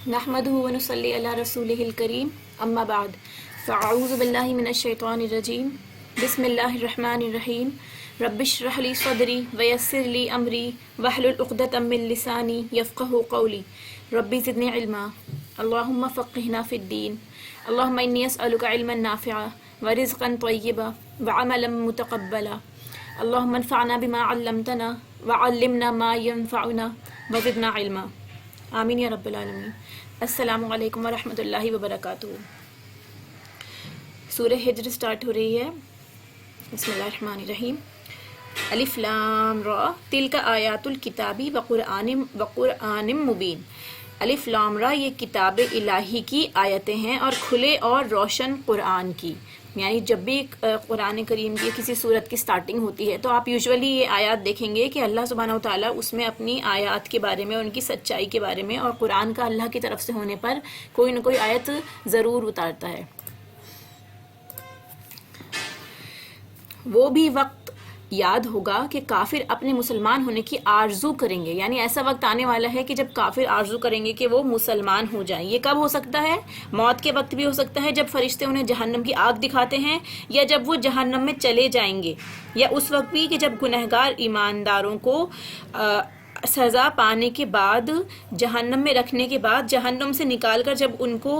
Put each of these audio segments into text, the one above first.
نحمده ونصلي على رسوله الكريم اما بعد فاعوذ بالله من الشيطان الرجيم بسم الله الرحمن الرحيم رب اشرح لي صدري ويسر لي امري واحلل عقدة من لساني يفقهوا قولي ربي زدني علما اللهم فقهنا في الدين اللهم اني اسالك علما نافعا ورزقا طيبا وعملا متقبلا اللهم انفعنا بما علمتنا وعلمنا ما ينفعنا وزدنا علما آمین یا رب العالمین۔ السلام علیکم ورحمۃ اللہ وبرکاتہ۔ سورہ ہجر سٹارٹ ہو رہی ہے۔ بسم اللہ الرحمن الرحیم۔ الف لام را تلک آیات الکتاب وقرآن مبین۔ الف لام را یہ کتاب الہی کی آیتیں ہیں اور کھلے اور روشن قرآن کی۔ یعنی جب بھی قرآن کریم کی کسی صورت کی سٹارٹنگ ہوتی ہے تو آپ یوزولی یہ آیات دیکھیں گے کہ اللہ سبحانہ وتعالیٰ اس میں اپنی آیات کے بارے میں، ان کی سچائی کے بارے میں اور قرآن کا اللہ کی طرف سے ہونے پر کوئی نہ کوئی آیت ضرور اتارتا ہے۔ وہ بھی وقت یاد ہوگا کہ کافر اپنے مسلمان ہونے کی آرزو کریں گے، یعنی ایسا وقت آنے والا ہے کہ جب کافر آرزو کریں گے کہ وہ مسلمان ہو جائیں۔ یہ کب ہو سکتا ہے؟ موت کے وقت بھی ہو سکتا ہے جب فرشتے انہیں جہنم کی آگ دکھاتے ہیں، یا جب وہ جہنم میں چلے جائیں گے، یا اس وقت بھی کہ جب گنہگار ایمانداروں کو سزا پانے کے بعد، جہنم میں رکھنے کے بعد، جہنم سے نکال کر جب ان کو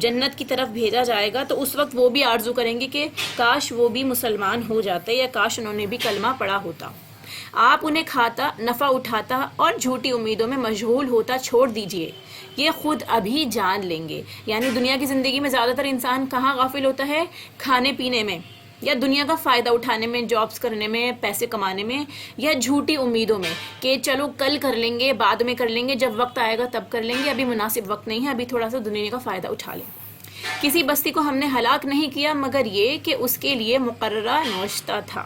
جنت کی طرف بھیجا جائے گا تو اس وقت وہ بھی آرزو کریں گے کہ کاش وہ بھی مسلمان ہو جاتے یا کاش انہوں نے بھی کلمہ پڑھا ہوتا۔ آپ انہیں کھاتا، نفع اٹھاتا اور جھوٹی امیدوں میں مشغول ہوتا چھوڑ دیجئے، یہ خود ابھی جان لیں گے۔ یعنی دنیا کی زندگی میں زیادہ تر انسان کہاں غافل ہوتا ہے؟ کھانے پینے میں، یا دنیا کا فائدہ اٹھانے میں، جابس کرنے میں، پیسے کمانے میں، یا جھوٹی امیدوں میں کہ چلو کل کر لیں گے، بعد میں کر لیں گے، جب وقت آئے گا تب کر لیں گے، ابھی مناسب وقت نہیں ہے، ابھی تھوڑا سا دنیا کا فائدہ اٹھا لیں۔ کسی بستی کو ہم نے ہلاک نہیں کیا مگر یہ کہ اس کے لیے مقررہ نوشتہ تھا،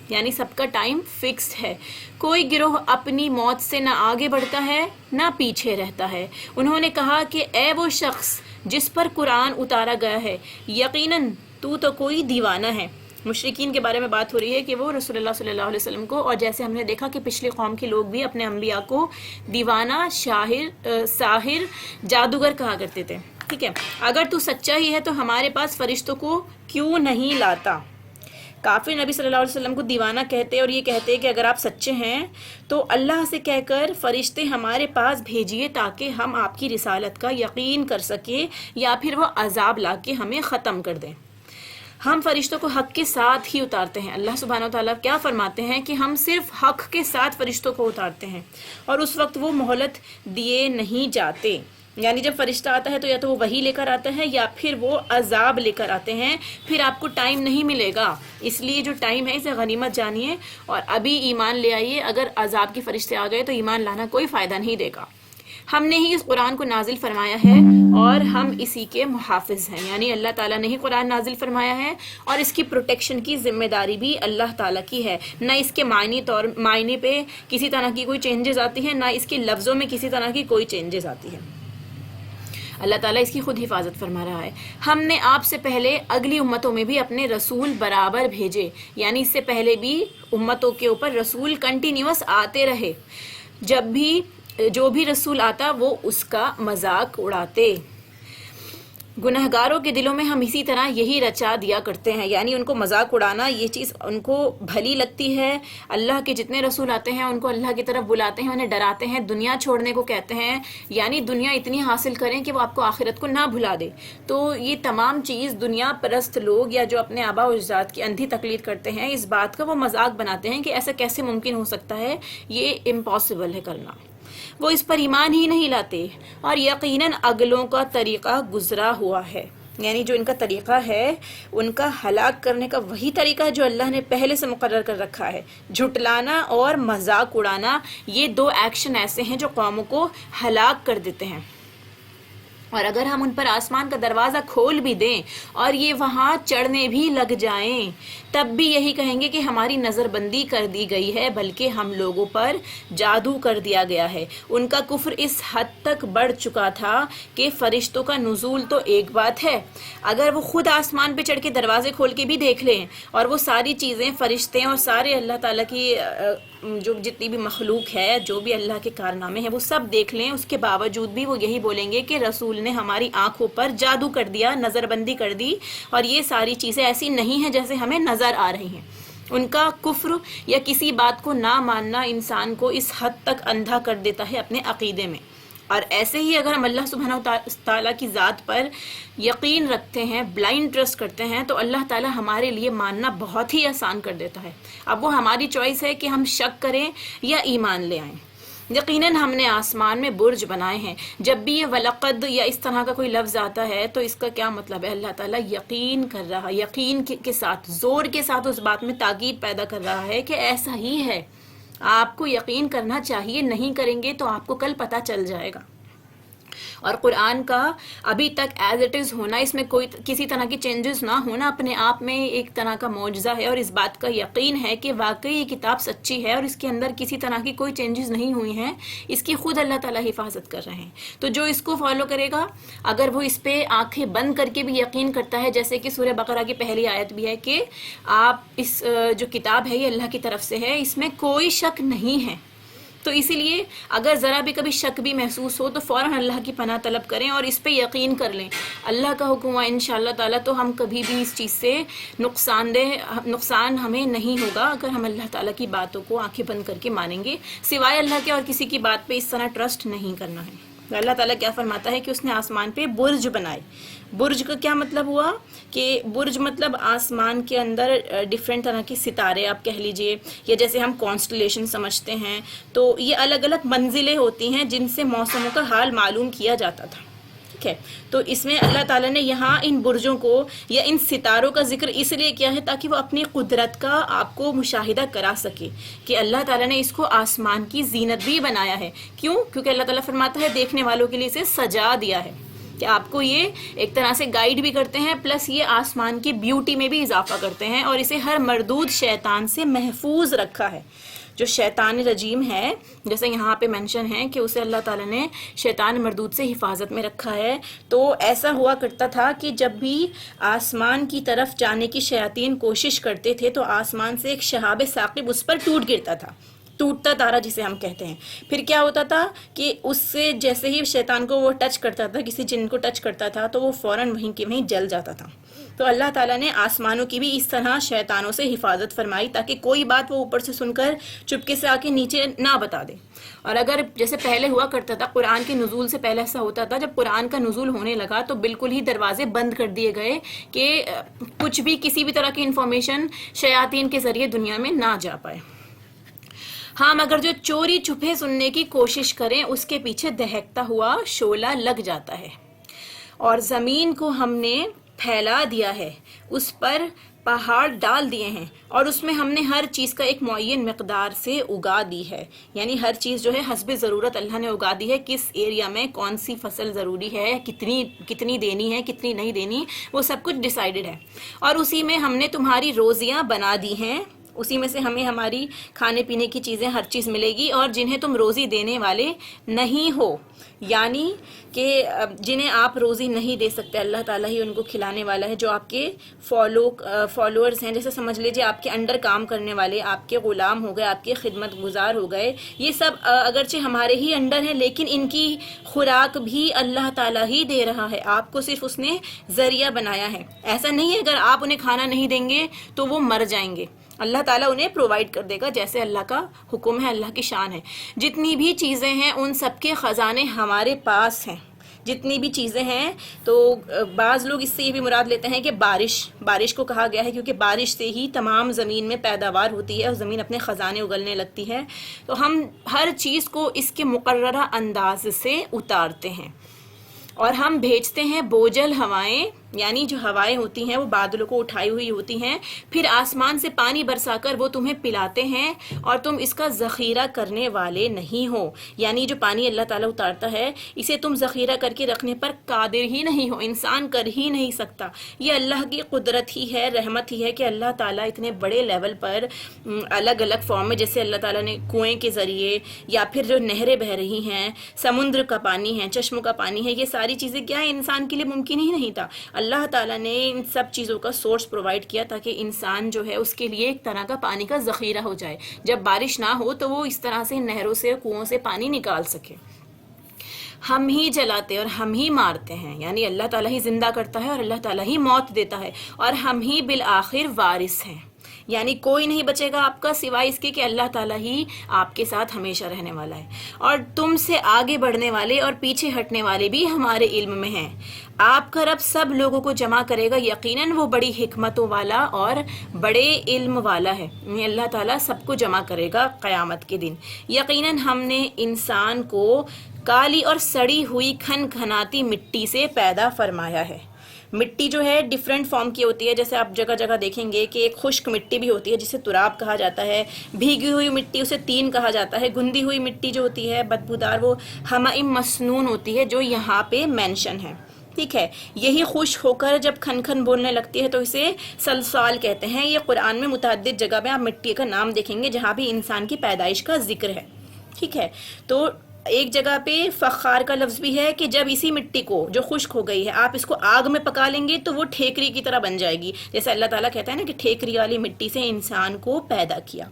یعنی سب کا ٹائم فکسڈ ہے۔ کوئی گروہ اپنی موت سے نہ آگے بڑھتا ہے نہ پیچھے رہتا ہے۔ انہوں نے کہا کہ اے وہ شخص جس پر قرآن اتارا گیا ہے، یقیناً تو کوئی دیوانہ ہے۔ مشرکین کے بارے میں بات ہو رہی ہے کہ وہ رسول اللہ صلی اللہ علیہ وسلم کو، اور جیسے ہم نے دیکھا کہ پچھلی قوم کے لوگ بھی اپنے انبیاء کو دیوانہ، ساحر، جادوگر کہا کرتے تھے۔ ٹھیک ہے، اگر تو سچا ہی ہے تو ہمارے پاس فرشتوں کو کیوں نہیں لاتا؟ کافر نبی صلی اللہ علیہ وسلم کو دیوانہ کہتے اور یہ کہتے کہ اگر آپ سچے ہیں تو اللہ سے کہہ کر فرشتے ہمارے پاس بھیجیے تاکہ ہم آپ کی رسالت کا یقین کر سکیں، یا پھر وہ عذاب لا کے ہمیں ختم کر دیں۔ ہم فرشتوں کو حق کے ساتھ ہی اتارتے ہیں۔ اللہ سبحانہ وتعالیٰ کیا فرماتے ہیں کہ ہم صرف حق کے ساتھ فرشتوں کو اتارتے ہیں، اور اس وقت وہ مہلت دیے نہیں جاتے۔ یعنی جب فرشتہ آتا ہے تو یا تو وہ وحی لے کر آتا ہے یا پھر وہ عذاب لے کر آتے ہیں، پھر آپ کو ٹائم نہیں ملے گا۔ اس لیے جو ٹائم ہے اسے غنیمت جانیے اور ابھی ایمان لے آئیے۔ اگر عذاب کے فرشتے آ گئے تو ایمان لانا کوئی فائدہ نہیں دے گا۔ ہم نے ہی اس قرآن کو نازل فرمایا ہے اور ہم اسی کے محافظ ہیں، یعنی اللہ تعالیٰ نے ہی قرآن نازل فرمایا ہے اور اس کی پروٹیکشن کی ذمہ داری بھی اللہ تعالیٰ کی ہے۔ نہ اس کے معنی پہ کسی طرح کی کوئی چینجز آتی ہیں، نہ اس کے لفظوں میں کسی طرح کی کوئی چینجز آتی ہے۔ اللہ تعالیٰ اس کی خود حفاظت فرما رہا ہے۔ ہم نے آپ سے پہلے اگلی امتوں میں بھی اپنے رسول برابر بھیجے، یعنی اس سے پہلے بھی امتوں کے اوپر رسول کنٹینیوس آتے رہے۔ جو بھی رسول آتا وہ اس کا مذاق اڑاتے۔ گنہگاروں کے دلوں میں ہم اسی طرح یہی رچا دیا کرتے ہیں، یعنی ان کو مذاق اڑانا، یہ چیز ان کو بھلی لگتی ہے۔ اللہ کے جتنے رسول آتے ہیں ان کو اللہ کی طرف بلاتے ہیں، انہیں ڈراتے ہیں، دنیا چھوڑنے کو کہتے ہیں، یعنی دنیا اتنی حاصل کریں کہ وہ آپ کو آخرت کو نہ بھلا دے۔ تو یہ تمام چیز دنیا پرست لوگ یا جو اپنے آباء و اجداد کی اندھی تقلید کرتے ہیں، اس بات کا وہ مذاق بناتے ہیں کہ ایسا کیسے ممکن ہو سکتا ہے، یہ امپاسبل ہے کرنا۔ وہ اس پر ایمان ہی نہیں لاتے اور یقیناً اگلوں کا طریقہ گزرا ہوا ہے، یعنی جو ان کا طریقہ ہے ان کا ہلاک کرنے کا وہی طریقہ ہے جو اللہ نے پہلے سے مقرر کر رکھا ہے۔ جھٹلانا اور مذاق اڑانا، یہ دو ایکشن ایسے ہیں جو قوموں کو ہلاک کر دیتے ہیں۔ اور اگر ہم ان پر آسمان کا دروازہ کھول بھی دیں اور یہ وہاں چڑھنے بھی لگ جائیں تب بھی یہی کہیں گے کہ ہماری نظر بندی کر دی گئی ہے، بلکہ ہم لوگوں پر جادو کر دیا گیا ہے۔ ان کا کفر اس حد تک بڑھ چکا تھا کہ فرشتوں کا نزول تو ایک بات ہے، اگر وہ خود آسمان پہ چڑھ کے دروازے کھول کے بھی دیکھ لیں اور وہ ساری چیزیں، فرشتے اور سارے اللہ تعالیٰ کی جو جتنی بھی مخلوق ہے، جو بھی اللہ کے کارنامے ہیں وہ سب دیکھ لیں، اس کے باوجود بھی وہ یہی بولیں گے کہ رسول نے ہماری آنکھوں پر جادو کر دیا، نظر بندی کر دی، اور یہ ساری چیزیں ایسی نہیں ہیں جیسے ہمیں نظر آ رہی ہیں۔ ان کا کفر یا کسی بات کو نہ ماننا انسان کو اس حد تک اندھا کر دیتا ہے اپنے عقیدے میں۔ اور ایسے ہی اگر ہم اللہ سبحانہ تعالیٰ کی ذات پر یقین رکھتے ہیں، بلائنڈ ٹرسٹ کرتے ہیں، تو اللہ تعالیٰ ہمارے لیے ماننا بہت ہی آسان کر دیتا ہے۔ اب وہ ہماری چوائس ہے کہ ہم شک کریں یا ایمان لے آئیں۔ یقیناً ہم نے آسمان میں برج بنائے ہیں۔ جب بھی یہ وَلَقَدْ یا اس طرح کا کوئی لفظ آتا ہے تو اس کا کیا مطلب ہے؟ اللہ تعالیٰ یقین کر رہا ہے، یقین کے ساتھ، زور کے ساتھ اس بات میں تاکید پیدا کر رہا ہے کہ ایسا ہی ہے، آپ کو یقین کرنا چاہیے، نہیں کریں گے تو آپ کو کل پتہ چل جائے گا۔ اور قرآن کا ابھی تک ایز اٹ از ہونا، اس میں کوئی کسی طرح کی چینجز نہ ہونا اپنے آپ میں ایک طرح کا معجزہ ہے، اور اس بات کا یقین ہے کہ واقعی یہ کتاب سچی ہے اور اس کے اندر کسی طرح کی کوئی چینجز نہیں ہوئی ہیں، اس کی خود اللہ تعالیٰ حفاظت کر رہے ہیں۔ تو جو اس کو فالو کرے گا، اگر وہ اس پہ آنکھیں بند کر کے بھی یقین کرتا ہے، جیسے کہ سورہ بقرہ کی پہلی آیت بھی ہے کہ آپ اس جو کتاب ہے یہ اللہ کی طرف سے ہے، اس میں کوئی شک نہیں ہے، تو اسی لیے اگر ذرا بھی کبھی شک بھی محسوس ہو تو فوراً اللہ کی پناہ طلب کریں اور اس پہ یقین کر لیں۔ اللہ کا حکم ہوا انشاءاللہ تعالیٰ تو ہم کبھی بھی اس چیز سے نقصان ہمیں نہیں ہوگا اگر ہم اللہ تعالیٰ کی باتوں کو آنکھیں بند کر کے مانیں گے، سوائے اللہ کے اور کسی کی بات پہ اس طرح ٹرسٹ نہیں کرنا ہے۔ اللہ تعالیٰ کیا فرماتا ہے کہ اس نے آسمان پہ برج بنائے۔ برج کا کیا مطلب ہوا کہ برج مطلب آسمان کے اندر ڈیفرنٹ طرح کے ستارے آپ کہہ لیجئے، یا جیسے ہم کانسٹلیشن سمجھتے ہیں، تو یہ الگ الگ منزلیں ہوتی ہیں جن سے موسموں کا حال معلوم کیا جاتا تھا۔ ٹھیک ہے، تو اس میں اللہ تعالیٰ نے یہاں ان برجوں کو یا ان ستاروں کا ذکر اس لیے کیا ہے تاکہ وہ اپنی قدرت کا آپ کو مشاہدہ کرا سکے کہ اللہ تعالیٰ نے اس کو آسمان کی زینت بھی بنایا ہے۔ کیوں؟ کیونکہ اللہ تعالیٰ فرماتا ہے دیکھنے والوں کے لیے اسے سجا دیا ہے، کہ آپ کو یہ ایک طرح سے گائیڈ بھی کرتے ہیں، پلس یہ آسمان کی بیوٹی میں بھی اضافہ کرتے ہیں، اور اسے ہر مردود شیطان سے محفوظ رکھا ہے۔ جو شیطان رجیم ہے، جیسے یہاں پہ مینشن ہے کہ اسے اللہ تعالیٰ نے شیطان مردود سے حفاظت میں رکھا ہے، تو ایسا ہوا کرتا تھا کہ جب بھی آسمان کی طرف جانے کی شیاطین کوشش کرتے تھے تو آسمان سے ایک شہاب ثاقب اس پر ٹوٹ گرتا تھا، ٹوٹتا تارا جسے ہم کہتے ہیں۔ پھر کیا ہوتا تھا کہ اس سے جیسے ہی شیطان کو وہ ٹچ کرتا تھا، کسی جن کو ٹچ کرتا تھا، تو وہ فوراً وہیں کے وہیں جل جاتا تھا۔ تو اللہ تعالیٰ نے آسمانوں کی بھی اس طرح شیطانوں سے حفاظت فرمائی تاکہ کوئی بات وہ اوپر سے سن کر چپکے سے آ کے نیچے نہ بتا دے۔ اور اگر جیسے پہلے ہوا کرتا تھا، قرآن کے نزول سے پہلے ایسا ہوتا تھا، جب قرآن کا نزول ہونے لگا تو بالکل ہی دروازے بند کر دیے گئے کہ کچھ بھی کسی بھی طرح کی انفارمیشن شیاطین کے ذریعے دنیا میں نہ جا پائے۔ ہاں، مگر جو چوری چھپے سننے کی کوشش کریں اس کے پیچھے دہکتا ہوا شعلہ لگ جاتا ہے۔ اور زمین کو ہم نے پھیلا دیا ہے، اس پر پہاڑ ڈال دیے ہیں، اور اس میں ہم نے ہر چیز کا ایک معین مقدار سے اگا دی ہے، یعنی ہر چیز جو ہے حسب ضرورت اللہ نے اگا دی ہے، کس ایریا میں کون سی فصل ضروری ہے، کتنی دینی ہے، کتنی نہیں دینی، وہ سب کچھ ڈیسائیڈڈ ہے۔ اور اسی میں ہم نے تمہاری روزیاں بنا دی ہیں، اسی میں سے ہمیں ہماری کھانے پینے کی چیزیں ہر چیز ملے گی، اور جنہیں تم روزی دینے والے نہیں ہو، یعنی کہ جنہیں آپ روزی نہیں دے سکتے، اللہ تعالیٰ ہی ان کو کھلانے والا ہے، جو آپ کے فالوورز ہیں، جیسے سمجھ لیجیے آپ کے انڈر کام کرنے والے، آپ کے غلام ہو گئے، آپ کے خدمت گزار ہو گئے، یہ سب اگرچہ ہمارے ہی انڈر ہیں لیکن ان کی خوراک بھی اللہ تعالیٰ ہی دے رہا ہے، آپ کو صرف اس نے ذریعہ بنایا ہے۔ ایسا نہیں ہے اگر آپ انہیں کھانا نہیں دیں گے تو وہ مر جائیں گے، اللہ تعالیٰ انہیں پرووائڈ کر دے گا، جیسے اللہ کا حکم ہے، اللہ کی شان ہے۔ جتنی بھی چیزیں ہیں ان سب کے خزانے ہمارے پاس ہیں، جتنی بھی چیزیں ہیں۔ تو بعض لوگ اس سے یہ بھی مراد لیتے ہیں کہ بارش کو کہا گیا ہے کیونکہ بارش سے ہی تمام زمین میں پیداوار ہوتی ہے اور زمین اپنے خزانے اگلنے لگتی ہے۔ تو ہم ہر چیز کو اس کے مقررہ انداز سے اتارتے ہیں، اور ہم بھیجتے ہیں بوجھل ہوائیں، یعنی جو ہوائیں ہوتی ہیں وہ بادلوں کو اٹھائی ہوئی ہوتی ہیں، پھر آسمان سے پانی برسا کر وہ تمہیں پلاتے ہیں اور تم اس کا ذخیرہ کرنے والے نہیں ہو، یعنی جو پانی اللہ تعالیٰ اتارتا ہے اسے تم ذخیرہ کر کے رکھنے پر قادر ہی نہیں ہو، انسان کر ہی نہیں سکتا۔ یہ اللہ کی قدرت ہی ہے، رحمت ہی ہے کہ اللہ تعالیٰ اتنے بڑے لیول پر الگ الگ فارم میں، جیسے اللہ تعالیٰ نے کنویں کے ذریعے یا پھر جو نہریں بہہ رہی ہیں، سمندر کا پانی ہے، چشموں کا پانی ہے، یہ ساری چیزیں کیا ہے انسان کے لیے ممکن ہی نہیں تھا۔ اللہ تعالیٰ نے ان سب چیزوں کا سورس پرووائڈ کیا تاکہ انسان جو ہے اس کے لیے ایک طرح کا پانی کا ذخیرہ ہو جائے، جب بارش نہ ہو تو وہ اس طرح سے نہروں سے کنووں سے پانی نکال سکے۔ ہم ہی جلاتے اور ہم ہی مارتے ہیں، یعنی اللہ تعالیٰ ہی زندہ کرتا ہے اور اللہ تعالیٰ ہی موت دیتا ہے، اور ہم ہی بالآخر وارث ہیں، یعنی کوئی نہیں بچے گا آپ کا سوائے اس کے کہ اللہ تعالیٰ ہی آپ کے ساتھ ہمیشہ رہنے والا ہے۔ اور تم سے آگے بڑھنے والے اور پیچھے ہٹنے والے بھی ہمارے علم میں ہیں۔ آپ کا رب سب لوگوں کو جمع کرے گا، یقیناً وہ بڑی حکمتوں والا اور بڑے علم والا ہے، یعنی اللہ تعالیٰ سب کو جمع کرے گا قیامت کے دن۔ یقیناً ہم نے انسان کو کالی اور سڑی ہوئی کھن کھناتی مٹی سے پیدا فرمایا ہے۔ مٹی جو ہے ڈیفرنٹ فارم کی ہوتی ہے، جیسے آپ جگہ جگہ دیکھیں گے کہ ایک خشک مٹی بھی ہوتی ہے جسے تراب کہا جاتا ہے، بھیگی ہوئی مٹی اسے تین کہا جاتا ہے، گندی ہوئی مٹی جو ہوتی ہے بدبودار وہ حمائم مسنون ہوتی ہے جو یہاں پہ مینشن ہے، ٹھیک ہے۔ یہی خشک ہو کر جب کھن کھن بولنے لگتی ہے تو اسے سلسال کہتے ہیں۔ یہ قرآن میں متعدد جگہ پہ آپ مٹی کا نام دیکھیں گے جہاں بھی انسان کی پیدائش کا ذکر ہے، ٹھیک ہے۔ تو ایک جگہ پہ فخار کا لفظ بھی ہے کہ جب اسی مٹی کو جو خشک ہو گئی ہے آپ اس کو آگ میں پکا لیں گے تو وہ ٹھیکری کی طرح بن جائے گی، جیسے اللہ تعالیٰ کہتا ہے نا کہ ٹھیکری والی مٹی سے انسان کو پیدا کیا۔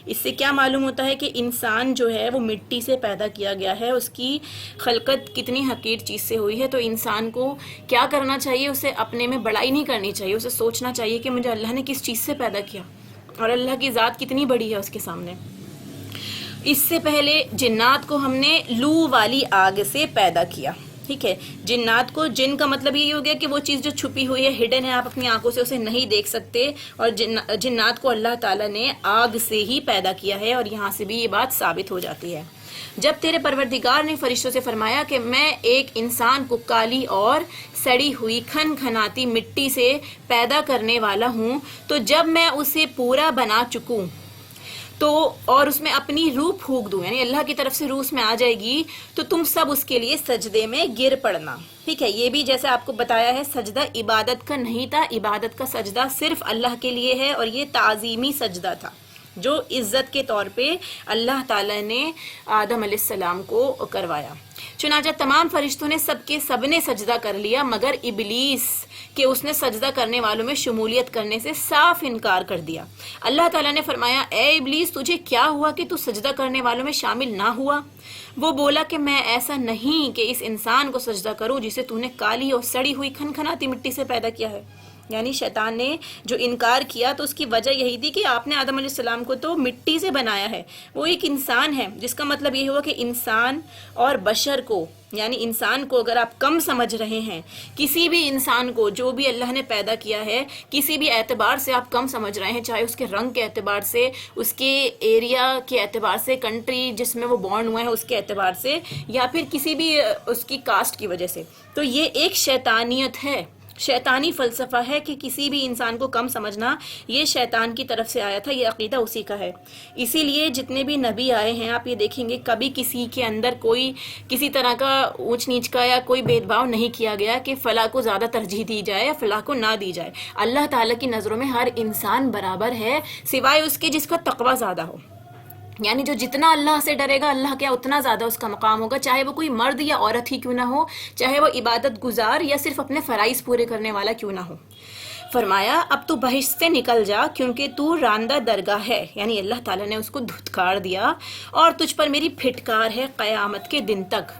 اس سے کیا معلوم ہوتا ہے کہ انسان جو ہے وہ مٹی سے پیدا کیا گیا ہے، اس کی خلقت کتنی حقیر چیز سے ہوئی ہے۔ تو انسان کو کیا کرنا چاہیے؟ اسے اپنے میں بڑائی نہیں کرنی چاہیے، اسے سوچنا چاہیے کہ مجھے اللہ نے کس چیز سے پیدا کیا اور اللہ کی ذات کتنی بڑی ہے اس کے سامنے۔ اس سے پہلے جنات کو ہم نے لو والی آگ سے پیدا کیا، ٹھیک ہے۔ جنات کو، جن کا مطلب یہ ہو گیا کہ وہ چیز جو چھپی ہوئی ہے، ہڈن ہے، آپ اپنی آنکھوں سے اسے نہیں دیکھ سکتے، اور جنات کو اللہ تعالیٰ نے آگ سے ہی پیدا کیا ہے، اور یہاں سے بھی یہ بات ثابت ہو جاتی ہے۔ جب تیرے پروردگار نے فرشتوں سے فرمایا کہ میں ایک انسان کو کالی اور سڑی ہوئی کھن کھناتی مٹی سے پیدا کرنے والا ہوں، تو جب میں اسے پورا بنا چکوں تو اور اس میں اپنی روح پھونک دوں، یعنی اللہ کی طرف سے روح اس میں آ جائے گی، تو تم سب اس کے لیے سجدے میں گر پڑنا، ٹھیک ہے۔ یہ بھی جیسے آپ کو بتایا ہے سجدہ عبادت کا نہیں تھا، عبادت کا سجدہ صرف اللہ کے لیے ہے، اور یہ تعظیمی سجدہ تھا جو عزت کے طور پہ اللہ تعالیٰ نے آدم علیہ السلام کو کروایا۔ چنانچہ تمام فرشتوں نے سب نے سجدہ کر لیا مگر ابلیس کہ اس نے سجدہ کرنے والوں میں شمولیت کرنے سے صاف انکار کر دیا۔ اللہ تعالیٰ نے فرمایا اے ابلیس تجھے کیا ہوا کہ تو سجدہ کرنے والوں میں شامل نہ ہوا؟ وہ بولا کہ میں ایسا نہیں کہ اس انسان کو سجدہ کروں جسے تو نے کالی اور سڑی ہوئی کھنکھناتی مٹی سے پیدا کیا ہے۔ یعنی شیطان نے جو انکار کیا تو اس کی وجہ یہی تھی کہ آپ نے آدم علیہ السلام کو تو مٹی سے بنایا ہے، وہ ایک انسان ہے، جس کا مطلب یہ ہوا کہ انسان اور بشر کو، یعنی انسان کو اگر آپ کم سمجھ رہے ہیں، کسی بھی انسان کو جو بھی اللہ نے پیدا کیا ہے کسی بھی اعتبار سے آپ کم سمجھ رہے ہیں، چاہے اس کے رنگ کے اعتبار سے، اس کے ایریا کے اعتبار سے، کنٹری جس میں وہ بورن ہوا ہے اس کے اعتبار سے، یا پھر کسی بھی اس کی کاسٹ کی وجہ سے، تو یہ ایک شیطانیت ہے، شیطانی فلسفہ ہے کہ کسی بھی انسان کو کم سمجھنا، یہ شیطان کی طرف سے آیا تھا، یہ عقیدہ اسی کا ہے۔ اسی لیے جتنے بھی نبی آئے ہیں آپ یہ دیکھیں گے کبھی کسی کے اندر کوئی کسی طرح کا اونچ نیچ کا یا کوئی بھید بھاؤ نہیں کیا گیا کہ فلاں کو زیادہ ترجیح دی جائے یا فلاں کو نہ دی جائے۔ اللہ تعالیٰ کی نظروں میں ہر انسان برابر ہے سوائے اس کے جس کا تقویٰ زیادہ ہو، یعنی جو جتنا اللہ سے ڈرے گا اللہ کیا اتنا زیادہ اس کا مقام ہوگا، چاہے وہ کوئی مرد یا عورت ہی کیوں نہ ہو، چاہے وہ عبادت گزار یا صرف اپنے فرائض پورے کرنے والا کیوں نہ ہو۔ فرمایا اب تو بہشت سے نکل جا کیونکہ تو راندہ درگاہ ہے، یعنی اللہ تعالیٰ نے اس کو دھتکار دیا، اور تجھ پر میری پھٹکار ہے قیامت کے دن تک۔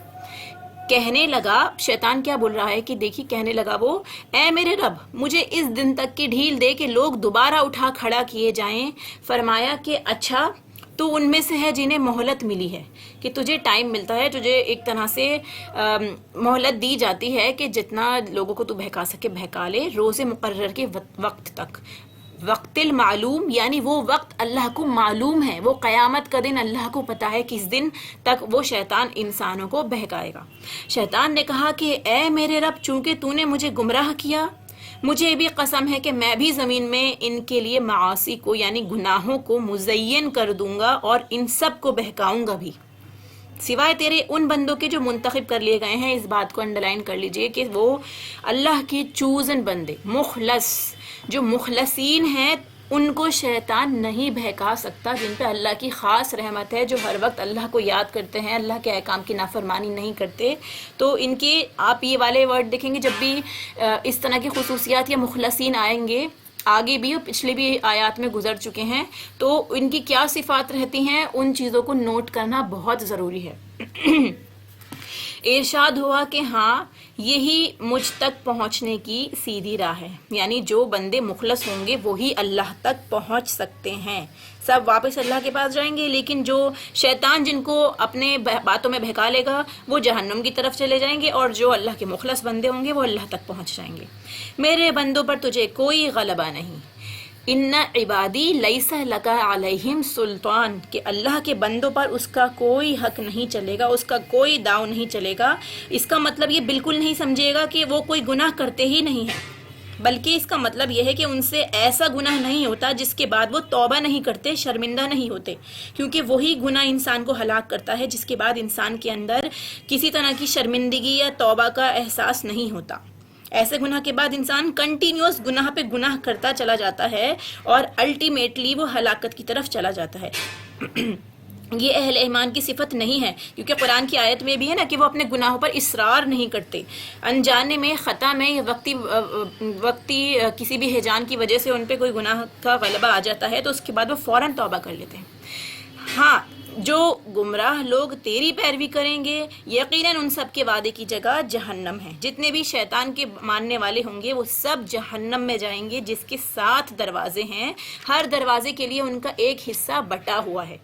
کہنے لگا، شیطان کیا بول رہا ہے کہ دیکھیے، کہنے لگا وہ اے میرے رب مجھے اس دن تک کی ڈھیل دے کہ لوگ دوبارہ اٹھا کھڑا کیے جائیں۔ فرمایا کہ اچھا تو ان میں سے ہے جنہیں مہلت ملی ہے، کہ تجھے ٹائم ملتا ہے، تجھے ایک طرح سے مہلت دی جاتی ہے کہ جتنا لوگوں کو تو بہکا سکے بہکا لے، روز مقرر کے وقت تک، وقت المعلوم، یعنی وہ وقت اللہ کو معلوم ہے، وہ قیامت کا دن اللہ کو پتا ہے کس دن تک وہ شیطان انسانوں کو بہکائے گا۔ شیطان نے کہا کہ اے میرے رب چونکہ تو نے مجھے گمراہ کیا مجھے بھی قسم ہے کہ میں بھی زمین میں ان کے لیے معاصی کو یعنی گناہوں کو مزین کر دوں گا اور ان سب کو بہکاؤں گا بھی، سوائے تیرے ان بندوں کے جو منتخب کر لیے گئے ہیں۔ اس بات کو انڈرلائن کر لیجئے کہ وہ اللہ کے چوزن بندے، مخلص، جو مخلصین ہیں، ان کو شیطان نہیں بہکا سکتا، جن پہ اللہ کی خاص رحمت ہے، جو ہر وقت اللہ کو یاد کرتے ہیں، اللہ کے احکام کی نافرمانی نہیں کرتے۔ تو ان کے آپ یہ والے ورڈ دیکھیں گے، جب بھی اس طرح کی خصوصیات یا مخلصین آئیں گے، آگے بھی اور پچھلے بھی آیات میں گزر چکے ہیں، تو ان کی کیا صفات رہتی ہیں، ان چیزوں کو نوٹ کرنا بہت ضروری ہے۔ ارشاد ہوا کہ ہاں یہی مجھ تک پہنچنے کی سیدھی راہ ہے، یعنی جو بندے مخلص ہوں گے وہی اللہ تک پہنچ سکتے ہیں، سب واپس اللہ کے پاس جائیں گے، لیکن جو شیطان جن کو اپنے باتوں میں بہکا لے گا وہ جہنم کی طرف چلے جائیں گے، اور جو اللہ کے مخلص بندے ہوں گے وہ اللہ تک پہنچ جائیں گے۔ میرے بندوں پر تجھے کوئی غلبہ نہیں، ان عبادی لیس لک علیہم سلطان، کہ اللہ کے بندوں پر اس کا کوئی حق نہیں چلے گا، اس کا کوئی داؤ نہیں چلے گا۔ اس کا مطلب یہ بالکل نہیں سمجھے گا کہ وہ کوئی گناہ کرتے ہی نہیں ہیں، بلکہ اس کا مطلب یہ ہے کہ ان سے ایسا گناہ نہیں ہوتا جس کے بعد وہ توبہ نہیں کرتے، شرمندہ نہیں ہوتے، کیونکہ وہی گناہ انسان کو ہلاک کرتا ہے جس کے بعد انسان کے اندر کسی طرح کی شرمندگی یا توبہ کا احساس نہیں ہوتا۔ ایسے گناہ کے بعد انسان کنٹینیوس گناہ پہ گناہ کرتا چلا جاتا ہے اور الٹیمیٹلی وہ ہلاکت کی طرف چلا جاتا ہے۔ یہ اہل ایمان کی صفت نہیں ہے، کیونکہ قرآن کی آیت میں بھی ہے نا کہ وہ اپنے گناہوں پر اصرار نہیں کرتے، انجانے میں، خطا میں، یا وقتی کسی بھی ہیجان کی وجہ سے ان پہ کوئی گناہ کا غلبہ آ جاتا ہے تو اس کے بعد وہ فوراً توبہ کر لیتے ہیں۔ ہاں جو گمراہ لوگ تیری پیروی کریں گے یقیناً ان سب کے وعدے کی جگہ جہنم ہے، جتنے بھی شیطان کے ماننے والے ہوں گے وہ سب جہنم میں جائیں گے، جس کے 7 دروازے ہیں، ہر دروازے کے لیے ان کا ایک حصہ بٹا ہوا ہے۔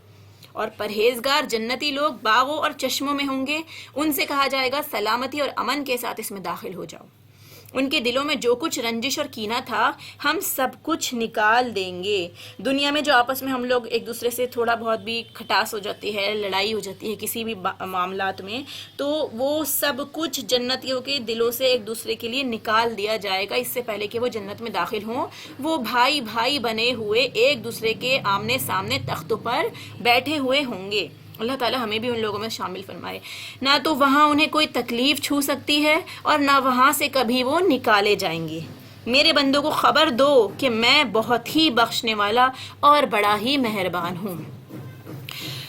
اور پرہیزگار جنتی لوگ باغوں اور چشموں میں ہوں گے، ان سے کہا جائے گا سلامتی اور امن کے ساتھ اس میں داخل ہو جاؤ۔ ان کے دلوں میں جو کچھ رنجش اور کینہ تھا ہم سب کچھ نکال دیں گے۔ دنیا میں جو آپس میں ہم لوگ ایک دوسرے سے تھوڑا بہت بھی کھٹاس ہو جاتی ہے، لڑائی ہو جاتی ہے کسی بھی معاملات میں، تو وہ سب کچھ جنتیوں کے دلوں سے ایک دوسرے کے لیے نکال دیا جائے گا، اس سے پہلے کہ وہ جنت میں داخل ہوں۔ وہ بھائی بھائی بنے ہوئے ایک دوسرے کے آمنے سامنے تختوں پر بیٹھے ہوئے ہوں گے۔ اللہ تعالیٰ ہمیں بھی ان لوگوں میں شامل فرمائے۔ نہ تو وہاں انہیں کوئی تکلیف چھو سکتی ہے اور نہ وہاں سے کبھی وہ نکالے جائیں گے۔ میرے بندوں کو خبر دو کہ میں بہت ہی بخشنے والا اور بڑا ہی مہربان ہوں،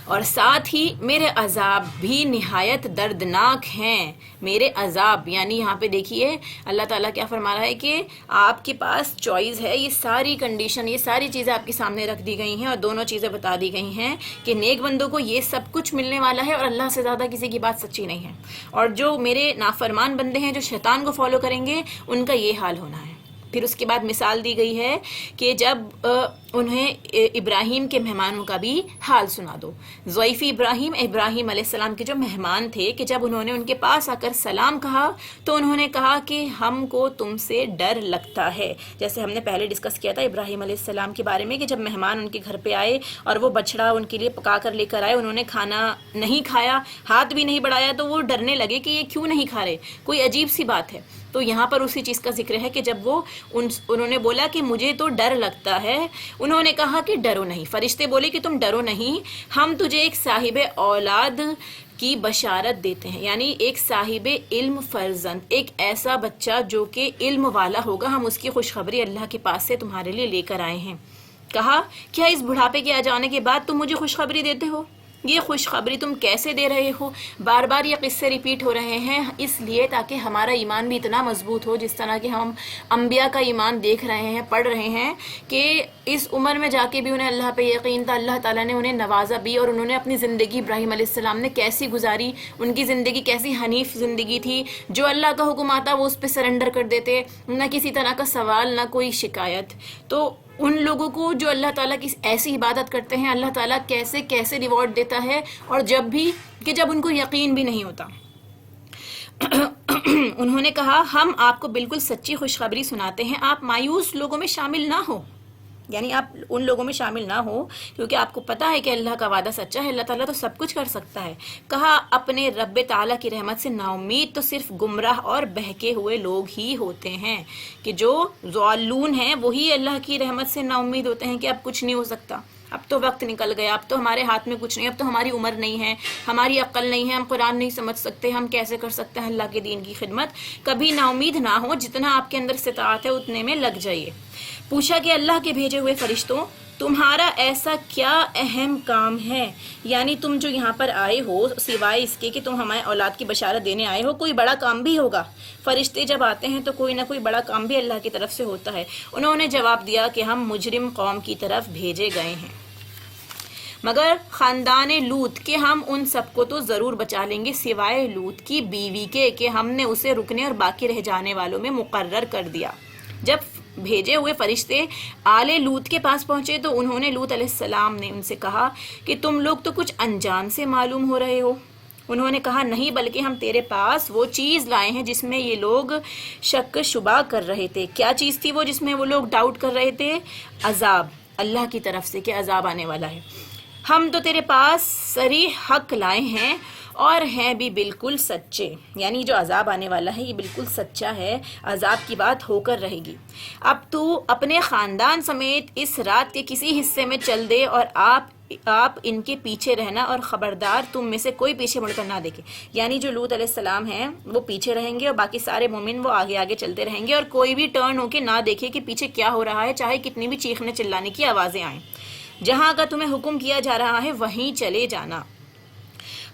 اور ساتھ ہی میرے عذاب بھی نہایت دردناک ہیں۔ میرے عذاب یعنی یہاں پہ دیکھیے اللہ تعالیٰ کیا فرما رہا ہے کہ آپ کے پاس چوائس ہے، یہ ساری کنڈیشن، یہ ساری چیزیں آپ کے سامنے رکھ دی گئی ہیں، اور دونوں چیزیں بتا دی گئی ہیں کہ نیک بندوں کو یہ سب کچھ ملنے والا ہے اور اللہ سے زیادہ کسی کی بات سچی نہیں ہے، اور جو میرے نافرمان بندے ہیں جو شیطان کو فالو کریں گے ان کا یہ حال ہونا ہے۔ پھر اس کے بعد مثال دی گئی ہے کہ جب انہیں ابراہیم کے مہمانوں کا بھی حال سنا دو۔ ضیف ابراہیم علیہ السلام کے جو مہمان تھے، کہ جب انہوں نے ان کے پاس آ کر سلام کہا تو انہوں نے کہا کہ ہم کو تم سے ڈر لگتا ہے، جیسے ہم نے پہلے ڈسکس کیا تھا ابراہیم علیہ السلام کے بارے میں، کہ جب مہمان ان کے گھر پہ آئے اور وہ بچڑا ان کے لیے پکا کر لے کر آئے، انہوں نے کھانا نہیں کھایا، ہاتھ بھی نہیں بڑھایا، تو وہ ڈرنے لگے کہ یہ کیوں نہیں کھا رہے، کوئی عجیب سی بات ہے۔ تو یہاں پر اسی چیز کا ذکر ہے کہ جب وہ انہوں نے بولا کہ مجھے تو ڈر لگتا ہے، انہوں نے کہا کہ ڈرو نہیں، فرشتے بولے کہ تم ڈرو نہیں، ہم تجھے ایک صاحب اولاد کی بشارت دیتے ہیں، یعنی ایک صاحب علم فرزند، ایک ایسا بچہ جو کہ علم والا ہوگا، ہم اس کی خوشخبری اللہ کے پاس سے تمہارے لیے لے کر آئے ہیں۔ کہا کیا اس بڑھاپے کے آ جانے کے بعد تم مجھے خوشخبری دیتے ہو؟ یہ خوشخبری تم کیسے دے رہے ہو؟ بار بار یہ قصے ریپیٹ ہو رہے ہیں اس لیے تاکہ ہمارا ایمان بھی اتنا مضبوط ہو، جس طرح کہ ہم انبیاء کا ایمان دیکھ رہے ہیں، پڑھ رہے ہیں کہ اس عمر میں جا کے بھی انہیں اللہ پہ یقین تھا، اللہ تعالیٰ نے انہیں نوازا بھی، اور انہوں نے اپنی زندگی ابراہیم علیہ السلام نے کیسی گزاری، ان کی زندگی کیسی حنیف زندگی تھی، جو اللہ کا حکم آتا وہ اس پہ سرنڈر کر دیتے، نہ کسی طرح کا سوال، نہ کوئی شکایت۔ تو ان لوگوں کو جو اللہ تعالیٰ کی ایسی عبادت کرتے ہیں، اللہ تعالیٰ کیسے کیسے ریوارڈ دیتا ہے، اور جب ان کو یقین بھی نہیں ہوتا۔ انہوں نے کہا ہم آپ کو بالکل سچی خوشخبری سناتے ہیں، آپ مایوس لوگوں میں شامل نہ ہو۔ یعنی آپ ان لوگوں میں شامل نہ ہو، کیونکہ آپ کو پتہ ہے کہ اللہ کا وعدہ سچا ہے، اللہ تعالیٰ تو سب کچھ کر سکتا ہے۔ کہا اپنے رب تعالیٰ کی رحمت سے نا امید تو صرف گمراہ اور بہکے ہوئے لوگ ہی ہوتے ہیں، کہ جو ضالون ہیں وہی اللہ کی رحمت سے نا امید ہوتے ہیں کہ اب کچھ نہیں ہو سکتا، اب تو وقت نکل گیا، اب تو ہمارے ہاتھ میں کچھ نہیں، اب تو ہماری عمر نہیں ہے، ہماری عقل نہیں ہے، ہم قرآن نہیں سمجھ سکتے، ہم کیسے کر سکتے ہیں اللہ کے دین کی خدمت۔ کبھی نا امید نہ ہو، جتنا آپ کے اندر استطاعت ہے اتنے میں لگ جائیے۔ پوچھا کہ اللہ کے بھیجے ہوئے فرشتوں، تمہارا ایسا کیا اہم کام ہے؟ یعنی تم جو یہاں پر آئے ہو سوائے اس کے کہ تم ہمارے اولاد کی بشارت دینے آئے ہو، کوئی بڑا کام بھی ہوگا۔ فرشتے جب آتے ہیں تو کوئی نہ کوئی بڑا کام بھی اللہ کی طرف سے ہوتا ہے۔ انہوں نے جواب دیا کہ ہم مجرم قوم کی طرف بھیجے گئے ہیں، مگر خاندان لوط کہ ہم ان سب کو تو ضرور بچا لیں گے سوائے لوط کی بیوی کے، کہ ہم نے اسے رکنے اور باقی رہ جانے والوں میں مقرر کر دیا۔ جب بھیجے ہوئے فرشتے آل لوط کے پاس پہنچے تو انہوں نے لوط علیہ السلام نے ان سے کہا کہ تم لوگ تو کچھ انجان سے معلوم ہو رہے ہو۔ انہوں نے کہا نہیں، بلکہ ہم تیرے پاس وہ چیز لائے ہیں جس میں یہ لوگ شک شبہ کر رہے تھے۔ کیا چیز تھی وہ جس میں وہ لوگ ڈاؤٹ کر رہے تھے؟ عذاب، اللہ کی طرف سے کہ عذاب آنے والا ہے۔ ہم تو تیرے پاس صریح حق لائے ہیں اور ہیں بھی بالکل سچے، یعنی جو عذاب آنے والا ہے یہ بالکل سچا ہے، عذاب کی بات ہو کر رہے گی۔ اب تو اپنے خاندان سمیت اس رات کے کسی حصے میں چل دے اور آپ ان کے پیچھے رہنا، اور خبردار تم میں سے کوئی پیچھے مڑ کر نہ دیکھے۔ یعنی جو لوط علیہ السلام ہیں وہ پیچھے رہیں گے اور باقی سارے مومن وہ آگے آگے چلتے رہیں گے، اور کوئی بھی ٹرن ہو کے نہ دیکھے کہ پیچھے کیا ہو رہا ہے، چاہے کتنی بھی چیخنے چلانے کی آوازیں آئیں۔ جہاں کا تمہیں حکم کیا جا رہا ہے وہیں چلے جانا۔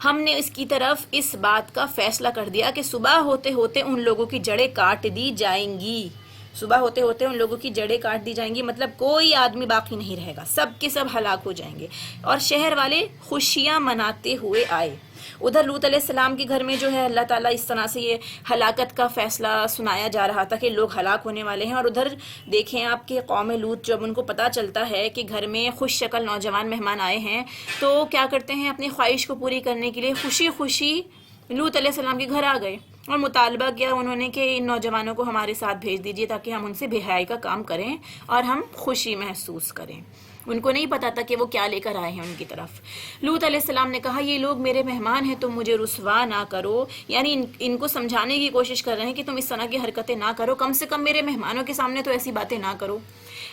ہم نے اس کی طرف اس بات کا فیصلہ کر دیا کہ صبح ہوتے ہوتے ان لوگوں کی جڑیں کاٹ دی جائیں گی، صبح ہوتے ہوتے ان لوگوں کی جڑیں کاٹ دی جائیں گی، مطلب کوئی آدمی باقی نہیں رہے گا، سب کے سب ہلاک ہو جائیں گے۔ اور شہر والے خوشیاں مناتے ہوئے آئے۔ ادھر لوط علیہ السلام کے گھر میں جو ہے اللہ تعالیٰ اس طرح سے یہ ہلاکت کا فیصلہ سنایا جا رہا تھا کہ لوگ ہلاک ہونے والے ہیں، اور ادھر دیکھیں آپ کہ قوم لوط جب ان کو پتہ چلتا ہے کہ گھر میں خوش شکل نوجوان مہمان آئے ہیں تو کیا کرتے ہیں، اپنی خواہش کو پوری کرنے کے لیے خوشی خوشی لوط علیہ السلام کے گھر آ گئے اور مطالبہ کیا انہوں نے کہ ان نوجوانوں کو ہمارے ساتھ بھیج دیجیے تاکہ ہم ان سے بے حیائی کا کام کریں اور ہم خوشی محسوس کریں۔ ان کو نہیں پتا تھا کہ وہ کیا لے کر آئے ہیں ان کی طرف۔ لوط علیہ السلام نے کہا یہ لوگ میرے مہمان ہیں، تم مجھے رسوا نہ کرو، یعنی ان کو سمجھانے کی کوشش کر رہے ہیں کہ تم اس طرح کی حرکتیں نہ کرو، کم سے کم میرے مہمانوں کے سامنے تو ایسی باتیں نہ کرو،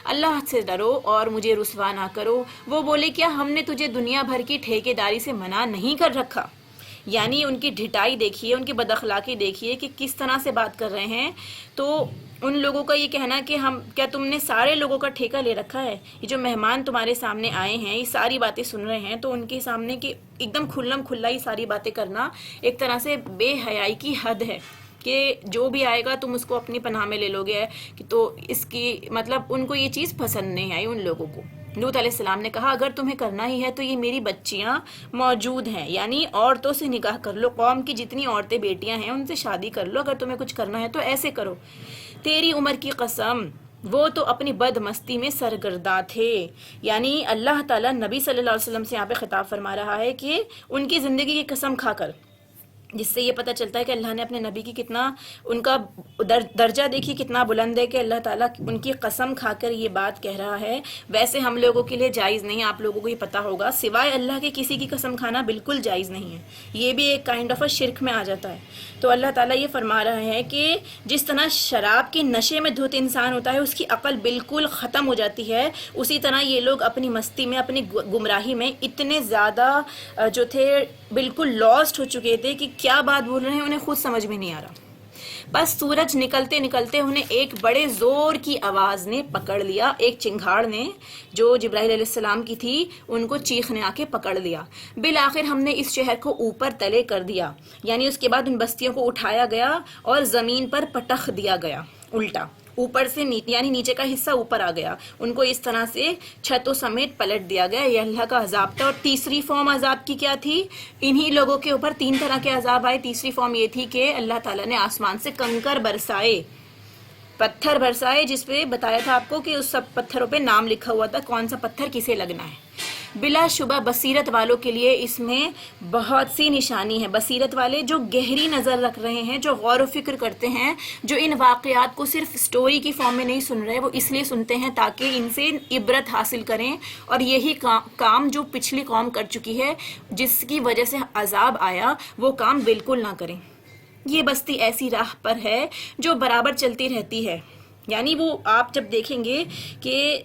اللہ سے ڈرو اور مجھے رسوا نہ کرو۔ وہ بولے کیا ہم نے تجھے دنیا بھر کی ٹھیکیداری سے منع نہیں کر رکھا؟ یعنی ان کی ڈھٹائی دیکھیے، ان کی بد اخلاقی دیکھیے کہ کس طرح سے بات کر رہے ہیں۔ تو ان لوگوں کا یہ کہنا کہ کیا تم نے سارے لوگوں کا ٹھیکہ لے رکھا ہے؟ یہ جو مہمان تمہارے سامنے آئے ہیں یہ ساری باتیں سن رہے ہیں، تو ان کے سامنے کہ ایک دم کھلم کھلا یہ ساری باتیں کرنا ایک طرح سے بے حیائی کی حد ہے کہ جو بھی آئے گا تم اس کو اپنی پناہ میں لے لو گے، کہ تو اس کی مطلب ان کو یہ چیز پسند نہیں آئی ان لوگوں کو۔ لوط علیہ السلام نے کہا اگر تمہیں کرنا ہی ہے تو یہ میری بچیاں موجود ہیں، یعنی عورتوں سے نکاح کر لو، قوم کی جتنی عورتیں بیٹیاں ہیں ان سے شادی کر لو، اگر تمہیں کچھ کرنا ہے تو ایسے کرو۔ تیری عمر کی قسم، وہ تو اپنی بد مستی میں سرگرداں تھے۔ یعنی اللہ تعالیٰ نبی صلی اللہ علیہ وسلم سے یہاں پہ خطاب فرما رہا ہے کہ ان کی زندگی کی قسم کھا کر، جس سے یہ پتہ چلتا ہے کہ اللہ نے اپنے نبی کی کتنا، ان کا درجہ دیکھیے کتنا بلند ہے کہ اللہ تعالیٰ ان کی قسم کھا کر یہ بات کہہ رہا ہے۔ ویسے ہم لوگوں کے لیے جائز نہیں، آپ لوگوں کو یہ پتہ ہوگا، سوائے اللہ کے کسی کی قسم کھانا بالکل جائز نہیں ہے، یہ بھی ایک کائنڈ آف شرک میں آ جاتا ہے۔ تو اللہ تعالیٰ یہ فرما رہا ہے کہ جس طرح شراب کے نشے میں دھت انسان ہوتا ہے اس کی عقل بالکل ختم ہو جاتی ہے، اسی طرح یہ لوگ اپنی مستی میں، اپنی گمراہی میں اتنے زیادہ جو تھے بالکل لاسٹ ہو چکے تھے کہ کیا بات بول رہے ہیں انہیں خود سمجھ میں نہیں آ رہا۔ بس سورج نکلتے نکلتے انہیں ایک بڑے زور کی آواز نے پکڑ لیا، ایک چنگھاڑ نے جو جبرائیل علیہ السلام کی تھی ان کو چیخنے آ کے پکڑ لیا۔ بالآخر ہم نے اس شہر کو اوپر تلے کر دیا، یعنی اس کے بعد ان بستیوں کو اٹھایا گیا اور زمین پر پٹخ دیا گیا، الٹا اوپر سے نیچے، یعنی نیچے کا حصہ اوپر آ گیا، ان کو اس طرح سے چھتوں سمیت پلٹ دیا گیا۔ یہ اللہ کا عذاب تھا۔ اور تیسری فارم عذاب کی کیا تھی؟ انہی لوگوں کے اوپر تین طرح کے عذاب آئے۔ تیسری فارم یہ تھی کہ اللہ تعالیٰ نے آسمان سے کنکر برسائے، پتھر برسائے، جس پہ بتایا تھا آپ کو کہ اس سب پتھروں پہ نام لکھا ہوا تھا کون سا پتھر کسے لگنا ہے۔ بلا شبہ بصیرت والوں کے لیے اس میں بہت سی نشانی ہے. بصیرت والے جو گہری نظر رکھ رہے ہیں, جو غور و فکر کرتے ہیں, جو ان واقعات کو صرف سٹوری کی فارم میں نہیں سن رہے, وہ اس لیے سنتے ہیں تاکہ ان سے عبرت حاصل کریں, اور یہی کام جو پچھلی قوم کر چکی ہے جس کی وجہ سے عذاب آیا, وہ کام بالکل نہ کریں. یہ بستی ایسی راہ پر ہے جو برابر چلتی رہتی ہے. یعنی وہ آپ جب دیکھیں گے کہ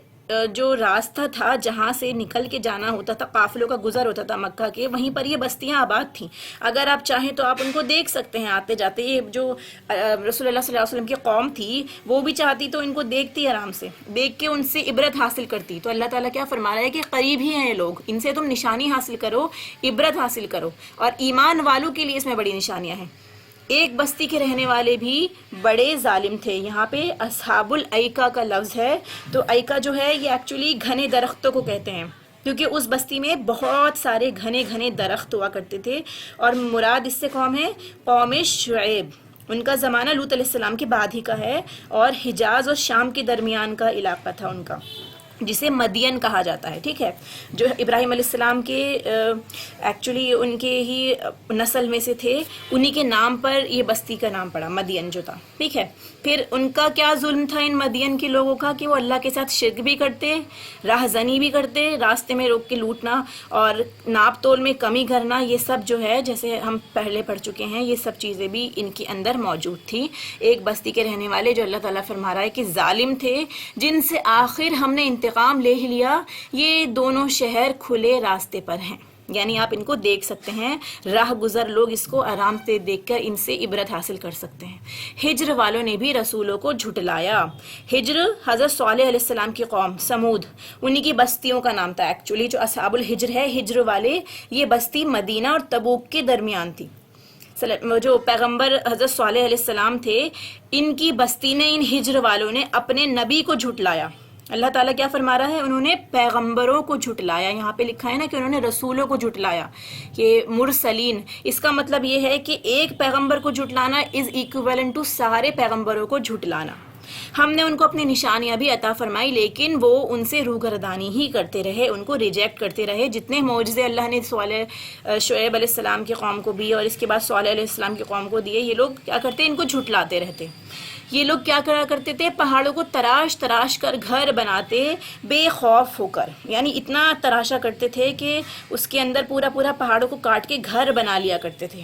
جو راستہ تھا جہاں سے نکل کے جانا ہوتا تھا, قافلوں کا گزر ہوتا تھا مکہ کے, وہیں پر یہ بستیاں آباد تھیں. اگر آپ چاہیں تو آپ ان کو دیکھ سکتے ہیں آتے جاتے. یہ جو رسول اللہ صلی اللہ علیہ وسلم کی قوم تھی وہ بھی چاہتی تو ان کو دیکھتی, آرام سے دیکھ کے ان سے عبرت حاصل کرتی. تو اللہ تعالیٰ کیا فرما رہا ہے کہ قریب ہی ہیں یہ لوگ, ان سے تم نشانی حاصل کرو, عبرت حاصل کرو. اور ایمان والوں کے لیے اس میں بڑی نشانیاں ہیں. ایک بستی کے رہنے والے بھی بڑے ظالم تھے. یہاں پہ اصحاب الایکا کا لفظ ہے, تو ایکا جو ہے یہ ایکچولی گھنے درختوں کو کہتے ہیں, کیونکہ اس بستی میں بہت سارے گھنے گھنے درخت ہوا کرتے تھے. اور مراد اس سے قوم ہے قوم شعیب. ان کا زمانہ لوط علیہ السلام کے بعد ہی کا ہے, اور حجاز اور شام کے درمیان کا علاقہ تھا ان کا, جسے مدین کہا جاتا ہے. ٹھیک ہے, جو ابراہیم علیہ السلام کے ایکچولی ان کے ہی نسل میں سے تھے, انہی کے نام پر یہ بستی کا نام پڑا, مدین جو تھا. ٹھیک ہے, پھر ان کا کیا ظلم تھا ان مدین کے لوگوں کا کہ وہ اللہ کے ساتھ شرک بھی کرتے, راہ زنی بھی کرتے, راستے میں روک کے لوٹنا اور ناپ تول میں کمی کرنا, یہ سب جو ہے جیسے ہم پہلے پڑھ چکے ہیں, یہ سب چیزیں بھی ان کے اندر موجود تھی. ایک بستی کے رہنے والے جو اللہ تعالیٰ فرما رہا ہے کہ ظالم تھے, جن سے آخر ہم نے انتقام لے ہی لیا. یہ دونوں شہر کھلے راستے پر ہیں, یعنی آپ ان کو دیکھ سکتے ہیں, راہ گزر لوگ اس کو آرام سے دیکھ کر ان سے عبرت حاصل کر سکتے ہیں. ہجر والوں نے بھی رسولوں کو جھٹلایا. ہجر حضرت صالح علیہ السلام کی قوم سمود, انہی کی بستیوں کا نام تھا ایکچولی. جو اصحاب الحجر ہے, ہجر والے, یہ بستی مدینہ اور تبوک کے درمیان تھی. جو پیغمبر حضرت صالح علیہ السلام تھے, ان کی بستی نے, ان ہجر والوں نے اپنے نبی کو جھٹلایا. اللہ تعالیٰ کیا فرما رہا ہے, انہوں نے پیغمبروں کو جھٹلایا. یہاں پہ لکھا ہے نا کہ انہوں نے رسولوں کو جھٹلایا, کہ مرسلین, اس کا مطلب یہ ہے کہ ایک پیغمبر کو جھٹلانا از ایکویلنٹ ٹو سارے پیغمبروں کو جھٹلانا. ہم نے ان کو اپنی نشانیاں بھی عطا فرمائی, لیکن وہ ان سے روگردانی ہی کرتے رہے, ان کو ریجیکٹ کرتے رہے. جتنے معجزے اللہ نے شعیب علیہ السلام کی قوم کو بھی اور اس کے بعد صالح علیہ السلام کی قوم کو دیے, یہ لوگ کیا کرتے, ان کو جھٹلاتے رہتے. یہ لوگ کیا کرا کرتے تھے, پہاڑوں کو تراش تراش کر گھر بناتے بے خوف ہو کر. یعنی اتنا تراشا کرتے تھے کہ اس کے اندر پورا پورا پہاڑوں کو کاٹ کے گھر بنا لیا کرتے تھے.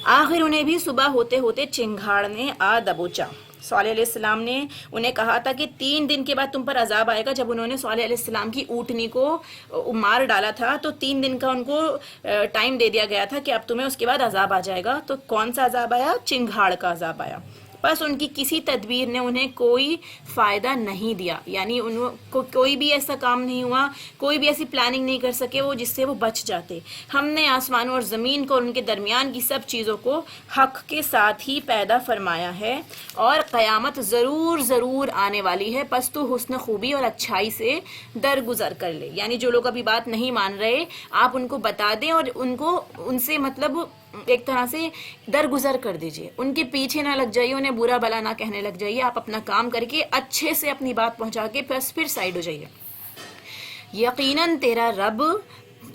آخر انہیں بھی صبح ہوتے ہوتے چنگھاڑ نے آ دبوچا. صالح علیہ السلام نے انہیں کہا تھا کہ 3 دن کے بعد تم پر عذاب آئے گا. جب انہوں نے صالح علیہ السلام کی اونٹنی کو مار ڈالا تھا تو 3 دن کا ان کو ٹائم دے دیا گیا تھا کہ اب تمہیں اس کے بعد عذاب آ جائے گا. تو کون سا عذاب آیا, چنگھاڑ کا عذاب آیا. بس ان کی کسی تدبیر نے انہیں کوئی فائدہ نہیں دیا, یعنی ان کو کوئی بھی ایسا کام نہیں ہوا, کوئی بھی ایسی پلاننگ نہیں کر سکے وہ جس سے وہ بچ جاتے. ہم نے آسمانوں اور زمین کو اور ان کے درمیان کی سب چیزوں کو حق کے ساتھ ہی پیدا فرمایا ہے, اور قیامت ضرور ضرور آنے والی ہے. پس تو حسن خوبی اور اچھائی سے درگزر کر لے. یعنی جو لوگ ابھی بات نہیں مان رہے, آپ ان کو بتا دیں اور ان سے مطلب ایک طرح سے درگزر کر دیجئے, ان کے پیچھے نہ لگ جائیے, انہیں برا بلا نہ کہنے لگ جائیے. آپ اپنا کام کر کے اچھے سے اپنی بات پہنچا کے پھر سائڈ ہو جائیے. یقیناً تیرا رب,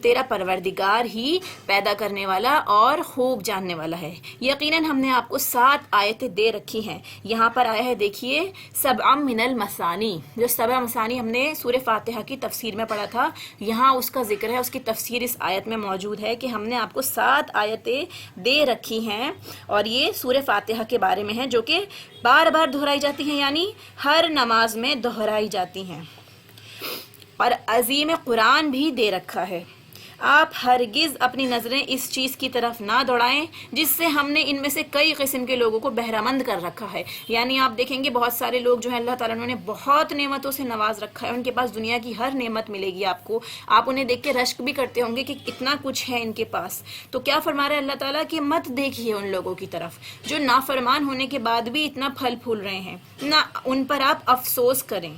تیرا پروردگار ہی پیدا کرنے والا اور خوب جاننے والا ہے. یقیناً ہم نے آپ کو 7 آیتیں دے رکھی ہیں. یہاں پر آیا ہے دیکھیے, سبع من المثانی. جو سبع مثانی ہم نے سورہ فاتحہ کی تفسیر میں پڑھا تھا, یہاں اس کا ذکر ہے, اس کی تفسیر اس آیت میں موجود ہے کہ ہم نے آپ کو 7 آیتیں دے رکھی ہیں, اور یہ سورہ فاتحہ کے بارے میں ہیں, جو کہ بار بار دہرائی جاتی ہیں, یعنی ہر نماز میں دہرائی جاتی ہیں. اور عظیم قرآن بھی دے رکھا ہے. آپ ہرگز اپنی نظریں اس چیز کی طرف نہ دوڑائیں جس سے ہم نے ان میں سے کئی قسم کے لوگوں کو بہرہ مند کر رکھا ہے. یعنی آپ دیکھیں گے بہت سارے لوگ جو ہیں اللہ تعالیٰ نے بہت نعمتوں سے نواز رکھا ہے, ان کے پاس دنیا کی ہر نعمت ملے گی آپ کو, آپ انہیں دیکھ کے رشک بھی کرتے ہوں گے کہ اتنا کچھ ہے ان کے پاس. تو کیا فرما رہا ہے اللہ تعالیٰ کہ مت دیکھیے ان لوگوں کی طرف جو نافرمان ہونے کے بعد بھی اتنا پھل پھول رہے ہیں, نہ ان پر آپ افسوس کریں.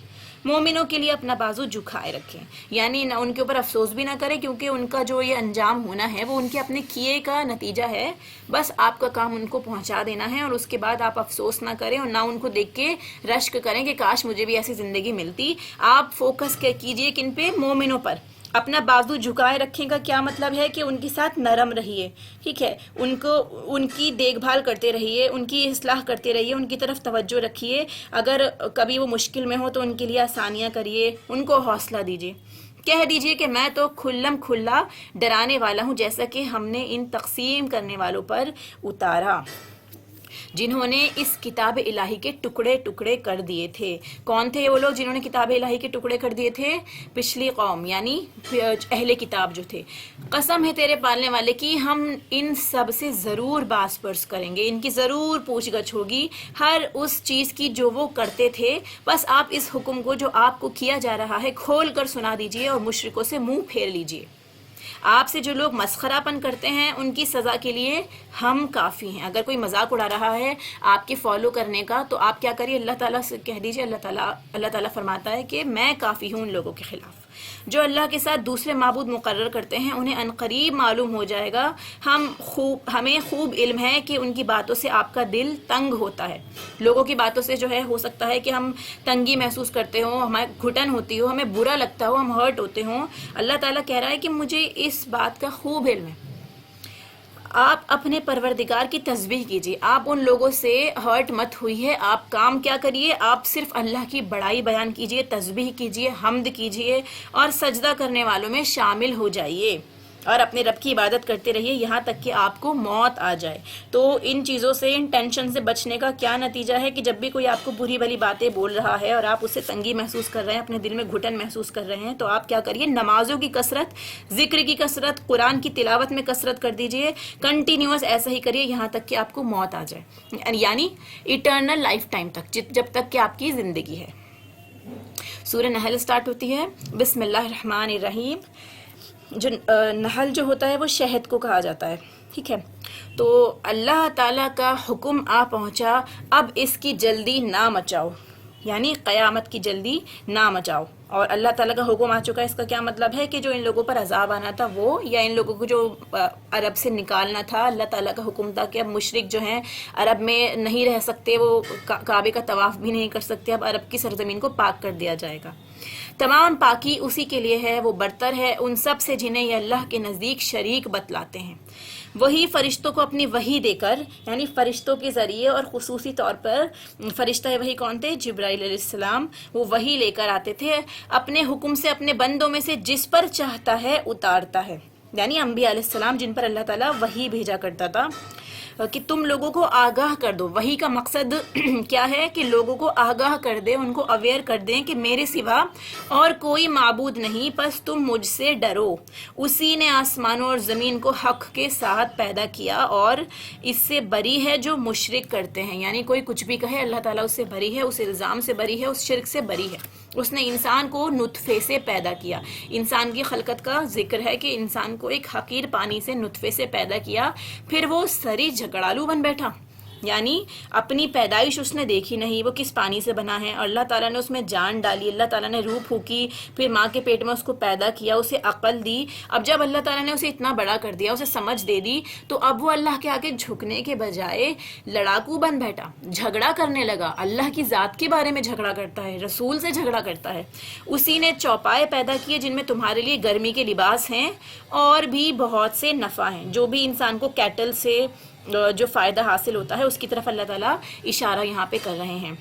مومنوں کے لیے اپنا بازو جھکائے رکھیں, یعنی نہ ان کے اوپر افسوس بھی نہ کریں, کیونکہ ان کا جو یہ انجام ہونا ہے وہ ان کے اپنے کیے کا نتیجہ ہے. بس آپ کا کام ان کو پہنچا دینا ہے, اور اس کے بعد آپ افسوس نہ کریں اور نہ ان کو دیکھ کے رشک کریں کہ کاش مجھے بھی ایسی زندگی ملتی. آپ فوکس کیجئے کن پہ, مومنوں پر. اپنا بازو جھکائے رکھیں کا کیا مطلب ہے کہ ان کے ساتھ نرم رہیے، ٹھیک ہے، ان کی دیکھ بھال کرتے رہیے، ان کی اصلاح کرتے رہیے، ان کی طرف توجہ رکھیے، اگر کبھی وہ مشکل میں ہو تو ان کے لیے آسانیاں کریے، ان کو حوصلہ دیجیے، کہہ دیجیے کہ میں تو کھلم کھلا ڈرانے والا ہوں، جیسا کہ ہم نے ان تقسیم کرنے والوں پر اتارا جنہوں نے اس کتاب الہی کے ٹکڑے ٹکڑے کر دیے تھے۔ کون تھے وہ لوگ جنہوں نے کتاب الہی کے ٹکڑے کر دیے تھے؟ پچھلی قوم، یعنی اہل کتاب جو تھے۔ قسم ہے تیرے پالنے والے کی، ہم ان سب سے ضرور باس پرس کریں گے، ان کی ضرور پوچھ گچھ ہوگی ہر اس چیز کی جو وہ کرتے تھے۔ بس آپ اس حکم کو جو آپ کو کیا جا رہا ہے کھول کر سنا دیجئے اور مشرکوں سے منہ پھیر لیجئے۔ آپ سے جو لوگ مسخرہ پن کرتے ہیں ان کی سزا کے لیے ہم کافی ہیں۔ اگر کوئی مذاق اڑا رہا ہے آپ کے فالو کرنے کا تو آپ کیا کریے، اللہ تعالیٰ سے کہہ دیجئے، اللہ تعالیٰ فرماتا ہے کہ میں کافی ہوں ان لوگوں کے خلاف۔ جو اللہ کے ساتھ دوسرے معبود مقرر کرتے ہیں انہیں عنقریب معلوم ہو جائے گا، ہمیں خوب علم ہے کہ ان کی باتوں سے آپ کا دل تنگ ہوتا ہے۔ لوگوں کی باتوں سے جو ہے ہو سکتا ہے کہ ہم تنگی محسوس کرتے ہوں، ہمیں گھٹن ہوتی ہو، ہمیں برا لگتا ہو، ہم ہرٹ ہوتے ہوں۔ اللہ تعالیٰ کہہ رہا ہے کہ مجھے اس بات کا خوب علم ہے۔ آپ اپنے پروردگار کی تسبیح کیجیے، آپ ان لوگوں سے ہرٹ مت ہوئی ہے۔ آپ کام کیا کریے، آپ صرف اللہ کی بڑائی بیان کیجیے، تسبیح کیجیے، حمد کیجیے اور سجدہ کرنے والوں میں شامل ہو جائیے اور اپنے رب کی عبادت کرتے رہیے یہاں تک کہ آپ کو موت آ جائے۔ تو ان چیزوں سے، ان ٹینشن سے بچنے کا کیا نتیجہ ہے کہ جب بھی کوئی آپ کو بری بھلی باتیں بول رہا ہے اور آپ اس سے تنگی محسوس کر رہے ہیں، اپنے دل میں گھٹن محسوس کر رہے ہیں، تو آپ کیا کریے، نمازوں کی کثرت، ذکر کی کثرت، قرآن کی تلاوت میں کثرت کر دیجئے، کنٹینیوس ایسا ہی کریے یہاں تک کہ آپ کو موت آ جائے، یعنی ایٹرنل لائف ٹائم تک، جب تک کہ آپ کی زندگی ہے۔ سورہ نحل سٹارٹ ہوتی ہے بسم اللہ الرحمن الرحیم۔ جو نحل جو ہوتا ہے وہ شہد کو کہا جاتا ہے، ٹھیک ہے۔ تو اللہ تعالیٰ کا حکم آ پہنچا، اب اس کی جلدی نہ مچاؤ، یعنی قیامت کی جلدی نہ مچاؤ۔ اور اللہ تعالیٰ کا حکم آ چکا ہے، اس کا کیا مطلب ہے کہ جو ان لوگوں پر عذاب آنا تھا وہ، یا ان لوگوں کو جو عرب سے نکالنا تھا، اللہ تعالیٰ کا حکم تھا کہ اب مشرک جو ہیں عرب میں نہیں رہ سکتے، وہ کعبے کا طواف بھی نہیں کر سکتے، اب عرب کی سرزمین کو پاک کر دیا جائے گا۔ تمام پاکی اسی کے لیے ہے، وہ برتر ہے ان سب سے جنہیں یہ اللہ کے نزدیک شریک بتلاتے ہیں۔ وہی فرشتوں کو اپنی وحی دے کر، یعنی فرشتوں کے ذریعے اور خصوصی طور پر فرشتہ وحی کون تھے؟ جبرائیل علیہ السلام، وہ وحی لے کر آتے تھے، اپنے حکم سے اپنے بندوں میں سے جس پر چاہتا ہے اتارتا ہے، یعنی انبیاء علیہ السلام جن پر اللہ تعالیٰ وحی بھیجا کرتا تھا کہ تم لوگوں کو آگاہ کر دو۔ وحی کا مقصد کیا ہے کہ لوگوں کو آگاہ کر دے، ان کو اویئر کر دیں کہ میرے سوا اور کوئی معبود نہیں، پس تم مجھ سے ڈرو۔ اسی نے آسمانوں اور زمین کو حق کے ساتھ پیدا کیا اور اس سے بری ہے جو مشرک کرتے ہیں، یعنی کوئی کچھ بھی کہے اللہ تعالیٰ اس سے بری ہے، اس الزام سے بری ہے، اس شرک سے بری ہے۔ اس نے انسان کو نطفے سے پیدا کیا۔ انسان کی خلقت کا ذکر ہے کہ انسان کو ایک حقیر پانی سے، نطفے سے پیدا کیا، پھر وہ سری جھگڑالو بن بیٹھا، یعنی اپنی پیدائش اس نے دیکھی نہیں، وہ کس پانی سے بنا ہے، اور اللہ تعالیٰ نے اس میں جان ڈالی، اللہ تعالیٰ نے روح پھونکی، پھر ماں کے پیٹ میں اس کو پیدا کیا، اسے عقل دی۔ اب جب اللہ تعالیٰ نے اسے اتنا بڑا کر دیا، اسے سمجھ دے دی، تو اب وہ اللہ کے آگے جھکنے کے بجائے لڑاکو بن بیٹھا، جھگڑا کرنے لگا، اللہ کی ذات کے بارے میں جھگڑا کرتا ہے، رسول سے جھگڑا کرتا ہے۔ اسی نے چوپائے پیدا کیے جن میں تمہارے لیے گرمی کے لباس ہیں اور بھی بہت سے نفع ہیں۔ جو بھی انسان کو کیٹل سے جو فائدہ حاصل ہوتا ہے اس کی طرف اللہ تعالیٰ اشارہ یہاں پہ کر رہے ہیں۔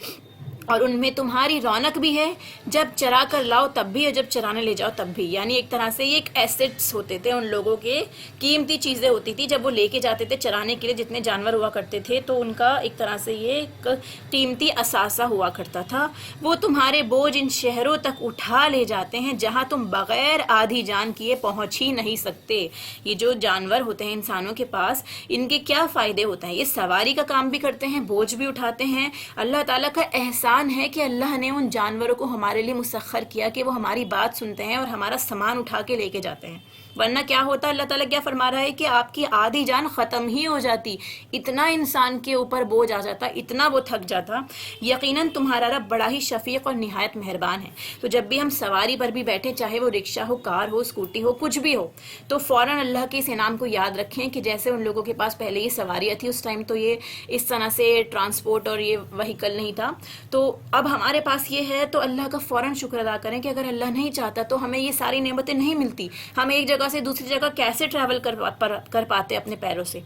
اور ان میں تمہاری رونق بھی ہے، جب چرا کر لاؤ تب بھی اور جب چرانے لے جاؤ تب بھی، یعنی ایک طرح سے یہ ایک ایسٹس ہوتے تھے ان لوگوں کے، قیمتی چیزیں ہوتی تھی جب وہ لے کے جاتے تھے چرانے کے لیے، جتنے جانور ہوا کرتے تھے تو ان کا ایک طرح سے یہ ایک قیمتی اثاثہ ہوا کرتا تھا۔ وہ تمہارے بوجھ ان شہروں تک اٹھا لے جاتے ہیں جہاں تم بغیر آدھی جان کیے پہنچ ہی نہیں سکتے۔ یہ جو جانور ہوتے ہیں انسانوں کے پاس، ان کے کیا فائدے ہوتے ہیں؟ یہ سواری کا کام بھی کرتے ہیں، بوجھ بھی اٹھاتے ہیں۔ اللہ تعالیٰ کا احسان ہے کہ اللہ نے ان جانوروں کو ہمارے لیے مسخر کیا کہ وہ ہماری بات سنتے ہیں اور ہمارا سامان اٹھا کے لے کے جاتے ہیں۔ ورنہ کیا ہوتا، اللہ تعالیٰ کیا فرما رہا ہے کہ آپ کی آدھی جان ختم ہی ہو جاتی، اتنا انسان کے اوپر بوجھ آ جاتا، اتنا وہ تھک جاتا۔ یقیناً تمہارا رب بڑا ہی شفیق اور نہایت مہربان ہے۔ تو جب بھی ہم سواری پر بھی بیٹھیں، چاہے وہ رکشہ ہو، کار ہو، اسکوٹی ہو، کچھ بھی ہو، تو فوراً اللہ کے اس انعام کو یاد رکھیں کہ جیسے ان لوگوں کے پاس پہلے یہ سواریاں تھی، اس ٹائم تو یہ اس طرح سے ٹرانسپورٹ اور یہ وہیکل نہیں تھا، تو اب ہمارے پاس یہ ہے، تو اللہ کا فوراً شکر ادا کریں کہ اگر اللہ نہیں چاہتا تو ہمیں یہ ساری نعمتیں نہیں ملتی۔ ہم ایک جگہ سے دوسری جگہ کیسے ٹریول کر پاتے اپنے پیروں سے؟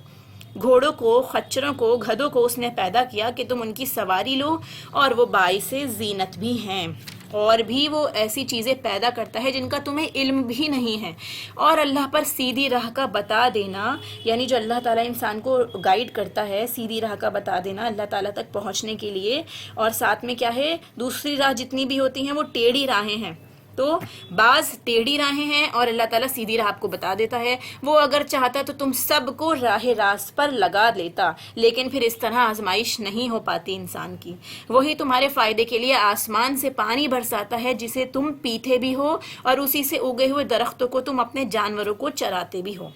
گھوڑوں کو، خچروں کو، گدھوں کو اس نے پیدا کیا کہ تم ان کی سواری لو، اور وہ باعث زینت بھی ہیں۔ اور بھی وہ ایسی چیزیں پیدا کرتا ہے جن کا تمہیں علم بھی نہیں ہے۔ اور اللہ پر سیدھی راہ کا بتا دینا، یعنی جو اللہ تعالیٰ انسان کو گائیڈ کرتا ہے، سیدھی راہ کا بتا دینا اللہ تعالیٰ تک پہنچنے کے لیے، اور ساتھ میں کیا ہے، دوسری راہ جتنی بھی ہوتی ہیں وہ ٹیڑھی راہیں ہیں، تو بعض ٹیڑھی راہیں ہیں اور اللہ تعالیٰ سیدھی راہ آپ کو بتا دیتا ہے۔ وہ اگر چاہتا تو تم سب کو راہ راست پر لگا لیتا، لیکن پھر اس طرح آزمائش نہیں ہو پاتی انسان کی۔ وہی تمہارے فائدے کے لیے آسمان سے پانی برساتا ہے جسے تم پیتے بھی ہو، اور اسی سے اگے ہوئے درختوں کو تم اپنے جانوروں کو چراتے بھی ہو۔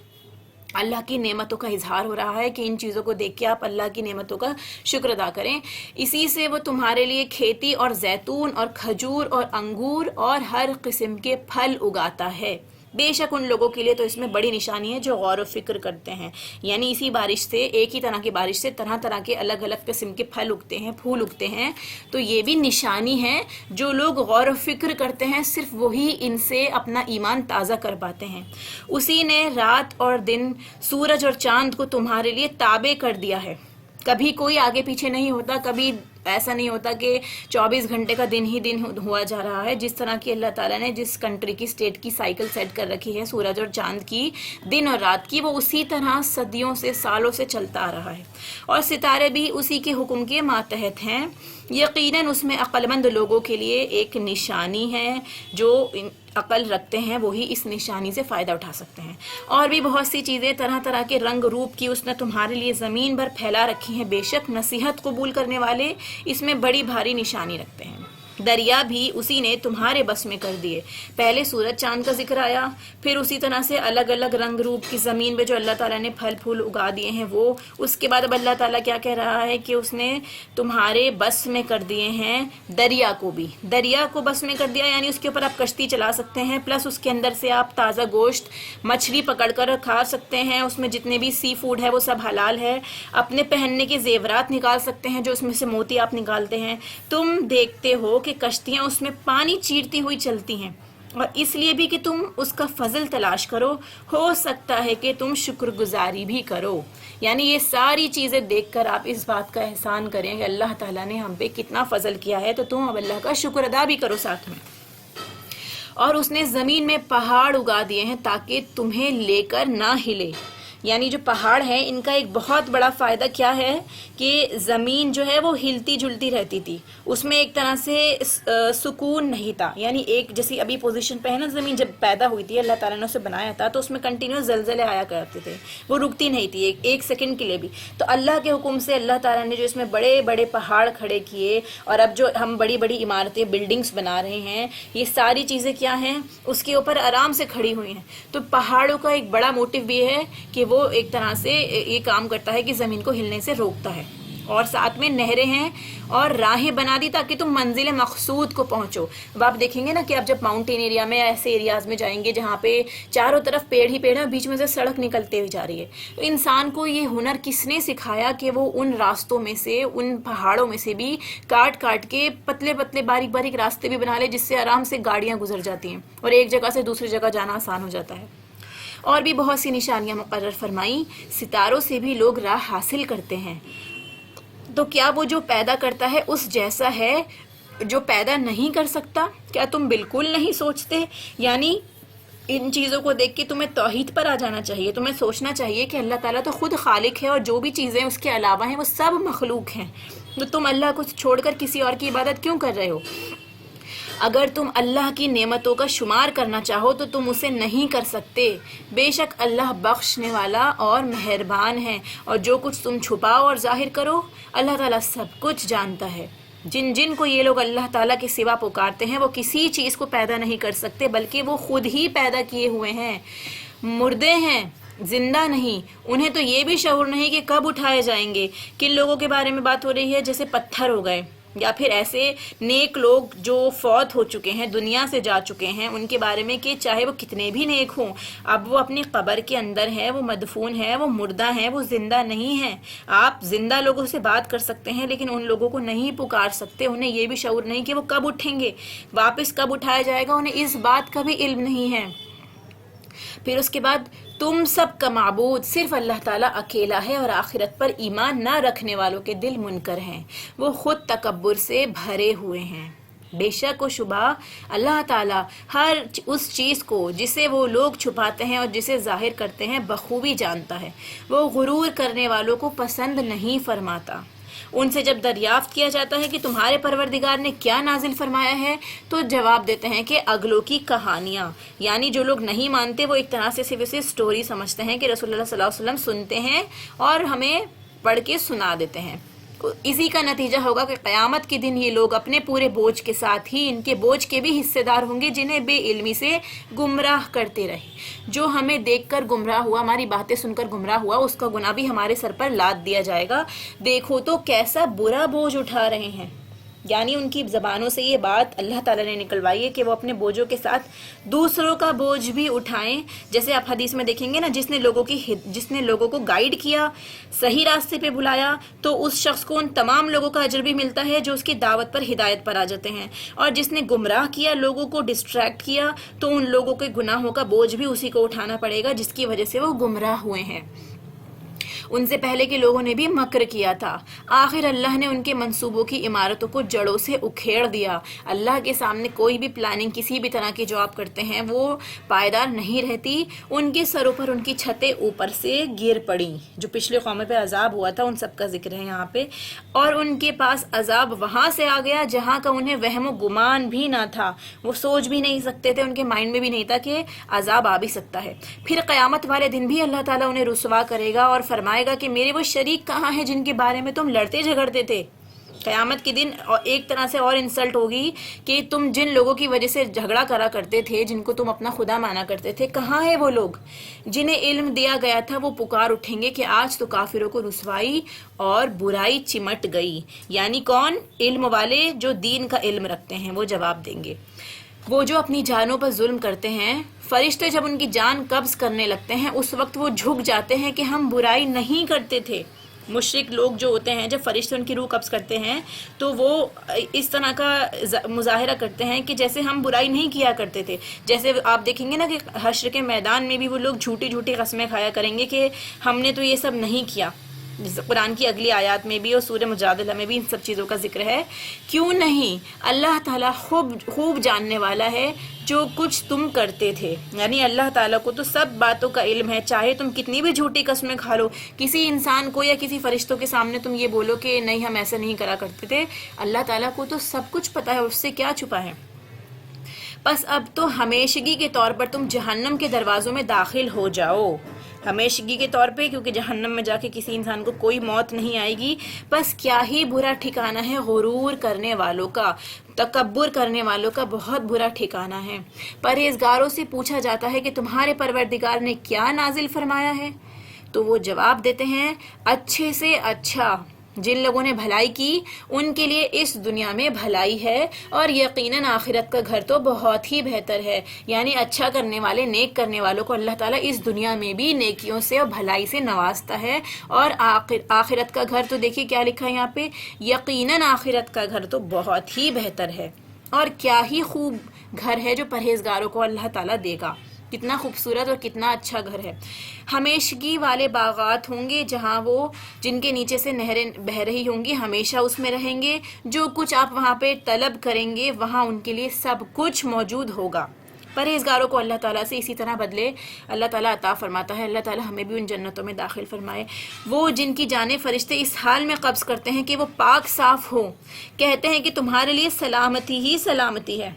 اللہ کی نعمتوں کا اظہار ہو رہا ہے کہ ان چیزوں کو دیکھ کے آپ اللہ کی نعمتوں کا شکر ادا کریں۔ اسی سے وہ تمہارے لیے کھیتی اور زیتون اور کھجور اور انگور اور ہر قسم کے پھل اگاتا ہے۔ بے شک ان لوگوں کے لیے تو اس میں بڑی نشانی ہے جو غور و فکر کرتے ہیں، یعنی اسی بارش سے، ایک ہی طرح کی بارش سے طرح طرح کے الگ الگ قسم کے پھل اگتے ہیں، پھول اگتے ہیں، تو یہ بھی نشانی ہے۔ جو لوگ غور و فکر کرتے ہیں صرف وہی ان سے اپنا ایمان تازہ کر پاتے ہیں۔ اسی نے رات اور دن، سورج اور چاند کو تمہارے لیے تابع کر دیا ہے۔ کبھی کوئی آگے پیچھے نہیں ہوتا، کبھی ایسا نہیں ہوتا کہ 24 گھنٹے کا دن ہی دن ہوا جا رہا ہے۔ جس طرح کی اللہ تعالیٰ نے جس کنٹری کی، اسٹیٹ کی سائیکل سیٹ کر رکھی ہے سورج اور چاند کی، دن اور رات کی، وہ اسی طرح صدیوں سے، سالوں سے چلتا آ رہا ہے، اور ستارے بھی اسی کے حکم کے ماتحت ہیں۔ یقیناً اس میں عقل مند لوگوں کے لیے ایک نشانی ہے، جو عقل رکھتے ہیں وہی اس نشانی سے فائدہ اٹھا سکتے ہیں۔ اور بھی بہت سی چیزیں طرح طرح کے رنگ روپ کی اس نے تمہارے لیے زمین پر پھیلا رکھی ہیں، بے شک نصیحت قبول کرنے والے اس میں بڑی بھاری نشانی رکھتے ہیں۔ دریا بھی اسی نے تمہارے بس میں کر دیے۔ پہلے سورج چاند کا ذکر آیا، پھر اسی طرح سے الگ الگ رنگ روپ کی زمین پہ جو اللہ تعالیٰ نے پھل پھول اگا دیے ہیں وہ، اس کے بعد اب اللہ تعالیٰ کیا کہہ رہا ہے کہ اس نے تمہارے بس میں کر دیے ہیں دریا کو بھی۔ دریا کو بس میں کر دیا یعنی اس کے اوپر آپ کشتی چلا سکتے ہیں، پلس اس کے اندر سے آپ تازہ گوشت، مچھلی پکڑ کر کھا سکتے ہیں، اس میں جتنے بھی سی فوڈ ہے وہ سب حلال ہے۔ اپنے پہننے کے زیورات نکال سکتے ہیں، جو اس میں سے موتی آپ نکالتے ہیں۔ تم دیکھتے ہو کہ کشتیاں اس میں پانی چیرتی ہوئی چلتی ہیں، اور اس لیے بھی کہ تم اس کا فضل تلاش کرو، ہو سکتا ہے کہ تم شکر گزاری بھی کرو۔ یعنی یہ ساری چیزیں دیکھ کر آپ اس بات کا احسان کریں کہ اللہ تعالیٰ نے ہم پہ کتنا فضل کیا ہے، تو تم اب اللہ کا شکر ادا بھی کرو ساتھ میں۔ اور اس نے زمین میں پہاڑ اگا دیے ہیں تاکہ تمہیں لے کر نہ ہلے۔ یعنی جو پہاڑ ہیں ان کا ایک بہت بڑا فائدہ کیا ہے کہ زمین جو ہے وہ ہلتی جلتی رہتی تھی، اس میں ایک طرح سے سکون نہیں تھا، یعنی ایک جیسی ابھی پوزیشن پہ ہے نا زمین، جب پیدا ہوئی تھی اللہ تعالیٰ نے اسے بنایا تھا تو اس میں کنٹینیوس زلزلے آیا کرتے تھے، وہ رکتی نہیں تھی ایک سیکنڈ کے لیے بھی۔ تو اللہ کے حکم سے اللہ تعالیٰ نے جو اس میں بڑے بڑے پہاڑ کھڑے کیے، اور اب جو ہم بڑی بڑی عمارتیں، بلڈنگز بنا رہے ہیں، یہ ساری چیزیں کیا ہیں، اس کے اوپر آرام سے کھڑی ہوئی ہیں۔ تو پہاڑوں کا ایک بڑا موٹیو بھی ہے کہ وہ ایک طرح سے یہ کام کرتا ہے کہ زمین کو ہلنے سے روکتا ہے، اور ساتھ میں نہریں ہیں اور راہیں بنا دی تاکہ تم منزل مقصود کو پہنچو۔ اب آپ دیکھیں گے نا کہ آپ جب ماؤنٹین ایریا میں، ایسے ایریاز میں جائیں گے جہاں پہ چاروں طرف پیڑ ہی پیڑ ہیں، بیچ میں سے سڑک نکلتے ہوئی جا رہی ہے، تو انسان کو یہ ہنر کس نے سکھایا کہ وہ ان راستوں میں سے، ان پہاڑوں میں سے بھی کاٹ کاٹ کے پتلے پتلے باریک باریک راستے بھی بنا لے جس سے آرام سے گاڑیاں گزر جاتی ہیں اور ایک جگہ سے دوسری جگہ جانا آسان ہو جاتا ہے۔ اور بھی بہت سی نشانیاں مقرر فرمائیں۔ ستاروں سے بھی لوگ راہ حاصل کرتے ہیں، تو کیا وہ جو پیدا کرتا ہے اس جیسا ہے جو پیدا نہیں کر سکتا؟ کیا تم بالکل نہیں سوچتے؟ یعنی ان چیزوں کو دیکھ کے تمہیں توحید پر آ جانا چاہیے، تمہیں سوچنا چاہیے کہ اللہ تعالیٰ تو خود خالق ہے، اور جو بھی چیزیں اس کے علاوہ ہیں وہ سب مخلوق ہیں، تو تم اللہ کو چھوڑ کر کسی اور کی عبادت کیوں کر رہے ہو؟ اگر تم اللہ کی نعمتوں کا شمار کرنا چاہو تو تم اسے نہیں کر سکتے۔ بے شک اللہ بخشنے والا اور مہربان ہے، اور جو کچھ تم چھپاؤ اور ظاہر کرو اللہ تعالیٰ سب کچھ جانتا ہے۔ جن کو یہ لوگ اللہ تعالیٰ کے سوا پکارتے ہیں وہ کسی چیز کو پیدا نہیں کر سکتے، بلکہ وہ خود ہی پیدا کیے ہوئے ہیں۔ مردے ہیں، زندہ نہیں. انہیں تو یہ بھی شعور نہیں کہ کب اٹھائے جائیں گے. کن لوگوں کے بارے میں بات ہو رہی ہے؟ جیسے پتھر ہو گئے، یا پھر ایسے نیک لوگ جو فوت ہو چکے ہیں، دنیا سے جا چکے ہیں، ان کے بارے میں کہ چاہے وہ کتنے بھی نیک ہوں، اب وہ اپنی قبر کے اندر ہے، وہ مدفون ہے، وہ مردہ ہیں، وہ زندہ نہیں ہیں. آپ زندہ لوگوں سے بات کر سکتے ہیں لیکن ان لوگوں کو نہیں پکار سکتے. انہیں یہ بھی شعور نہیں کہ وہ کب اٹھیں گے، واپس کب اٹھایا جائے گا، انہیں اس بات کا بھی علم نہیں ہے. پھر اس کے بعد تم سب کا معبود صرف اللہ تعالیٰ اکیلا ہے، اور آخرت پر ایمان نہ رکھنے والوں کے دل منکر ہیں، وہ خود تکبر سے بھرے ہوئے ہیں. بے شک و شبہ اللہ تعالیٰ ہر اس چیز کو جسے وہ لوگ چھپاتے ہیں اور جسے ظاہر کرتے ہیں بخوبی جانتا ہے. وہ غرور کرنے والوں کو پسند نہیں فرماتا. ان سے جب دریافت کیا جاتا ہے کہ تمہارے پروردگار نے کیا نازل فرمایا ہے، تو جواب دیتے ہیں کہ اگلوں کی کہانیاں. یعنی جو لوگ نہیں مانتے وہ ایک طرح سے صرف اسے سٹوری سمجھتے ہیں کہ رسول اللہ صلی اللہ علیہ وسلم سنتے ہیں اور ہمیں پڑھ کے سنا دیتے ہیں. اسی کا نتیجہ ہوگا کہ قیامت کے دن یہ لوگ اپنے پورے بوجھ کے ساتھ ہی ان کے بوجھ کے بھی حصے دار ہوں گے جنہیں بے علمی سے گمراہ کرتے رہے. جو ہمیں دیکھ کر گمراہ ہوا، ہماری باتیں سن کر گمراہ ہوا، اس کا گناہ بھی ہمارے سر پر لاد دیا جائے گا. دیکھو تو کیسا برا بوجھ اٹھا رہے ہیں. یعنی ان کی زبانوں سے یہ بات اللہ تعالیٰ نے نکلوائی ہے کہ وہ اپنے بوجھوں کے ساتھ دوسروں کا بوجھ بھی اٹھائیں. جیسے آپ حدیث میں دیکھیں گے نا، جس نے لوگوں کو گائیڈ کیا، صحیح راستے پہ بلایا، تو اس شخص کو ان تمام لوگوں کا اجر بھی ملتا ہے جو اس کی دعوت پر ہدایت پر آ جاتے ہیں. اور جس نے گمراہ کیا، لوگوں کو ڈسٹریکٹ کیا، تو ان لوگوں کے گناہوں کا بوجھ بھی اسی کو اٹھانا پڑے گا جس کی وجہ سے وہ گمراہ ہوئے ہیں. ان سے پہلے کے لوگوں نے بھی مکر کیا تھا، آخر اللہ نے ان کے منصوبوں کی عمارتوں کو جڑوں سے اکھیڑ دیا. اللہ کے سامنے کوئی بھی پلاننگ کسی بھی طرح کی جو آپ کرتے ہیں وہ پائیدار نہیں رہتی. ان کے سروں پر ان کی چھتیں اوپر سے گر پڑیں. جو پچھلے قوموں پہ عذاب ہوا تھا ان سب کا ذکر ہے یہاں پہ. اور ان کے پاس عذاب وہاں سے آ گیا جہاں کا انہیں وہم و گمان بھی نہ تھا. وہ سوچ بھی نہیں سکتے تھے، ان کے مائنڈ میں بھی نہیں تھا کہ عذاب آ بھی سکتا ہے. پھر قیامت والے دن بھی اللہ تعالیٰ انہیں رسوا کرے گا اور فرمائے گا کہ میرے وہ شریک کہاں ہیں جن کے بارے میں تم لڑتے جھگڑتے تھے. قیامت کے دن ایک طرح سے اور انسلٹ ہوگی کہ تم جن لوگوں کی وجہ سے جھگڑا کرا کرتے تھے، جن کو تم اپنا خدا مانا کرتے تھے، کہاں ہیں وہ لوگ؟ جنہیں علم دیا گیا تھا وہ پکار اٹھیں گے کہ آج تو کافروں کو رسوائی اور برائی چمٹ گئی. یعنی کون؟ علم والے جو دین کا علم رکھتے ہیں وہ جواب دیں گے. وہ جو اپنی جانوں پر ظلم کرتے ہیں، فرشتے جب ان کی جان قبض کرنے لگتے ہیں اس وقت وہ جھک جاتے ہیں کہ ہم برائی نہیں کرتے تھے. مشرک لوگ جو ہوتے ہیں، جب فرشتے ان کی روح قبض کرتے ہیں تو وہ اس طرح کا مظاہرہ کرتے ہیں کہ جیسے ہم برائی نہیں کیا کرتے تھے. جیسے آپ دیکھیں گے نا کہ حشر کے میدان میں بھی وہ لوگ جھوٹی جھوٹی قسمیں کھایا کریں گے کہ ہم نے تو یہ سب نہیں کیا. قرآن کی اگلی آیات میں بھی اور سورہ مجادلہ میں بھی ان سب چیزوں کا ذکر ہے. کیوں نہیں؟ اللہ تعالیٰ خوب جاننے والا ہے جو کچھ تم کرتے تھے. یعنی اللہ تعالیٰ کو تو سب باتوں کا علم ہے. چاہے تم کتنی بھی جھوٹی قسمیں کھا لو، کسی انسان کو یا کسی فرشتوں کے سامنے تم یہ بولو کہ نہیں ہم ایسا نہیں کرا کرتے تھے، اللہ تعالیٰ کو تو سب کچھ پتہ ہے، اس سے کیا چھپا ہے. بس اب تو ہمیشگی کے طور پر تم جہنم کے دروازوں میں داخل ہو جاؤ. ہمیشگی کے طور پہ، کیونکہ جہنم میں جا کے کسی انسان کو کوئی موت نہیں آئے گی. بس کیا ہی برا ٹھکانہ ہے غرور کرنے والوں کا، تکبر کرنے والوں کا بہت برا ٹھکانہ ہے. پرہیزگاروں سے پوچھا جاتا ہے کہ تمہارے پروردگار نے کیا نازل فرمایا ہے، تو وہ جواب دیتے ہیں اچھے سے اچھا. جن لوگوں نے بھلائی کی ان کے لیے اس دنیا میں بھلائی ہے اور یقیناً آخرت کا گھر تو بہت ہی بہتر ہے. یعنی اچھا کرنے والے، نیک کرنے والوں کو اللہ تعالیٰ اس دنیا میں بھی نیکیوں سے اور بھلائی سے نوازتا ہے. اور آخرت کا گھر تو دیکھیے کیا لکھا ہے یہاں پہ، یقیناً آخرت کا گھر تو بہت ہی بہتر ہے. اور کیا ہی خوب گھر ہے جو پرہیزگاروں کو اللہ تعالیٰ دے گا. کتنا خوبصورت اور کتنا اچھا گھر ہے. ہمیشگی والے باغات ہوں گے جہاں وہ جن کے نیچے سے نہریں بہہ رہی ہوں گی، ہمیشہ اس میں رہیں گے. جو کچھ آپ وہاں پہ طلب کریں گے وہاں ان کے لیے سب کچھ موجود ہوگا. پرہیزگاروں کو اللہ تعالیٰ سے اسی طرح بدلے اللہ تعالیٰ عطا فرماتا ہے. اللہ تعالیٰ ہمیں بھی ان جنتوں میں داخل فرمائے. وہ جن کی جانیں فرشتے اس حال میں قبض کرتے ہیں کہ وہ پاک صاف ہوں، کہتے ہیں کہ تمہارے لیے سلامتی ہی سلامتی ہے.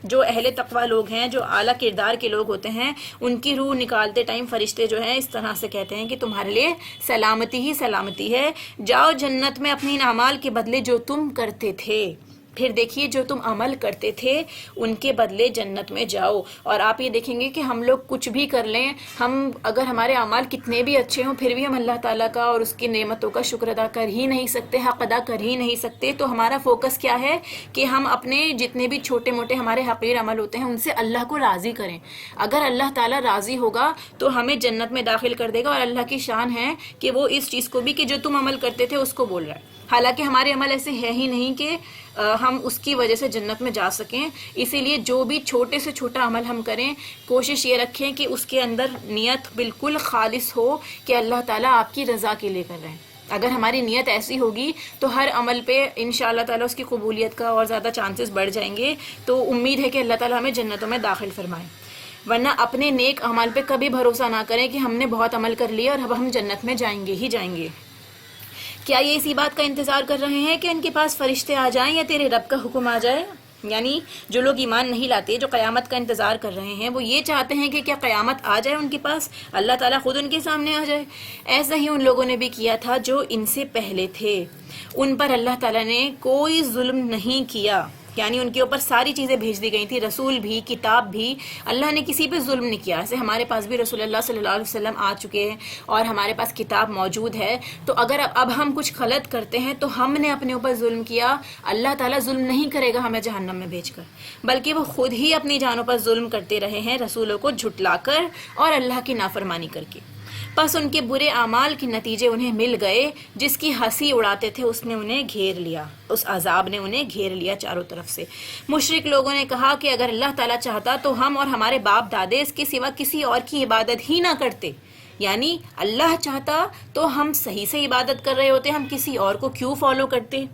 جو اہل تقوی لوگ ہیں، جو اعلیٰ کردار کے لوگ ہوتے ہیں، ان کی روح نکالتے ٹائم فرشتے جو ہیں اس طرح سے کہتے ہیں کہ تمہارے لیے سلامتی ہی سلامتی ہے، جاؤ جنت میں اپنی اعمال کے بدلے جو تم کرتے تھے. پھر دیکھیے جو تم عمل کرتے تھے ان کے بدلے جنت میں جاؤ. اور آپ یہ دیکھیں گے کہ ہم لوگ کچھ بھی کر لیں، ہم اگر ہمارے اعمال کتنے بھی اچھے ہوں پھر بھی ہم اللہ تعالیٰ کا اور اس کی نعمتوں کا شکر ادا کر ہی نہیں سکتے، حق ادا کر ہی نہیں سکتے. تو ہمارا فوکس کیا ہے کہ ہم اپنے جتنے بھی چھوٹے موٹے ہمارے حقیر عمل ہوتے ہیں ان سے اللہ کو راضی کریں. اگر اللہ تعالیٰ راضی ہوگا تو ہمیں جنت میں داخل کر دے گا. اور اللہ کی شان ہے کہ وہ اس چیز کو بھی کہ جو تم عمل کرتے تھے اس کو بول رہا ہے. حالانکہ ہمارے عمل ایسے ہے ہی نہیں کہ ہم اس کی وجہ سے جنت میں جا سکیں. اسی لیے جو بھی چھوٹے سے چھوٹا عمل ہم کریں کوشش یہ رکھیں کہ اس کے اندر نیت بالکل خالص ہو کہ اللہ تعالیٰ آپ کی رضا کے لیے کر رہے ہیں. اگر ہماری نیت ایسی ہوگی تو ہر عمل پہ انشاءاللہ تعالیٰ اس کی قبولیت کا اور زیادہ چانسز بڑھ جائیں گے. تو امید ہے کہ اللہ تعالیٰ ہمیں جنتوں میں داخل فرمائے. ورنہ اپنے نیک اعمال پہ کبھی بھروسہ نہ کریں کہ ہم نے بہت عمل کر لیا اور اب ہم جنت میں جائیں گے ہی جائیں گے. کیا یہ اسی بات کا انتظار کر رہے ہیں کہ ان کے پاس فرشتے آ جائیں یا تیرے رب کا حکم آ جائے؟ یعنی جو لوگ ایمان نہیں لاتے، جو قیامت کا انتظار کر رہے ہیں، وہ یہ چاہتے ہیں کہ کیا قیامت آ جائے ان کے پاس، اللہ تعالیٰ خود ان کے سامنے آ جائے. ایسا ہی ان لوگوں نے بھی کیا تھا جو ان سے پہلے تھے. ان پر اللہ تعالیٰ نے کوئی ظلم نہیں کیا، یعنی ان کے اوپر ساری چیزیں بھیج دی گئی تھی، رسول بھی، کتاب بھی. اللہ نے کسی پہ ظلم نہیں کیا. ایسے ہمارے پاس بھی رسول اللہ صلی اللہ علیہ وسلم آ چکے ہیں اور ہمارے پاس کتاب موجود ہے. تو اگر اب ہم کچھ غلط کرتے ہیں تو ہم نے اپنے اوپر ظلم کیا. اللہ تعالیٰ ظلم نہیں کرے گا ہمیں جہنم میں بھیج کر، بلکہ وہ خود ہی اپنی جانوں پر ظلم کرتے رہے ہیں، رسولوں کو جھٹلا کر اور اللہ کی نافرمانی کر کے. پس ان کے برے اعمال کے نتیجے انہیں مل گئے. جس کی ہنسی اڑاتے تھے اس نے انہیں گھیر لیا، اس عذاب نے انہیں گھیر لیا چاروں طرف سے. مشرک لوگوں نے کہا کہ اگر اللہ تعالیٰ چاہتا تو ہم اور ہمارے باپ دادے اس کے سوا کسی اور کی عبادت ہی نہ کرتے. یعنی اللہ چاہتا تو ہم صحیح سے عبادت کر رہے ہوتے، ہم کسی اور کو کیوں فالو کرتے،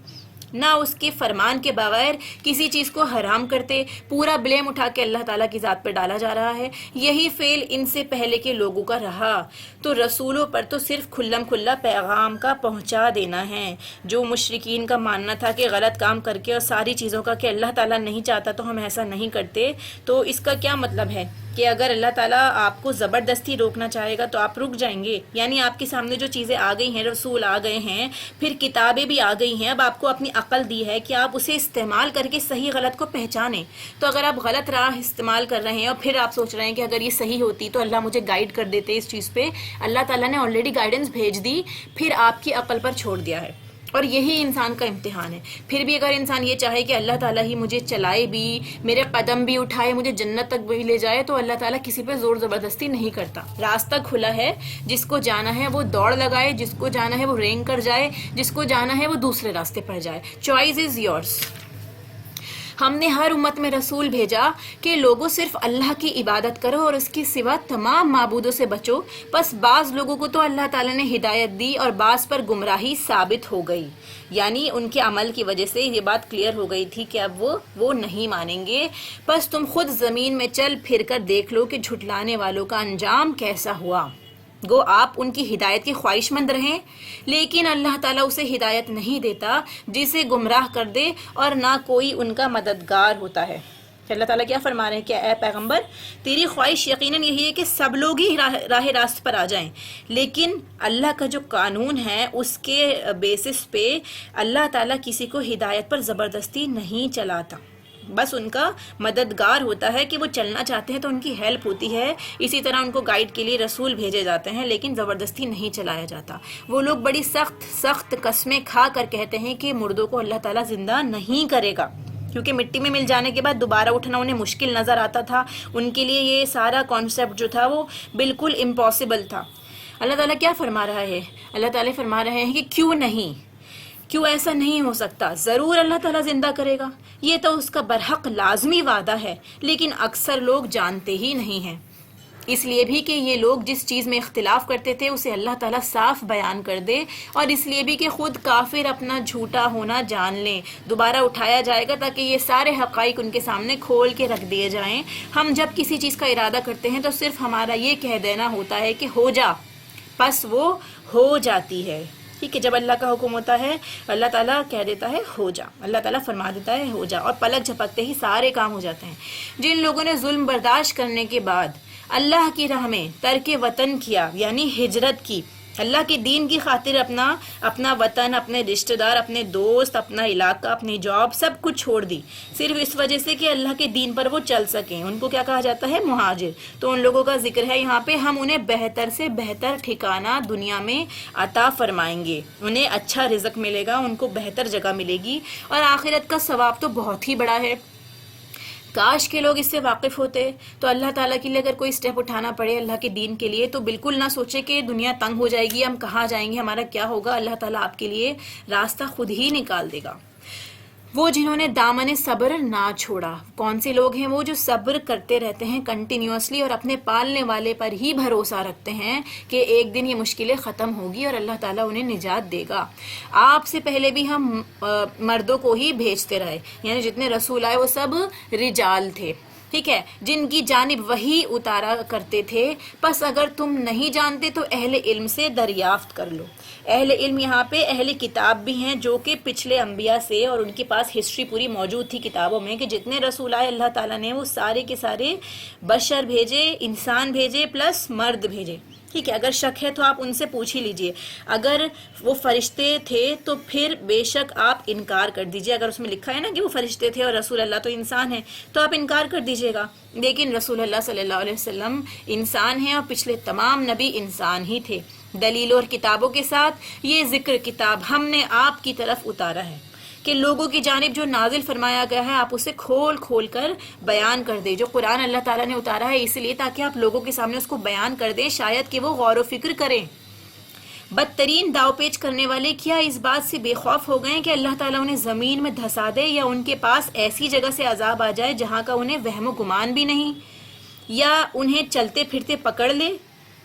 نہ اس کے فرمان کے بغیر کسی چیز کو حرام کرتے. پورا بلیم اٹھا کے اللہ تعالیٰ کی ذات پر ڈالا جا رہا ہے. یہی فعل ان سے پہلے کے لوگوں کا رہا. تو رسولوں پر تو صرف کھلم کھلا پیغام کا پہنچا دینا ہے. جو مشرکین کا ماننا تھا کہ غلط کام کر کے اور ساری چیزوں کا کہ اللہ تعالیٰ نہیں چاہتا تو ہم ایسا نہیں کرتے، تو اس کا کیا مطلب ہے کہ اگر اللہ تعالیٰ آپ کو زبردستی روکنا چاہے گا تو آپ رک جائیں گے؟ یعنی آپ کے سامنے جو چیزیں آ گئی ہیں، رسول آ گئے ہیں، پھر کتابیں بھی آ گئی ہیں، اب آپ کو اپنی عقل دی ہے کہ آپ اسے استعمال کر کے صحیح غلط کو پہچانیں. تو اگر آپ غلط راہ استعمال کر رہے ہیں اور پھر آپ سوچ رہے ہیں کہ اگر یہ صحیح ہوتی تو اللہ مجھے گائیڈ کر دیتے اس چیز پہ، اللہ تعالیٰ نے آلریڈی گائیڈنس بھیج دی، پھر آپ کی عقل پر چھوڑ دیا ہے. اور یہی انسان کا امتحان ہے. پھر بھی اگر انسان یہ چاہے کہ اللہ تعالیٰ ہی مجھے چلائے بھی، میرے قدم بھی اٹھائے، مجھے جنت تک بھی لے جائے، تو اللہ تعالیٰ کسی پہ زور زبردستی نہیں کرتا. راستہ کھلا ہے، جس کو جانا ہے وہ دوڑ لگائے، جس کو جانا ہے وہ رینگ کر جائے، جس کو جانا ہے وہ دوسرے راستے پر جائے. Choice is yours. ہم نے ہر امت میں رسول بھیجا کہ لوگوں صرف اللہ کی عبادت کرو اور اس کے سوا تمام معبودوں سے بچو. بس بعض لوگوں کو تو اللہ تعالیٰ نے ہدایت دی اور بعض پر گمراہی ثابت ہو گئی. یعنی ان کے عمل کی وجہ سے یہ بات کلیئر ہو گئی تھی کہ اب وہ نہیں مانیں گے. بس تم خود زمین میں چل پھر کر دیکھ لو کہ جھٹلانے والوں کا انجام کیسا ہوا. گو آپ ان کی ہدایت کے خواہش مند رہیں، لیکن اللہ تعالیٰ اسے ہدایت نہیں دیتا جسے گمراہ کر دے، اور نہ کوئی ان کا مددگار ہوتا ہے. اللہ تعالیٰ کیا فرما رہے ہیں کہ اے پیغمبر، تیری خواہش یقیناً یہی ہے کہ سب لوگ ہی راہ راست پر آ جائیں، لیکن اللہ کا جو قانون ہے اس کے بیسس پہ اللہ تعالیٰ کسی کو ہدایت پر زبردستی نہیں چلاتا. بس ان کا مددگار ہوتا ہے کہ وہ چلنا چاہتے ہیں تو ان کی ہیلپ ہوتی ہے. اسی طرح ان کو گائیڈ کے لیے رسول بھیجے جاتے ہیں، لیکن زبردستی نہیں چلایا جاتا. وہ لوگ بڑی سخت قسمیں کھا کر کہتے ہیں کہ مردوں کو اللہ تعالیٰ زندہ نہیں کرے گا، کیونکہ مٹی میں مل جانے کے بعد دوبارہ اٹھنا انہیں مشکل نظر آتا تھا. ان کے لیے یہ سارا کانسیپٹ جو تھا وہ بالکل امپاسبل تھا. اللہ تعالیٰ کیا فرما رہا ہے؟ اللہ تعالیٰ فرما رہے ہیں کہ کیوں نہیں، کیوں ایسا نہیں ہو سکتا؟ ضرور اللہ تعالیٰ زندہ کرے گا، یہ تو اس کا برحق لازمی وعدہ ہے، لیکن اکثر لوگ جانتے ہی نہیں ہیں. اس لیے بھی کہ یہ لوگ جس چیز میں اختلاف کرتے تھے اسے اللہ تعالیٰ صاف بیان کر دے، اور اس لیے بھی کہ خود کافر اپنا جھوٹا ہونا جان لیں. دوبارہ اٹھایا جائے گا تاکہ یہ سارے حقائق ان کے سامنے کھول کے رکھ دیے جائیں. ہم جب کسی چیز کا ارادہ کرتے ہیں تو صرف ہمارا یہ کہہ دینا ہوتا ہے کہ ہو جا، بس وہ ہو جاتی ہے. ٹھیک ہے، جب اللہ کا حکم ہوتا ہے اللہ تعالیٰ کہہ دیتا ہے ہو جا، اللہ تعالیٰ فرما دیتا ہے ہو جا، اور پلک جھپکتے ہی سارے کام ہو جاتے ہیں. جن لوگوں نے ظلم برداشت کرنے کے بعد اللہ کی راہ میں ترک وطن کیا، یعنی ہجرت کی، اللہ کے دین کی خاطر اپنا وطن، اپنے رشتہ دار، اپنے دوست، اپنا علاقہ، اپنی جاب سب کچھ چھوڑ دی، صرف اس وجہ سے کہ اللہ کے دین پر وہ چل سکیں. ان کو کیا کہا جاتا ہے؟ مہاجر. تو ان لوگوں کا ذکر ہے یہاں پہ. ہم انہیں بہتر سے بہتر ٹھکانہ دنیا میں عطا فرمائیں گے، انہیں اچھا رزق ملے گا، ان کو بہتر جگہ ملے گی، اور آخرت کا ثواب تو بہت ہی بڑا ہے. کاش کے لوگ اس سے واقف ہوتے. تو اللہ تعالیٰ کے لیے اگر کوئی سٹیپ اٹھانا پڑے اللہ کے دین کے لیے تو بالکل نہ سوچے کہ دنیا تنگ ہو جائے گی، ہم کہاں جائیں گے، ہمارا کیا ہوگا. اللہ تعالیٰ آپ کے لیے راستہ خود ہی نکال دے گا. وہ جنہوں نے دامن صبر نہ چھوڑا. کون سے لوگ ہیں؟ وہ جو صبر کرتے رہتے ہیں کنٹینیوسلی اور اپنے پالنے والے پر ہی بھروسہ رکھتے ہیں کہ ایک دن یہ مشکلیں ختم ہوگی اور اللہ تعالیٰ انہیں نجات دے گا. آپ سے پہلے بھی ہم مردوں کو ہی بھیجتے رہے، یعنی جتنے رسول آئے وہ سب رجال تھے، ٹھیک ہے، جن کی جانب وحی اتارا کرتے تھے. پس اگر تم نہیں جانتے تو اہل علم سے دریافت کر لو. اہل علم یہاں پہ اہل کتاب بھی ہیں جو کہ پچھلے انبیاء سے، اور ان کے پاس ہسٹری پوری موجود تھی کتابوں میں کہ جتنے رسول آئے اللہ تعالیٰ نے وہ سارے کے سارے بشر بھیجے، انسان بھیجے پلس مرد بھیجے. ٹھیک ہے، اگر شک ہے تو آپ ان سے پوچھ ہی لیجئے. اگر وہ فرشتے تھے تو پھر بے شک آپ انکار کر دیجئے. اگر اس میں لکھا ہے نا کہ وہ فرشتے تھے اور رسول اللہ تو انسان ہے تو آپ انکار کر دیجئے گا. لیکن رسول اللہ صلی اللہ علیہ وسلم انسان ہیں اور پچھلے تمام نبی انسان ہی تھے. دلیلوں اور کتابوں کے ساتھ یہ ذکر کتاب ہم نے آپ کی طرف اتارا ہے کہ لوگوں کی جانب جو نازل فرمایا گیا ہے آپ اسے کھول کھول کر بیان کر دیں. جو قرآن اللہ تعالیٰ نے اتارا ہے اس لیے تاکہ آپ لوگوں کے سامنے اس کو بیان کر دیں، شاید کہ وہ غور و فکر کریں. بدترین داو پیچ کرنے والے کیا اس بات سے بے خوف ہو گئے کہ اللہ تعالیٰ انہیں زمین میں دھسا دے یا ان کے پاس ایسی جگہ سے عذاب آ جائے جہاں کا انہیں وہم و گمان بھی نہیں، یا انہیں چلتے پھرتے پکڑ لے.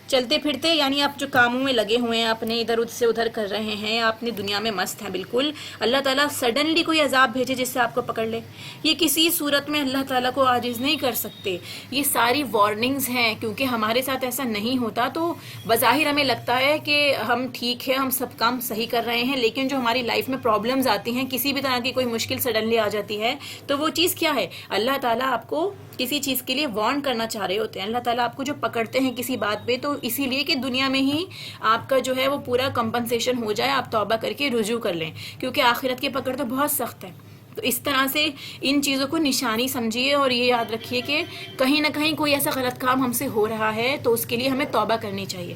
چلتے پھرتے یعنی آپ جو کاموں میں لگے ہوئے ہیں، اپنے ادھر سے ادھر کر رہے ہیں، آپ اپنی دنیا میں مست ہیں بالکل، اللہ تعالیٰ سڈنلی کوئی عذاب بھیجے جس سے آپ کو پکڑ لے. یہ کسی صورت میں اللہ تعالیٰ کو عاجز نہیں کر سکتے. یہ ساری وارننگز ہیں کیونکہ ہمارے ساتھ ایسا نہیں ہوتا تو بظاہر ہمیں لگتا ہے کہ ہم ٹھیک ہے، ہم سب کام صحیح کر رہے ہیں، لیکن جو ہماری لائف میں پرابلمز آتی ہیں، کسی بھی طرح کی کوئی مشکل سڈنلی آ جاتی ہے تو وہ چیز کیا ہے؟ اللہ تعالیٰ آپ کو کسی چیز کے لیے وارن کرنا چاہ رہے ہوتے ہیں. اللہ تعالیٰ آپ کو جو پکڑتے ہیں کسی بات پہ تو اسی لیے کہ دنیا میں ہی آپ کا جو ہے وہ پورا کمپنسیشن ہو جائے، آپ توبہ کر کے رجوع کر لیں، کیونکہ آخرت کی پکڑ تو بہت سخت ہے. تو اس طرح سے ان چیزوں کو نشانی سمجھیے اور یہ یاد رکھیے کہ کہیں نہ کہیں کوئی ایسا غلط کام ہم سے ہو رہا ہے تو اس کے لیے ہمیں توبہ کرنی چاہیے،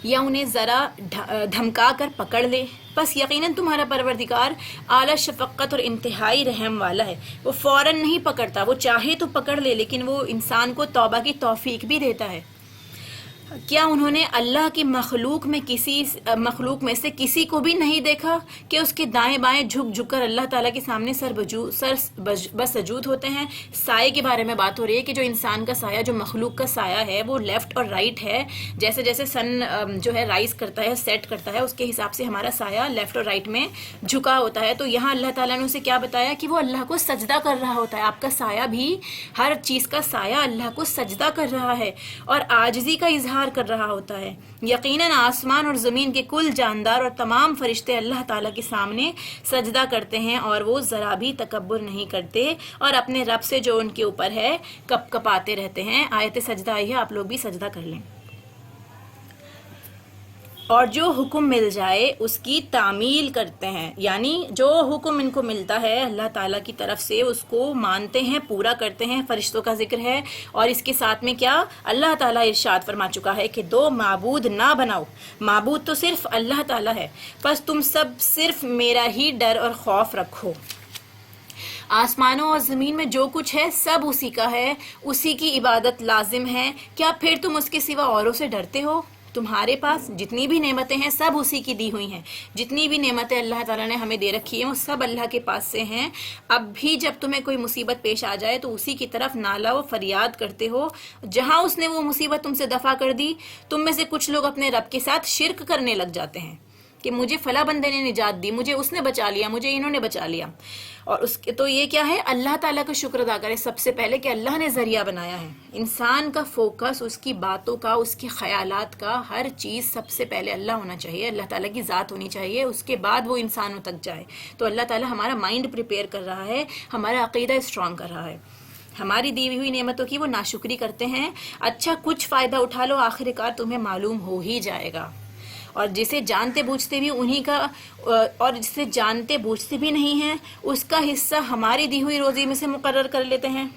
یا انہیں ذرا دھمکا کر پکڑ لے. بس یقیناً تمہارا پروردگار اعلیٰ شفقت اور انتہائی رحم والا ہے. وہ فوراً نہیں پکڑتا، وہ چاہے تو پکڑ لے لیکن وہ انسان کو توبہ کی توفیق بھی دیتا ہے. کیا انہوں نے اللہ کی مخلوق میں سے کسی کو بھی نہیں دیکھا کہ اس کے دائیں بائیں جھک جھک کر اللہ تعالیٰ کے سامنے بسجود ہوتے ہیں؟ سائے کے بارے میں بات ہو رہی ہے کہ جو انسان کا سایہ، جو مخلوق کا سایہ ہے وہ لیفٹ اور رائٹ ہے. جیسے جیسے سن جو ہے رائز کرتا ہے، سیٹ کرتا ہے، اس کے حساب سے ہمارا سایہ لیفٹ اور رائٹ میں جھکا ہوتا ہے. تو یہاں اللہ تعالیٰ نے اسے کیا بتایا کہ وہ اللہ کو سجدہ کر رہا ہوتا ہے. آپ کا سایہ بھی، ہر چیز کا سایہ اللہ کو سجدہ کر رہا ہے اور عاجزی کا اظہار کر رہا ہوتا ہے. یقیناً آسمان اور زمین کے کل جاندار اور تمام فرشتے اللہ تعالیٰ کے سامنے سجدہ کرتے ہیں اور وہ ذرا بھی تکبر نہیں کرتے اور اپنے رب سے جو ان کے اوپر ہے کپ کپاتے رہتے ہیں. آیت سجدہ آئی ہے، آپ لوگ بھی سجدہ کر لیں. اور جو حکم مل جائے اس کی تعمیل کرتے ہیں، یعنی جو حکم ان کو ملتا ہے اللہ تعالیٰ کی طرف سے اس کو مانتے ہیں، پورا کرتے ہیں. فرشتوں کا ذکر ہے اور اس کے ساتھ میں کیا اللہ تعالیٰ ارشاد فرما چکا ہے کہ دو معبود نہ بناؤ. معبود تو صرف اللہ تعالیٰ ہے، بس تم سب صرف میرا ہی ڈر اور خوف رکھو. آسمانوں اور زمین میں جو کچھ ہے سب اسی کا ہے، اسی کی عبادت لازم ہے. کیا پھر تم اس کے سوا اوروں سے ڈرتے ہو؟ تمہارے پاس جتنی بھی نعمتیں ہیں سب اسی کی دی ہوئی ہیں. جتنی بھی نعمتیں اللہ تعالیٰ نے ہمیں دے رکھی ہیں وہ سب اللہ کے پاس سے ہیں. اب بھی جب تمہیں کوئی مصیبت پیش آ جائے تو اسی کی طرف نالہ و فریاد کرتے ہو. جہاں اس نے وہ مصیبت تم سے دفع کر دی، تم میں سے کچھ لوگ اپنے رب کے ساتھ شرک کرنے لگ جاتے ہیں کہ مجھے فلاں بندے نے نجات دی، مجھے اس نے بچا لیا، مجھے انہوں نے بچا لیا. اور اس کے تو یہ کیا ہے؟ اللہ تعالیٰ کا شکر ادا کرے سب سے پہلے کہ اللہ نے ذریعہ بنایا ہے. انسان کا فوکس، اس کی باتوں کا، اس کے خیالات کا، ہر چیز سب سے پہلے اللہ ہونا چاہیے، اللہ تعالیٰ کی ذات ہونی چاہیے، اس کے بعد وہ انسانوں تک جائے. تو اللہ تعالیٰ ہمارا مائنڈ پریپیئر کر رہا ہے، ہمارا عقیدہ اسٹرانگ کر رہا ہے. ہماری دی ہوئی نعمتوں کی وہ ناشکری کرتے ہیں. اچھا کچھ فائدہ اٹھا لو، آخر کار تمہیں معلوم ہو ہی جائے گا. اور جسے جانتے بوجھتے بھی انہی کا اور جسے جانتے بوجھتے بھی نہیں ہیں اس کا حصہ ہماری دی ہوئی روزی میں سے مقرر کر لیتے ہیں.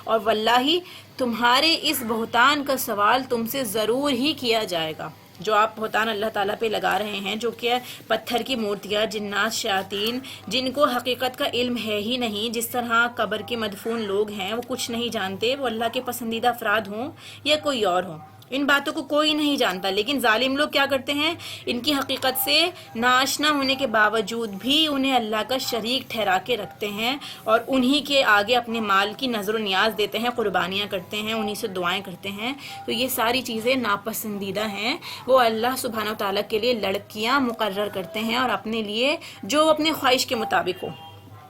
اور واللہ تمہارے اس بہتان کا سوال تم سے ضرور ہی کیا جائے گا. جو آپ بہتان اللہ تعالیٰ پہ لگا رہے ہیں، جو کہ پتھر کی مورتیاں، جنات، شیاطین، جن کو حقیقت کا علم ہے ہی نہیں، جس طرح قبر کے مدفون لوگ ہیں وہ کچھ نہیں جانتے، وہ اللہ کے پسندیدہ افراد ہوں یا کوئی اور ہوں، ان باتوں کو کوئی نہیں جانتا. لیکن ظالم لوگ کیا کرتے ہیں، ان کی حقیقت سے ناآشنا ہونے کے باوجود بھی انہیں اللہ کا شریک ٹھہرا کے رکھتے ہیں اور انہی کے آگے اپنے مال کی نظر و نیاز دیتے ہیں، قربانیاں کرتے ہیں، انہی سے دعائیں کرتے ہیں. تو یہ ساری چیزیں ناپسندیدہ ہیں. وہ اللہ سبحانہ و تعالیٰ کے لیے لڑکیاں مقرر کرتے ہیں اور اپنے لیے جو اپنے خواہش کے مطابق ہو.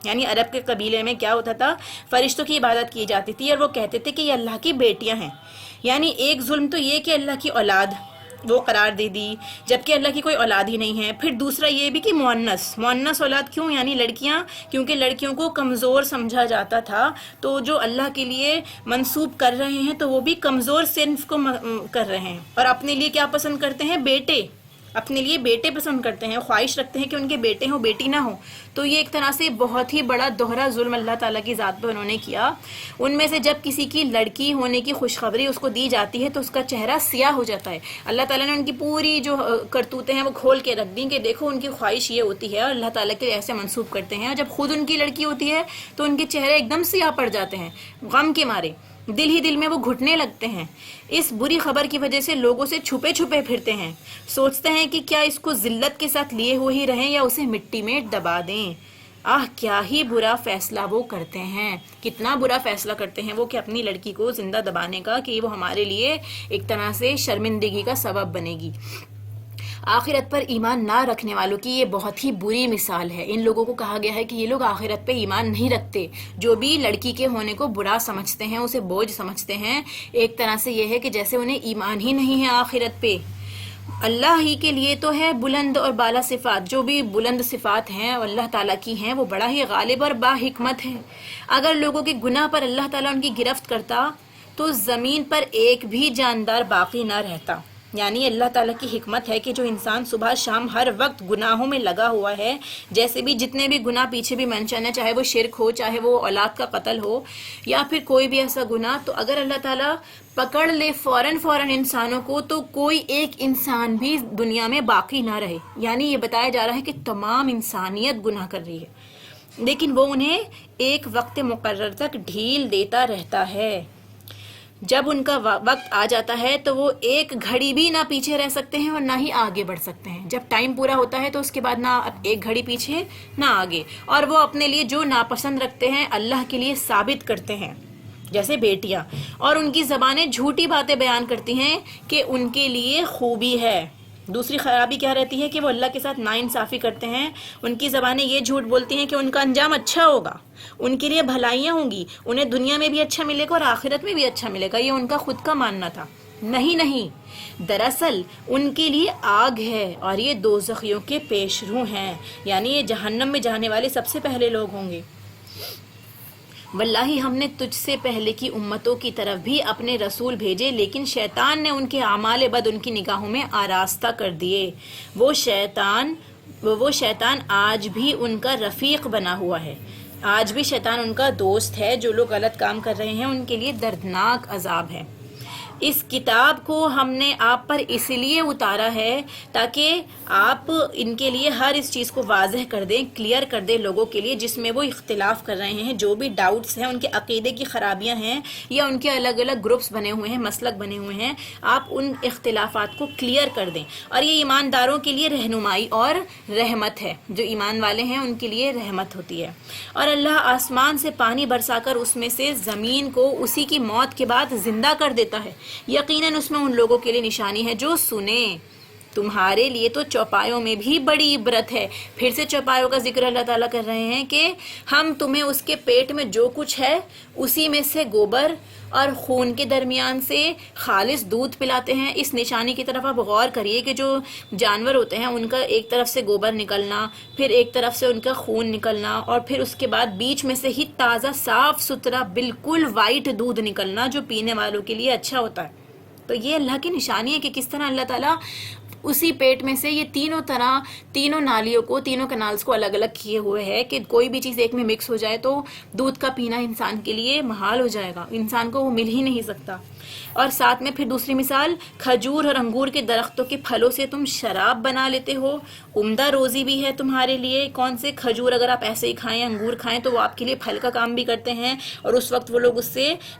یعنی عرب کے قبیلے میں کیا ہوتا تھا، فرشتوں کی عبادت کی جاتی تھی اور وہ کہتے تھے کہ یہ اللہ کی بیٹیاں ہیں. یعنی ایک ظلم تو یہ کہ اللہ کی اولاد وہ قرار دے دی جبکہ اللہ کی کوئی اولاد ہی نہیں ہے. پھر دوسرا یہ بھی کہ مؤنث اولاد کیوں، یعنی لڑکیاں، کیونکہ لڑکیوں کو کمزور سمجھا جاتا تھا، تو جو اللہ کے لیے منسوب کر رہے ہیں تو وہ بھی کمزور صنف کو کر رہے ہیں اور اپنے لیے کیا پسند کرتے ہیں، بیٹے. اپنے لیے بیٹے پسند کرتے ہیں، خواہش رکھتے ہیں کہ ان کے بیٹے ہوں، بیٹی نہ ہوں. تو یہ ایک طرح سے بہت ہی بڑا دوہرا ظلم اللہ تعالیٰ کی ذات پہ انہوں نے کیا. ان میں سے جب کسی کی لڑکی ہونے کی خوشخبری اس کو دی جاتی ہے تو اس کا چہرہ سیاہ ہو جاتا ہے. اللہ تعالیٰ نے ان کی پوری جو کرتوتیں ہیں وہ کھول کے رکھ دیں کہ دیکھو ان کی خواہش یہ ہوتی ہے اور اللہ تعالیٰ کے ایسے منسوب کرتے ہیں. اور جب خود ان کی لڑکی ہوتی ہے تو ان کے چہرے ایک دم سیاہ پڑ جاتے ہیں غم کے مارے، دل ہی دل میں وہ گھٹنے لگتے ہیں. اس بری خبر کی وجہ سے لوگوں سے چھپے چھپے پھرتے ہیں، سوچتے ہیں کہ کیا اس کو ذلت کے ساتھ لیے ہوئے ہی رہیں یا اسے مٹی میں دبا دیں. کیا ہی برا فیصلہ وہ کرتے ہیں، کتنا برا فیصلہ کرتے ہیں وہ کہ اپنی لڑکی کو زندہ دبانے کا، کہ وہ ہمارے لیے ایک طرح سے شرمندگی کا سبب بنے گی. آخرت پر ایمان نہ رکھنے والوں کی یہ بہت ہی بری مثال ہے. ان لوگوں کو کہا گیا ہے کہ یہ لوگ آخرت پہ ایمان نہیں رکھتے. جو بھی لڑکی کے ہونے کو برا سمجھتے ہیں، اسے بوجھ سمجھتے ہیں، ایک طرح سے یہ ہے کہ جیسے انہیں ایمان ہی نہیں ہے آخرت پہ. اللہ ہی کے لیے تو ہے بلند اور بالا صفات. جو بھی بلند صفات ہیں اللہ تعالیٰ کی ہیں وہ بڑا ہی غالب اور با حکمت ہے. اگر لوگوں کے گناہ پر اللہ تعالیٰ ان کی گرفت کرتا تو زمین پر ایک بھی جاندار باقی نہ رہتا. یعنی اللہ تعالیٰ کی حکمت ہے کہ جو انسان صبح شام ہر وقت گناہوں میں لگا ہوا ہے، جیسے بھی جتنے بھی گناہ پیچھے بھی منشن ہے، چاہے وہ شرک ہو، چاہے وہ اولاد کا قتل ہو یا پھر کوئی بھی ایسا گناہ، تو اگر اللہ تعالیٰ پکڑ لے فوراً انسانوں کو تو کوئی ایک انسان بھی دنیا میں باقی نہ رہے. یعنی یہ بتایا جا رہا ہے کہ تمام انسانیت گناہ کر رہی ہے، لیکن وہ انہیں ایک وقت مقرر تک ڈھیل دیتا رہتا ہے. جب ان کا وقت آ جاتا ہے تو وہ ایک گھڑی بھی نہ پیچھے رہ سکتے ہیں اور نہ ہی آگے بڑھ سکتے ہیں. جب ٹائم پورا ہوتا ہے تو اس کے بعد نہ ایک گھڑی پیچھے نہ آگے. اور وہ اپنے لیے جو ناپسند رکھتے ہیں اللہ کے لیے ثابت کرتے ہیں، جیسے بیٹیاں. اور ان کی زبانیں جھوٹی باتیں بیان کرتی ہیں کہ ان کے لیے خوبی ہے. دوسری خرابی کیا رہتی ہے کہ وہ اللہ کے ساتھ ناانصافی کرتے ہیں. ان کی زبانیں یہ جھوٹ بولتی ہیں کہ ان کا انجام اچھا ہوگا، ان کے لیے بھلائیاں ہوں گی، انہیں دنیا میں بھی اچھا ملے گا اور آخرت میں بھی اچھا ملے گا. یہ ان کا خود کا ماننا تھا. نہیں، دراصل ان کے لیے آگ ہے اور یہ دوزخیوں کے پیش رو ہیں. یعنی یہ جہنم میں جانے والے سب سے پہلے لوگ ہوں گے. واللہ ہم نے تجھ سے پہلے کی امتوں کی طرف بھی اپنے رسول بھیجے، لیکن شیطان نے ان کے اعمال بد ان کی نگاہوں میں آراستہ کر دیے. وہ شیطان آج بھی ان کا رفیق بنا ہوا ہے. آج بھی شیطان ان کا دوست ہے. جو لوگ غلط کام کر رہے ہیں ان کے لیے دردناک عذاب ہے. اس کتاب کو ہم نے آپ پر اس لیے اتارا ہے تاکہ آپ ان کے لیے ہر اس چیز کو واضح کر دیں، کلیئر کر دیں لوگوں کے لیے جس میں وہ اختلاف کر رہے ہیں. جو بھی ڈاؤٹس ہیں، ان کے عقیدے کی خرابیاں ہیں یا ان کے الگ الگ گروپس بنے ہوئے ہیں، مسلک بنے ہوئے ہیں، آپ ان اختلافات کو کلیئر کر دیں. اور یہ ایمانداروں کے لیے رہنمائی اور رحمت ہے. جو ایمان والے ہیں ان کے لیے رحمت ہوتی ہے. اور اللہ آسمان سے پانی برسا کر اس میں سے زمین کو اسی کی موت کے بعد زندہ کر دیتا ہے. یقیناً اس میں ان لوگوں کے لیے نشانی ہے جو سنیں. تمہارے لیے تو چوپایوں میں بھی بڑی عبرت ہے. پھر سے چوپایوں کا ذکر اللہ تعالیٰ کر رہے ہیں کہ ہم تمہیں اس کے پیٹ میں جو کچھ ہے اسی میں سے گوبر اور خون کے درمیان سے خالص دودھ پلاتے ہیں. اس نشانی کی طرف آپ غور کریے کہ جو جانور ہوتے ہیں ان کا ایک طرف سے گوبر نکلنا، پھر ایک طرف سے ان کا خون نکلنا، اور پھر اس کے بعد بیچ میں سے ہی تازہ صاف ستھرا بالکل وائٹ دودھ نکلنا جو پینے والوں کے لیے اچھا ہوتا ہے. تو یہ اللہ کی نشانی ہے کہ کس طرح اللہ تعالیٰ اسی پیٹ میں سے یہ تینوں نالیوں کو، تینوں کنالز کو الگ الگ کیے ہوئے ہے کہ کوئی بھی چیز ایک میں مکس ہو جائے تو دودھ کا پینا انسان کے لیے محال ہو جائے گا، انسان کو وہ مل ہی نہیں سکتا۔ اور ساتھ میں پھر دوسری مثال، کھجور اور انگور کے درختوں کے پھلوں سے تم شراب بنا لیتے ہو، عمدہ روزی بھی ہے تمہارے لیے۔ کون سے؟ کھجور اگر آپ ایسے ہی کھائیں، انگور کھائیں تو وہ آپ کے لیے پھل کا کام بھی کرتے ہیں، اور اس وقت وہ لوگ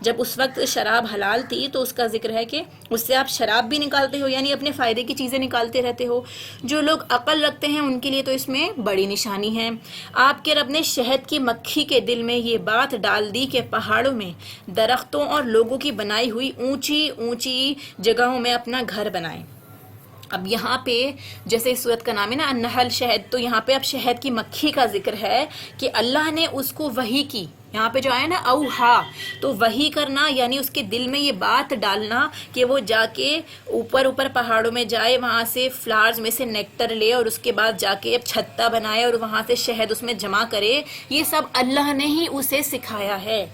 جب اس وقت شراب حلال تھی تو اس کا ذکر ہے کہ اس سے آپ شراب بھی نکالتے ہو، یعنی اپنے فائدے کی چیزیں نکالتے رہتے ہو۔ جو لوگ عقل رکھتے ہیں ان کے لیے تو اس میں بڑی نشانی ہے۔ آپ کے رب نے شہد کی مکھی کے دل میں یہ بات ڈال دی کہ پہاڑوں میں درختوں اور لوگوں کی بنائی ہوئی اونچی اونچی جگہوں میں اپنا گھر بنائیں۔ اب یہاں پہ جیسے اس صورت کا نام ہے نا النحل، شہد، تو یہاں پہ اب شہد کی مکھی کا ذکر ہے کہ اللہ نے اس کو وحی کی۔ یہاں پہ جو آیا نا اوہا، تو وحی کرنا یعنی اس کے دل میں یہ بات ڈالنا کہ وہ جا کے اوپر پہاڑوں میں جائے، وہاں سے فلاورز میں سے نیکٹر لے، اور اس کے بعد جا کے اب چھتا بنائے اور وہاں سے شہد اس میں جمع کرے۔ یہ سب اللہ نے ہی اسے سکھایا ہے۔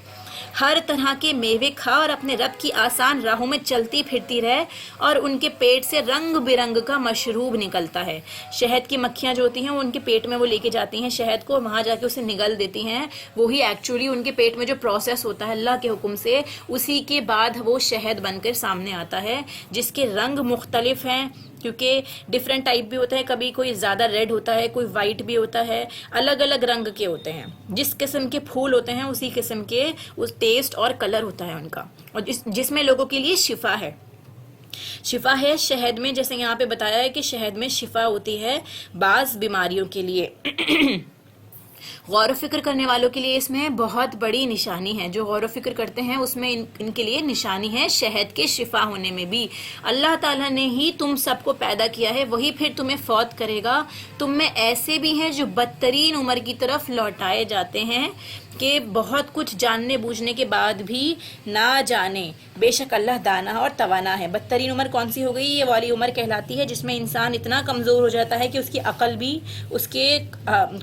ہر طرح کے میوے کھا اور اپنے رب کی آسان راہوں میں چلتی پھرتی رہ، اور ان کے پیٹ سے رنگ برنگ کا مشروب نکلتا ہے۔ شہد کی مکھیاں جو ہوتی ہیں وہ ان کے پیٹ میں وہ لے کے جاتی ہیں شہد کو، وہاں جا کے اسے نگل دیتی ہیں، وہی ایکچولی ان کے پیٹ میں جو پروسیس ہوتا ہے اللہ کے حکم سے، اسی کے بعد وہ شہد بن کر سامنے آتا ہے، جس کے رنگ مختلف ہیں کیونکہ ڈفرینٹ ٹائپ بھی ہوتا ہے، کبھی کوئی زیادہ ریڈ ہوتا ہے، کوئی وائٹ بھی ہوتا ہے، الگ الگ رنگ کے ہوتے ہیں۔ جس قسم کے پھول ہوتے ہیں اسی قسم کے اس ٹیسٹ اور کلر ہوتا ہے ان کا، اور جس میں لوگوں کے لیے شفا ہے۔ شفا ہے شہد میں، جیسے یہاں پہ بتایا ہے کہ شہد میں شفا ہوتی ہے بعض بیماریوں کے لیے۔ غور و فکر کرنے والوں کے لیے اس میں بہت بڑی نشانی ہے، جو غور و فکر کرتے ہیں اس میں ان کے لیے نشانی ہے شہد کے شفا ہونے میں بھی۔ اللہ تعالیٰ نے ہی تم سب کو پیدا کیا ہے، وہی پھر تمہیں فوت کرے گا۔ تم میں ایسے بھی ہیں جو بدترین عمر کی طرف لوٹائے جاتے ہیں کہ بہت کچھ جاننے بوجھنے کے بعد بھی نہ جانے، بے شک اللہ دانا اور توانا ہے۔ بدترین عمر کون سی ہو گئی؟ یہ والی عمر کہلاتی ہے جس میں انسان اتنا کمزور ہو جاتا ہے کہ اس کی عقل بھی اس کے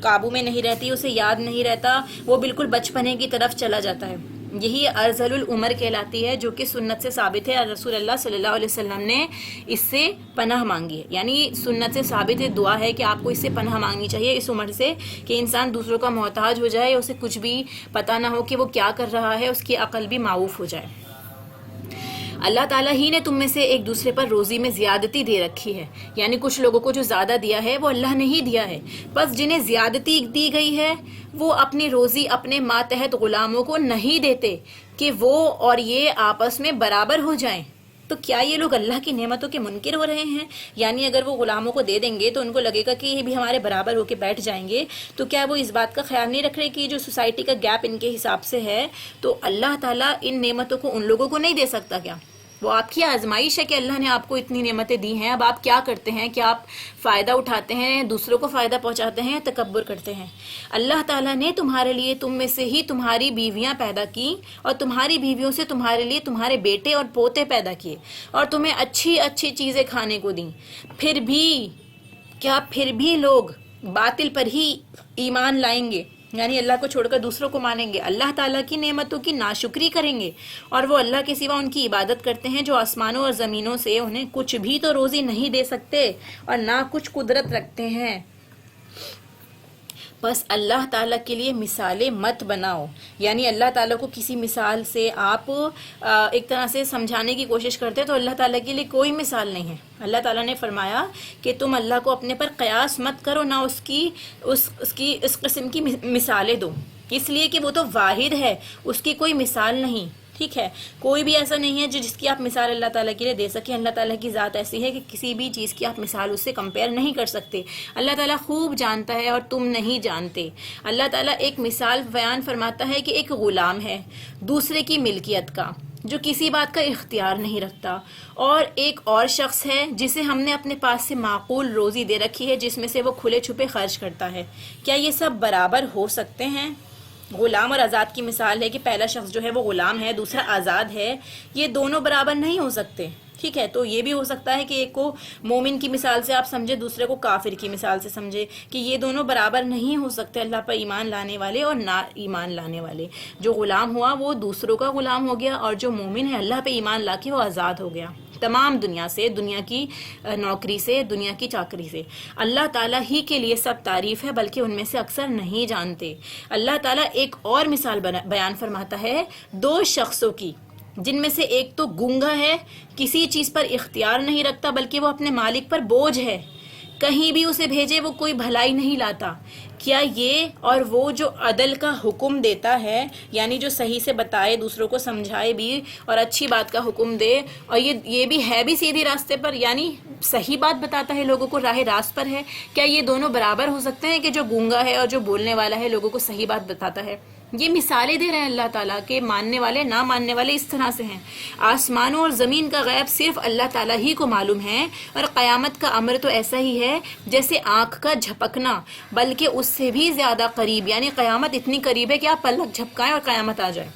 قابو میں نہیں رہتی، اسے یاد نہیں رہتا، وہ بالکل بچپنے کی طرف چلا جاتا ہے۔ یہی ارذل العمر کہلاتی ہے، جو کہ سنت سے ثابت ہے، رسول اللہ صلی اللہ علیہ وسلم نے اس سے پناہ مانگی ہے، یعنی سنت سے ثابت ہے، دعا ہے کہ آپ کو اس سے پناہ مانگنی چاہیے اس عمر سے، کہ انسان دوسروں کا محتاج ہو جائے، اسے کچھ بھی پتہ نہ ہو کہ وہ کیا کر رہا ہے، اس کی عقل بھی معوف ہو جائے۔ اللہ تعالیٰ ہی نے تم میں سے ایک دوسرے پر روزی میں زیادتی دے رکھی ہے، یعنی کچھ لوگوں کو جو زیادہ دیا ہے وہ اللہ نے ہی دیا ہے، بس جنہیں زیادتی دی گئی ہے وہ اپنی روزی اپنے ماتحت غلاموں کو نہیں دیتے کہ وہ اور یہ آپس میں برابر ہو جائیں۔ تو کیا یہ لوگ اللہ کی نعمتوں کے منکر ہو رہے ہیں؟ یعنی اگر وہ غلاموں کو دے دیں گے تو ان کو لگے گا کہ یہ بھی ہمارے برابر ہو کے بیٹھ جائیں گے، تو کیا وہ اس بات کا خیال نہیں رکھ رہے کہ جو سوسائٹی کا گیپ ان کے حساب سے ہے تو اللہ تعالیٰ ان نعمتوں کو ان لوگوں کو نہیں دے سکتا کیا؟ وہ آپ کی آزمائش ہے کہ اللہ نے آپ کو اتنی نعمتیں دی ہیں، اب آپ کیا کرتے ہیں؟ کہ آپ فائدہ اٹھاتے ہیں، دوسروں کو فائدہ پہنچاتے ہیں، تکبر کرتے ہیں؟ اللہ تعالیٰ نے تمہارے لیے تم میں سے ہی تمہاری بیویاں پیدا کی، اور تمہاری بیویوں سے تمہارے لیے تمہارے بیٹے اور پوتے پیدا کیے، اور تمہیں اچھی اچھی چیزیں کھانے کو دیں۔ پھر بھی لوگ باطل پر ہی ایمان لائیں گے، یعنی اللہ کو چھوڑ کر دوسروں کو مانیں گے، اللہ تعالیٰ کی نعمتوں کی ناشکری کریں گے، اور وہ اللہ کے سوا ان کی عبادت کرتے ہیں جو آسمانوں اور زمینوں سے انہیں کچھ بھی تو روزی نہیں دے سکتے اور نہ کچھ قدرت رکھتے ہیں۔ بس اللہ تعالیٰ کے لیے مثالیں مت بناؤ، یعنی اللہ تعالیٰ کو کسی مثال سے آپ ایک طرح سے سمجھانے کی کوشش کرتے تو اللہ تعالیٰ کے لیے کوئی مثال نہیں ہے۔ اللہ تعالیٰ نے فرمایا کہ تم اللہ کو اپنے پر قیاس مت کرو، نہ اس قسم کی مثالیں دو، اس لیے کہ وہ تو واحد ہے، اس کی کوئی مثال نہیں۔ ٹھیک ہے، کوئی بھی ایسا نہیں ہے جس کی آپ مثال اللہ تعالیٰ کے لیے دے سکیں۔ اللہ تعالیٰ کی ذات ایسی ہے کہ کسی بھی چیز کی آپ مثال اس سے کمپیئر نہیں کر سکتے۔ اللہ تعالیٰ خوب جانتا ہے اور تم نہیں جانتے۔ اللہ تعالیٰ ایک مثال بیان فرماتا ہے کہ ایک غلام ہے دوسرے کی ملکیت کا جو کسی بات کا اختیار نہیں رکھتا، اور ایک اور شخص ہے جسے ہم نے اپنے پاس سے معقول روزی دے رکھی ہے جس میں سے وہ کھلے چھپے خرچ کرتا ہے۔ کیا یہ سب برابر ہو سکتے ہیں؟ غلام اور آزاد کی مثال ہے کہ پہلا شخص جو ہے وہ غلام ہے، دوسرا آزاد ہے، یہ دونوں برابر نہیں ہو سکتے۔ ٹھیک ہے، تو یہ بھی ہو سکتا ہے کہ ایک کو مومن کی مثال سے آپ سمجھے، دوسرے کو کافر کی مثال سے سمجھے، کہ یہ دونوں برابر نہیں ہو سکتے، اللہ پر ایمان لانے والے اور نا ایمان لانے والے۔ جو غلام ہوا وہ دوسروں کا غلام ہو گیا، اور جو مومن ہے اللہ پہ ایمان لا کے وہ آزاد ہو گیا تمام دنیا سے، دنیا کی نوکری سے، دنیا کی چاکری سے۔ اللہ تعالیٰ ہی کے لیے سب تعریف ہے، بلکہ ان میں سے اکثر نہیں جانتے۔ اللہ تعالیٰ ایک اور مثال بیان فرماتا ہے دو شخصوں کی، جن میں سے ایک تو گونگا ہے، کسی چیز پر اختیار نہیں رکھتا، بلکہ وہ اپنے مالک پر بوجھ ہے، کہیں بھی اسے بھیجے وہ کوئی بھلائی نہیں لاتا۔ کیا یہ اور وہ جو عدل کا حکم دیتا ہے، یعنی جو صحیح سے بتائے، دوسروں کو سمجھائے بھی اور اچھی بات کا حکم دے، اور یہ بھی ہے بھی سیدھی راستے پر، یعنی صحیح بات بتاتا ہے، لوگوں کو راہ راست پر ہے، کیا یہ دونوں برابر ہو سکتے ہیں کہ جو گونگا ہے اور جو بولنے والا ہے لوگوں کو صحیح بات بتاتا ہے؟ یہ مثالیں دے رہے ہیں اللہ تعالیٰ کے، ماننے والے نہ ماننے والے اس طرح سے ہیں۔ آسمانوں اور زمین کا غیب صرف اللہ تعالیٰ ہی کو معلوم ہے، اور قیامت کا امر تو ایسا ہی ہے جیسے آنکھ کا جھپکنا، بلکہ اس سے بھی زیادہ قریب، یعنی قیامت اتنی قریب ہے کہ آپ پلک جھپکائیں اور قیامت آ جائے۔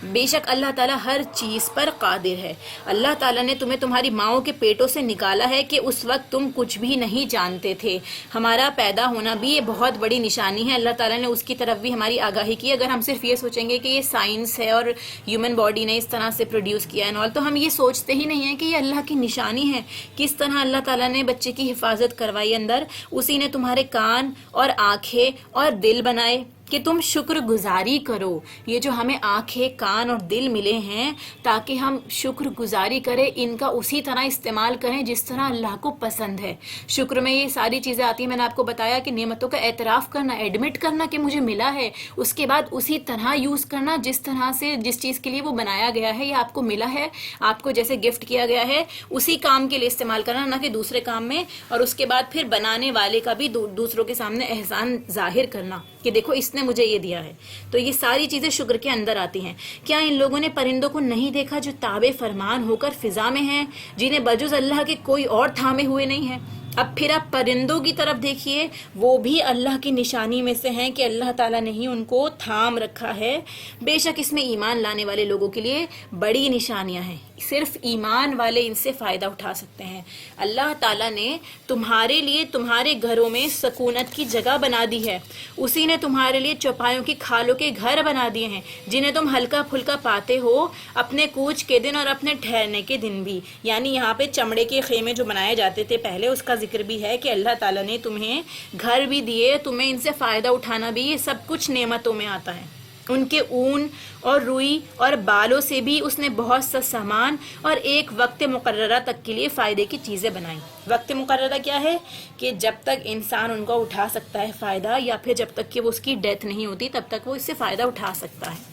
بے شک اللہ تعالیٰ ہر چیز پر قادر ہے۔ اللہ تعالیٰ نے تمہیں تمہاری ماؤں کے پیٹوں سے نکالا ہے کہ اس وقت تم کچھ بھی نہیں جانتے تھے۔ ہمارا پیدا ہونا بھی یہ بہت بڑی نشانی ہے، اللہ تعالیٰ نے اس کی طرف بھی ہماری آگاہی کی۔ اگر ہم صرف یہ سوچیں گے کہ یہ سائنس ہے اور ہیومن باڈی نے اس طرح سے پروڈیوس کیا ہے تو ہم یہ سوچتے ہی نہیں ہیں کہ یہ اللہ کی نشانی ہے۔ کس طرح اللہ تعالیٰ نے بچے کی حفاظت کروائی اندر، اسی نے تمہارے کان اور آنکھیں اور دل بنائے کہ تم شکر گزاری کرو۔ یہ جو ہمیں آنکھیں، کان اور دل ملے ہیں تاکہ ہم شکر گزاری کریں، ان کا اسی طرح استعمال کریں جس طرح اللہ کو پسند ہے۔ شکر میں یہ ساری چیزیں آتی ہیں، میں نے آپ کو بتایا کہ نعمتوں کا اعتراف کرنا، ایڈمٹ کرنا کہ مجھے ملا ہے، اس کے بعد اسی طرح یوز کرنا جس طرح سے، جس چیز کے لیے وہ بنایا گیا ہے یا آپ کو ملا ہے، آپ کو جیسے گفٹ کیا گیا ہے اسی کام کے لیے استعمال کرنا، نہ کہ دوسرے کام میں، اور اس کے بعد پھر بنانے والے کا بھی دوسروں کے سامنے احسان ظاہر کرنا کہ دیکھو اس نے مجھے یہ دیا ہے۔ تو یہ ساری چیزیں شکر کے اندر آتی ہیں۔ کیا ان لوگوں نے پرندوں کو نہیں دیکھا جو تابع فرمان ہو کر فضا میں ہیں، جنہیں بجز اللہ کے کوئی اور تھامے ہوئے نہیں ہیں؟ اب پھر آپ پرندوں کی طرف دیکھیے، وہ بھی اللہ کی نشانی میں سے ہیں کہ اللہ تعالیٰ نے ہی ان کو تھام رکھا ہے۔ بے شک اس میں ایمان لانے والے لوگوں کے لیے بڑی نشانیاں ہیں، صرف ایمان والے ان سے فائدہ اٹھا سکتے ہیں۔ اللہ تعالیٰ نے تمہارے لیے تمہارے گھروں میں سکونت کی جگہ بنا دی ہے، اسی نے تمہارے لیے چوپایوں کی کھالوں کے گھر بنا دیے ہیں جنہیں تم ہلکا پھلکا پاتے ہو، اپنے کوچ کے دن اور اپنے ٹھہرنے کے دن بھی۔ یعنی یہاں پہ چمڑے کے خیمے جو بنائے جاتے تھے پہلے، اس کا ذکر بھی ہے کہ اللہ تعالیٰ نے تمہیں گھر بھی دیے، تمہیں ان سے فائدہ اٹھانا بھی، یہ سب کچھ نعمتوں میں آتا ہے۔ ان کے اون اور روئی اور بالوں سے بھی اس نے بہت سا سامان اور ایک وقت مقررہ تک کے لیے فائدے کی چیزیں بنائیں۔ وقت مقررہ کیا ہے؟ کہ جب تک انسان ان کو اٹھا سکتا ہے فائدہ، یا پھر جب تک کہ وہ اس کی ڈیتھ نہیں ہوتی تب تک وہ اس سے فائدہ اٹھا سکتا ہے۔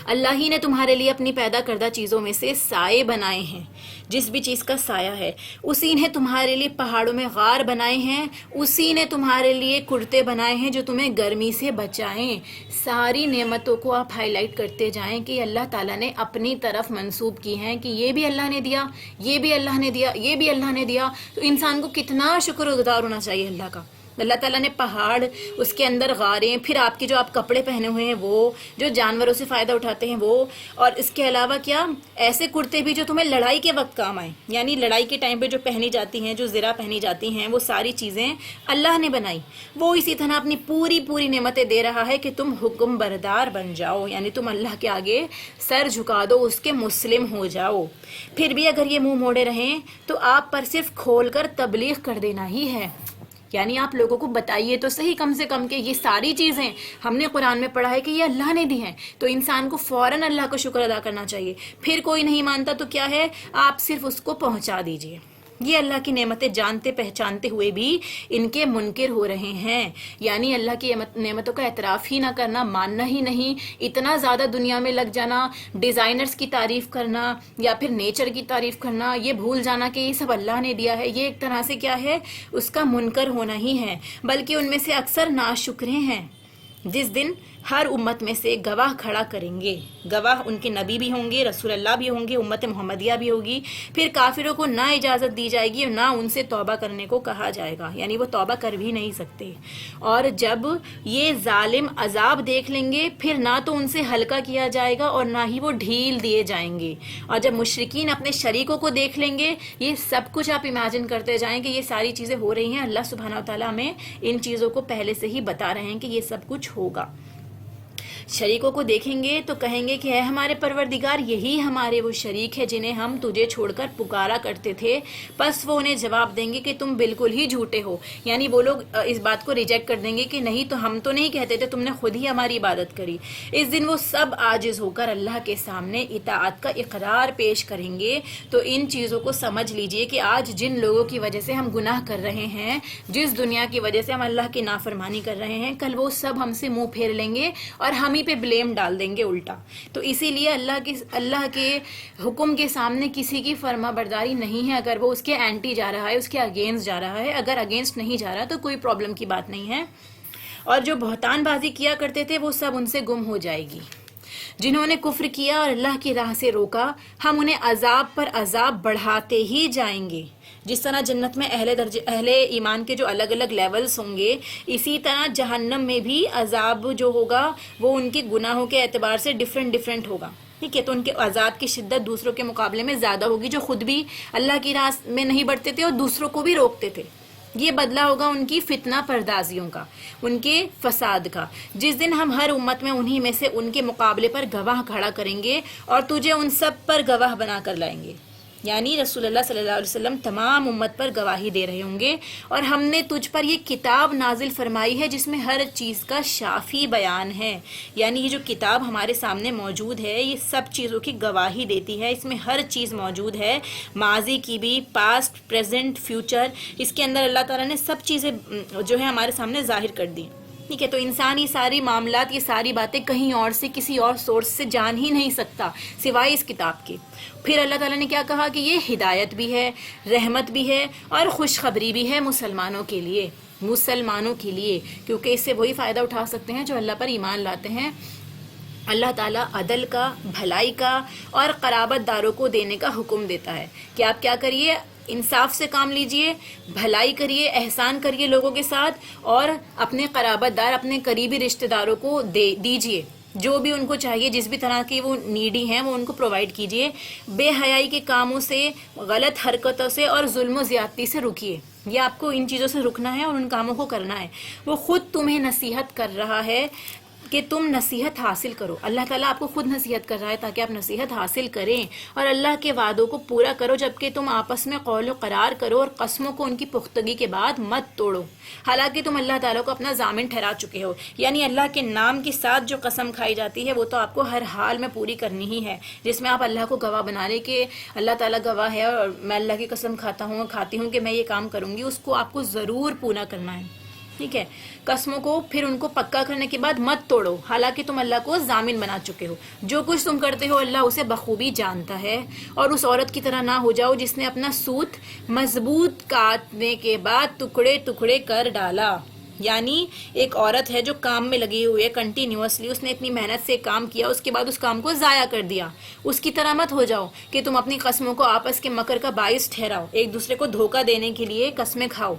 اللہ ہی نے تمہارے لیے اپنی پیدا کردہ چیزوں میں سے سائے بنائے ہیں، جس بھی چیز کا سایہ ہے، اسی نے تمہارے لیے پہاڑوں میں غار بنائے ہیں، اسی نے تمہارے لیے کرتے بنائے ہیں جو تمہیں گرمی سے بچائیں۔ ساری نعمتوں کو آپ ہائی لائٹ کرتے جائیں کہ اللہ تعالیٰ نے اپنی طرف منسوب کی ہیں، کہ یہ بھی اللہ نے دیا، یہ بھی اللہ نے دیا، یہ بھی اللہ نے دیا۔ تو انسان کو کتنا شکر گزار ہونا چاہیے اللہ کا۔ اللہ تعالیٰ نے پہاڑ، اس کے اندر غاریں، پھر آپ کے جو آپ کپڑے پہنے ہوئے ہیں وہ، جو جانوروں سے فائدہ اٹھاتے ہیں وہ، اور اس کے علاوہ کیا ایسے کرتے بھی جو تمہیں لڑائی کے وقت کام آئیں، یعنی لڑائی کے ٹائم پہ جو پہنی جاتی ہیں، جو زرہ پہنی جاتی ہیں، وہ ساری چیزیں اللہ نے بنائی۔ وہ اسی طرح اپنی پوری نعمتیں دے رہا ہے کہ تم حکم بردار بن جاؤ، یعنی تم اللہ کے آگے سر جھکا دو، اس کے مسلم ہو جاؤ۔ پھر بھی اگر یہ منہ موڑے رہیں تو آپ پر صرف کھول کر تبلیغ کر دینا ہی ہے، یعنی آپ لوگوں کو بتائیے تو صحیح کم سے کم کہ یہ ساری چیزیں ہم نے قرآن میں پڑھا ہے کہ یہ اللہ نے دی ہیں، تو انسان کو فوراً اللہ کو شکر ادا کرنا چاہیے۔ پھر کوئی نہیں مانتا تو کیا ہے، آپ صرف اس کو پہنچا دیجئے۔ یہ اللہ کی نعمتیں جانتے پہچانتے ہوئے بھی ان کے منکر ہو رہے ہیں، یعنی اللہ کی نعمتوں کا اعتراف ہی نہ کرنا، ماننا ہی نہیں، اتنا زیادہ دنیا میں لگ جانا، ڈیزائنرز کی تعریف کرنا یا پھر نیچر کی تعریف کرنا، یہ بھول جانا کہ یہ سب اللہ نے دیا ہے، یہ ایک طرح سے کیا ہے، اس کا منکر ہونا ہی ہے۔ بلکہ ان میں سے اکثر ناشکرے ہیں۔ جس دن ہر امت میں سے گواہ کھڑا کریں گے. گواہ ان کے نبی بھی ہوں گے، رسول اللہ بھی ہوں گے، امت محمدیہ بھی ہوگی. پھر کافروں کو نہ اجازت دی جائے گی اور نہ ان سے توبہ کرنے کو کہا جائے گا، یعنی وہ توبہ کر بھی نہیں سکتے. اور جب یہ ظالم عذاب دیکھ لیں گے پھر نہ تو ان سے ہلکا کیا جائے گا اور نہ ہی وہ ڈھیل دیے جائیں گے. اور جب مشرکین اپنے شریکوں کو دیکھ لیں گے، یہ سب کچھ آپ امیجن کرتے جائیں کہ یہ ساری چیزیں ہو رہی ہیں. اللہ سبحانہ و تعالیٰ ہمیں ان چیزوں کو پہلے سے ہی بتا رہے ہیں کہ یہ سب کچھ ہوگا. شریکوں کو دیکھیں گے تو کہیں گے کہ اے ہمارے پروردگار، یہی ہمارے وہ شریک ہے جنہیں ہم تجھے چھوڑ کر پکارا کرتے تھے. پس وہ انہیں جواب دیں گے کہ تم بالکل ہی جھوٹے ہو. یعنی وہ لوگ اس بات کو ریجیکٹ کر دیں گے کہ نہیں، تو ہم تو نہیں کہتے تھے، تم نے خود ہی ہماری عبادت کری. اس دن وہ سب عاجز ہو کر اللہ کے سامنے اطاعت کا اقرار پیش کریں گے. تو ان چیزوں کو سمجھ لیجئے کہ آج جن لوگوں کی وجہ سے ہم گناہ کر رہے ہیں، جس دنیا کی وجہ سے ہم اللہ کی نافرمانی کر رہے ہیں، کل وہ سب ہم سے منہ پھیر لیں گے اور ہم پہ بلیم ڈال دیں گے الٹا. تو اسی لیے اللہ کے حکم کے سامنے کسی کی فرما برداری نہیں ہے اگر وہ اس کے اینٹی جا رہا ہے، اس کے اگینسٹ جا رہا ہے. اگر اگینسٹ نہیں جا رہا تو کوئی پرابلم کی بات نہیں ہے. اور جو بہتان بازی کیا کرتے تھے وہ سب ان سے گم ہو جائے گی. جنہوں نے کفر کیا اور اللہ کی راہ سے روکا، ہم انہیں عذاب پر عذاب بڑھاتے ہی جائیں گے. جس طرح جنت میں اہل ایمان کے جو الگ الگ لیولز ہوں گے، اسی طرح جہنم میں بھی عذاب جو ہوگا وہ ان کے گناہوں کے اعتبار سے ڈیفرنٹ ہوگا. ٹھیک ہے، تو ان کے عذاب کی شدت دوسروں کے مقابلے میں زیادہ ہوگی، جو خود بھی اللہ کی راہ میں نہیں بڑھتے تھے اور دوسروں کو بھی روکتے تھے. یہ بدلہ ہوگا ان کی فتنہ پردازیوں کا، ان کے فساد کا. جس دن ہم ہر امت میں انہی میں سے ان کے مقابلے پر گواہ کھڑا کریں گے اور تجھے ان سب پر گواہ بنا کر لائیں گے. یعنی رسول اللہ صلی اللہ علیہ وسلم تمام امت پر گواہی دے رہے ہوں گے. اور ہم نے تجھ پر یہ کتاب نازل فرمائی ہے جس میں ہر چیز کا شافی بیان ہے. یعنی یہ جو کتاب ہمارے سامنے موجود ہے یہ سب چیزوں کی گواہی دیتی ہے. اس میں ہر چیز موجود ہے، ماضی کی بھی، پاسٹ، پریزنٹ، فیوچر. اس کے اندر اللہ تعالیٰ نے سب چیزیں جو ہے ہمارے سامنے ظاہر کر دی. ٹھیک ہے، تو انسان یہ ساری معاملات، یہ ساری باتیں کہیں اور سے، کسی اور سورس سے جان ہی نہیں سکتا سوائے اس کتاب کے. پھر اللہ تعالیٰ نے کیا کہا کہ یہ ہدایت بھی ہے، رحمت بھی ہے اور خوشخبری بھی ہے مسلمانوں کے لیے، کیونکہ اس سے وہی فائدہ اٹھا سکتے ہیں جو اللہ پر ایمان لاتے ہیں. اللہ تعالیٰ عدل کا، بھلائی کا اور قرابت داروں کو دینے کا حکم دیتا ہے کہ آپ کیا کریے، انصاف سے کام لیجئے، بھلائی کریے، احسان کریے لوگوں کے ساتھ، اور اپنے قرابت دار، اپنے قریبی رشتہ داروں کو دیجئے جو بھی ان کو چاہیے، جس بھی طرح کی وہ نیڈی ہیں وہ ان کو پرووائڈ کیجئے. بے حیائی کے کاموں سے، غلط حرکتوں سے اور ظلم و زیادتی سے رکیے. یہ آپ کو ان چیزوں سے رکنا ہے اور ان کاموں کو کرنا ہے. وہ خود تمہیں نصیحت کر رہا ہے کہ تم نصیحت حاصل کرو. اللہ تعالیٰ آپ کو خود نصیحت کر رہا ہے تاکہ آپ نصیحت حاصل کریں اور اللہ کے وعدوں کو پورا کرو، جبکہ تم آپس میں قول و قرار کرو اور قسموں کو ان کی پختگی کے بعد مت توڑو، حالانکہ تم اللہ تعالیٰ کو اپنا ضامن ٹھہرا چکے ہو. یعنی اللہ کے نام کے ساتھ جو قسم کھائی جاتی ہے وہ تو آپ کو ہر حال میں پوری کرنی ہی ہے، جس میں آپ اللہ کو گواہ بنا لیں کہ اللہ تعالیٰ گواہ ہے اور میں اللہ کی قسم کھاتی ہوں کہ میں یہ کام کروں گی، اس کو آپ کو ضرور پورا کرنا ہے. ٹھیک ہے، قسموں کو پھر ان کو پکا کرنے کے بعد مت توڑو، حالانکہ تم اللہ کو ضامن بنا چکے ہو. جو کچھ تم کرتے ہو اللہ اسے بخوبی جانتا ہے. اور اس عورت کی طرح نہ ہو جاؤ جس نے اپنا سوت مضبوط کاٹنے کے بعد ٹکڑے ٹکڑے کر ڈالا. یعنی ایک عورت ہے جو کام میں لگی ہوئی ہے کنٹینیوسلی، اس نے اتنی محنت سے کام کیا، اس کے بعد اس کام کو ضائع کر دیا. اس کی طرح مت ہو جاؤ کہ تم اپنی قسموں کو آپس کے مکر کا باعث ٹھہراؤ، ایک دوسرے کو دھوکہ دینے کے لیے قسمیں کھاؤ،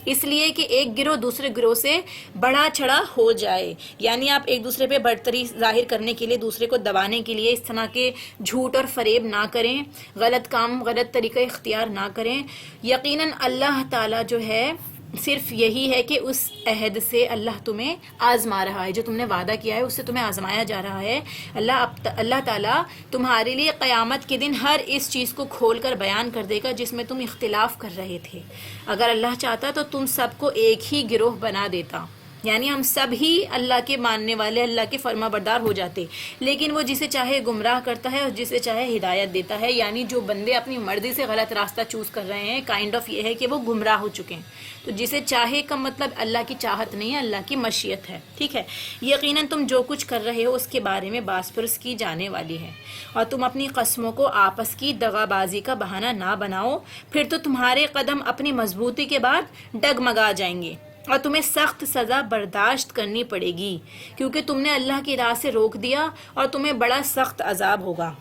اس لیے کہ ایک گروہ دوسرے گروہ سے بڑا چڑھا ہو جائے. یعنی آپ ایک دوسرے پہ برتری ظاہر کرنے کے لیے، دوسرے کو دبانے کے لیے اس طرح کے جھوٹ اور فریب نہ کریں، غلط کام، غلط طریقہ اختیار نہ کریں. یقیناً اللہ تعالیٰ جو ہے صرف یہی ہے کہ اس عہد سے اللہ تمہیں آزما رہا ہے، جو تم نے وعدہ کیا ہے اس سے تمہیں آزمایا جا رہا ہے. اللہ تعالیٰ تمہارے لیے قیامت کے دن ہر اس چیز کو کھول کر بیان کر دے گا جس میں تم اختلاف کر رہے تھے. اگر اللہ چاہتا تو تم سب کو ایک ہی گروہ بنا دیتا، یعنی ہم سب ہی اللہ کے ماننے والے، اللہ کے فرما بردار ہو جاتے. لیکن وہ جسے چاہے گمراہ کرتا ہے اور جسے چاہے ہدایت دیتا ہے. یعنی جو بندے اپنی مرضی سے غلط راستہ چوز کر رہے ہیں، کائنڈ آف یہ ہے کہ وہ گمراہ ہو چکے ہیں. تو جسے چاہے کا مطلب اللہ کی چاہت نہیں ہے، اللہ کی مشیت ہے. ٹھیک ہے، یقیناً تم جو کچھ کر رہے ہو اس کے بارے میں باس پرس کی جانے والی ہے. اور تم اپنی قسموں کو آپس کی دغا بازی کا بہانہ نہ بناؤ، پھر تو تمہارے قدم اپنی مضبوطی کے بعد ڈگمگا جائیں گے اور تمہیں سخت سزا برداشت کرنی پڑے گی، کیونکہ تم نے اللہ کی راہ سے روک دیا اور تمہیں بڑا سخت عذاب ہوگا۔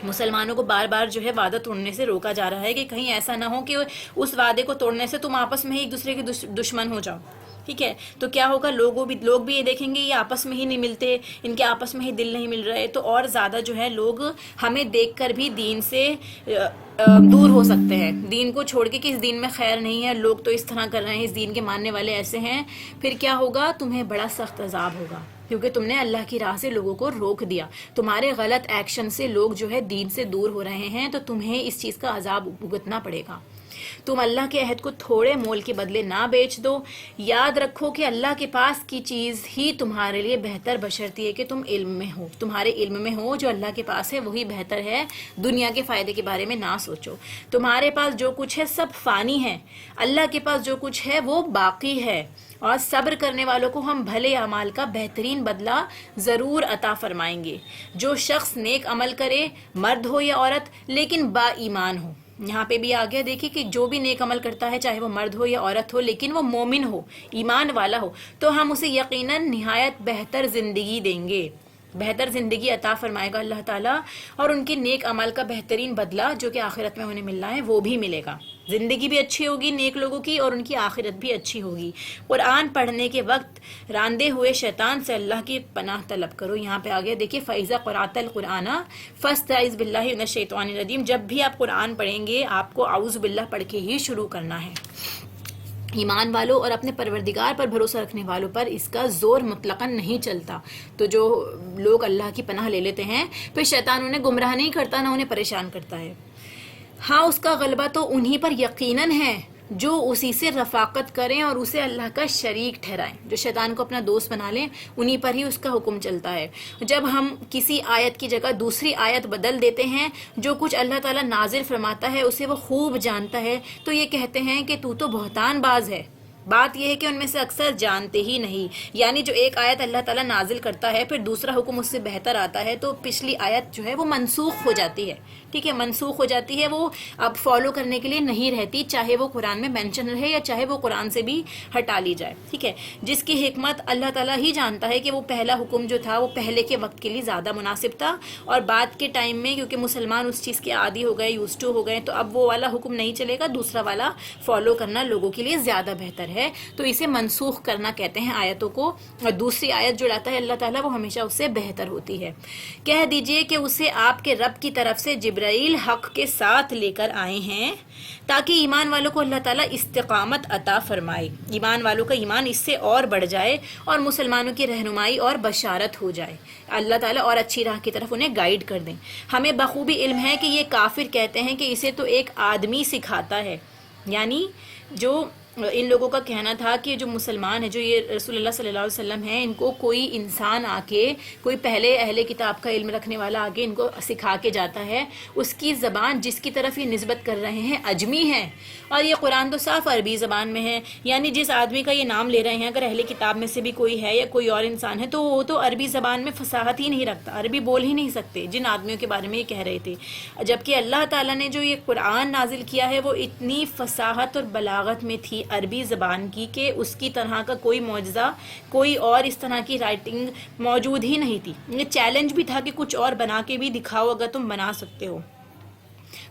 مسلمانوں کو بار بار جو ہے وعدہ توڑنے سے روکا جا رہا ہے کہ کہیں ایسا نہ ہو کہ اس وعدے کو توڑنے سے تم آپس میں ہی ایک دوسرے کے دشمن ہو جاؤ، ٹھیک ہے؟ تو کیا ہوگا، لوگ بھی یہ دیکھیں گے یہ آپس میں ہی نہیں ملتے، ان کے آپس میں ہی دل نہیں مل رہے، تو اور زیادہ جو ہے لوگ ہمیں دیکھ کر بھی دین سے دور ہو سکتے ہیں، دین کو چھوڑ کے کہ اس دین میں خیر نہیں ہے، لوگ تو اس طرح کر رہے ہیں، اس دین کے ماننے والے ایسے ہیں، پھر کیا ہوگا، تمہیں بڑا سخت عذاب ہوگا، کیونکہ تم نے اللہ کی راہ سے لوگوں کو روک دیا، تمہارے غلط ایکشن سے لوگ جو ہے دین سے دور ہو رہے ہیں، تو تمہیں اس چیز کا عذاب بھگتنا پڑے گا۔ تم اللہ کے عہد کو تھوڑے مول کے بدلے نہ بیچ دو، یاد رکھو کہ اللہ کے پاس کی چیز ہی تمہارے لیے بہتر، بشرطیے کہ تم علم میں ہو، تمہارے علم میں ہو جو اللہ کے پاس ہے وہی بہتر ہے، دنیا کے فائدے کے بارے میں نہ سوچو۔ تمہارے پاس جو کچھ ہے سب فانی ہے، اللہ کے پاس جو کچھ ہے وہ باقی ہے، اور صبر کرنے والوں کو ہم بھلے اعمال کا بہترین بدلہ ضرور عطا فرمائیں گے۔ جو شخص نیک عمل کرے، مرد ہو یا عورت، لیکن با ایمان ہو، یہاں پہ بھی آ گیا دیکھیں کہ جو بھی نیک عمل کرتا ہے، چاہے وہ مرد ہو یا عورت ہو، لیکن وہ مومن ہو، ایمان والا ہو، تو ہم اسے یقیناً نہایت بہتر زندگی دیں گے، بہتر زندگی عطا فرمائے گا اللہ تعالیٰ، اور ان کے نیک عمل کا بہترین بدلہ جو کہ آخرت میں انہیں ملنا ہے وہ بھی ملے گا۔ زندگی بھی اچھی ہوگی نیک لوگوں کی، اور ان کی آخرت بھی اچھی ہوگی۔ قرآن پڑھنے کے وقت راندے ہوئے شیطان سے اللہ کی پناہ طلب کرو۔ یہاں پہ آگے دیکھیے فَإِذَا قَرَأْتَ الْقُرْآنَ فَاسْتَعِذْ بِاللَّهِ مِنَ الشَّيْطَانِ الرَّجِيمِ، جب بھی آپ قرآن پڑھیں گے آپ کو اعوذ باللہ پڑھ کے ہی شروع کرنا ہے۔ ایمان والوں اور اپنے پروردگار پر بھروسہ رکھنے والوں پر اس کا زور مطلقاً نہیں چلتا۔ تو جو لوگ اللہ کی پناہ لے لیتے ہیں پھر شیطان انہیں گمراہ نہیں کرتا، نہ انہیں پریشان کرتا ہے۔ ہاں اس کا غلبہ تو انہی پر یقیناً ہے جو اسی سے رفاقت کریں اور اسے اللہ کا شریک ٹھہرائیں، جو شیطان کو اپنا دوست بنا لیں، انہی پر ہی اس کا حکم چلتا ہے۔ جب ہم کسی آیت کی جگہ دوسری آیت بدل دیتے ہیں، جو کچھ اللہ تعالیٰ نازل فرماتا ہے اسے وہ خوب جانتا ہے، تو یہ کہتے ہیں کہ تو بہتان باز ہے۔ بات یہ ہے کہ ان میں سے اکثر جانتے ہی نہیں، یعنی جو ایک آیت اللہ تعالیٰ نازل کرتا ہے پھر دوسرا حکم اس سے بہتر آتا ہے تو پچھلی آیت جو ہے وہ منسوخ ہو جاتی ہے، ٹھیک ہے، منسوخ ہو جاتی ہے، وہ اب فالو کرنے کے لیے نہیں رہتی، چاہے وہ قرآن میں مینشن رہے یا چاہے وہ قرآن سے بھی ہٹا لی جائے، ٹھیک ہے، جس کی حکمت اللہ تعالیٰ ہی جانتا ہے کہ وہ پہلا حکم جو تھا وہ پہلے کے وقت کے لیے زیادہ مناسب تھا، اور بعد کے ٹائم میں کیونکہ مسلمان اس چیز کے عادی ہو گئے، یوز ٹو ہو گئے، تو اب وہ والا حکم نہیں چلے گا، دوسرا والا فالو کرنا لوگوں کے لیے زیادہ بہتر ہے، تو اسے منسوخ کرنا کہتے ہیں آیتوں کو، اور دوسری آیت جو لاتا ہے اللہ تعالیٰ وہ ہمیشہ اس سے بہتر ہوتی ہے۔ کہہ دیجئے کہ اسے آپ کے رب کی طرف سے جبرائیل حق کے ساتھ لے کر آئے ہیں تاکہ ایمان والوں کو اللہ تعالیٰ استقامت عطا فرمائے، ایمان والوں کا ایمان اس سے اور بڑھ جائے اور مسلمانوں کی رہنمائی اور بشارت ہو جائے، اللہ تعالیٰ اور اچھی راہ کی طرف انہیں گائیڈ کر دیں۔ ہمیں بخوبی علم ہے کہ یہ کافر کہتے ہیں کہ اسے تو ایک آدمی سکھاتا ہے، یعنی جو ان لوگوں کا کہنا تھا کہ جو مسلمان ہیں، جو یہ رسول اللہ صلی اللہ علیہ وسلم ہیں، ان کو کوئی انسان آ کے، کوئی پہلے اہل کتاب کا علم رکھنے والا آ کے ان کو سکھا کے جاتا ہے، اس کی زبان جس کی طرف یہ نسبت کر رہے ہیں عجمی ہے، اور یہ قرآن تو صاف عربی زبان میں ہے، یعنی جس آدمی کا یہ نام لے رہے ہیں اگر اہل کتاب میں سے بھی کوئی ہے یا کوئی اور انسان ہے تو وہ تو عربی زبان میں فصاحت ہی نہیں رکھتا، عربی بول ہی نہیں سکتے، جن آدمیوں کے بارے میں یہ کہہ رہے تھے، جبکہ اللہ تعالیٰ نے جو یہ قرآن نازل کیا ہے وہ اتنی فصاحت اور بلاغت میں تھی عربی زبان کی کہ اس کی طرح کا کوئی معجزہ، کوئی اور اس طرح کی رائٹنگ موجود ہی نہیں تھی۔ یہ چیلنج بھی تھا کہ کچھ اور بنا کے بھی دکھاؤ اگر تم بنا سکتے ہو،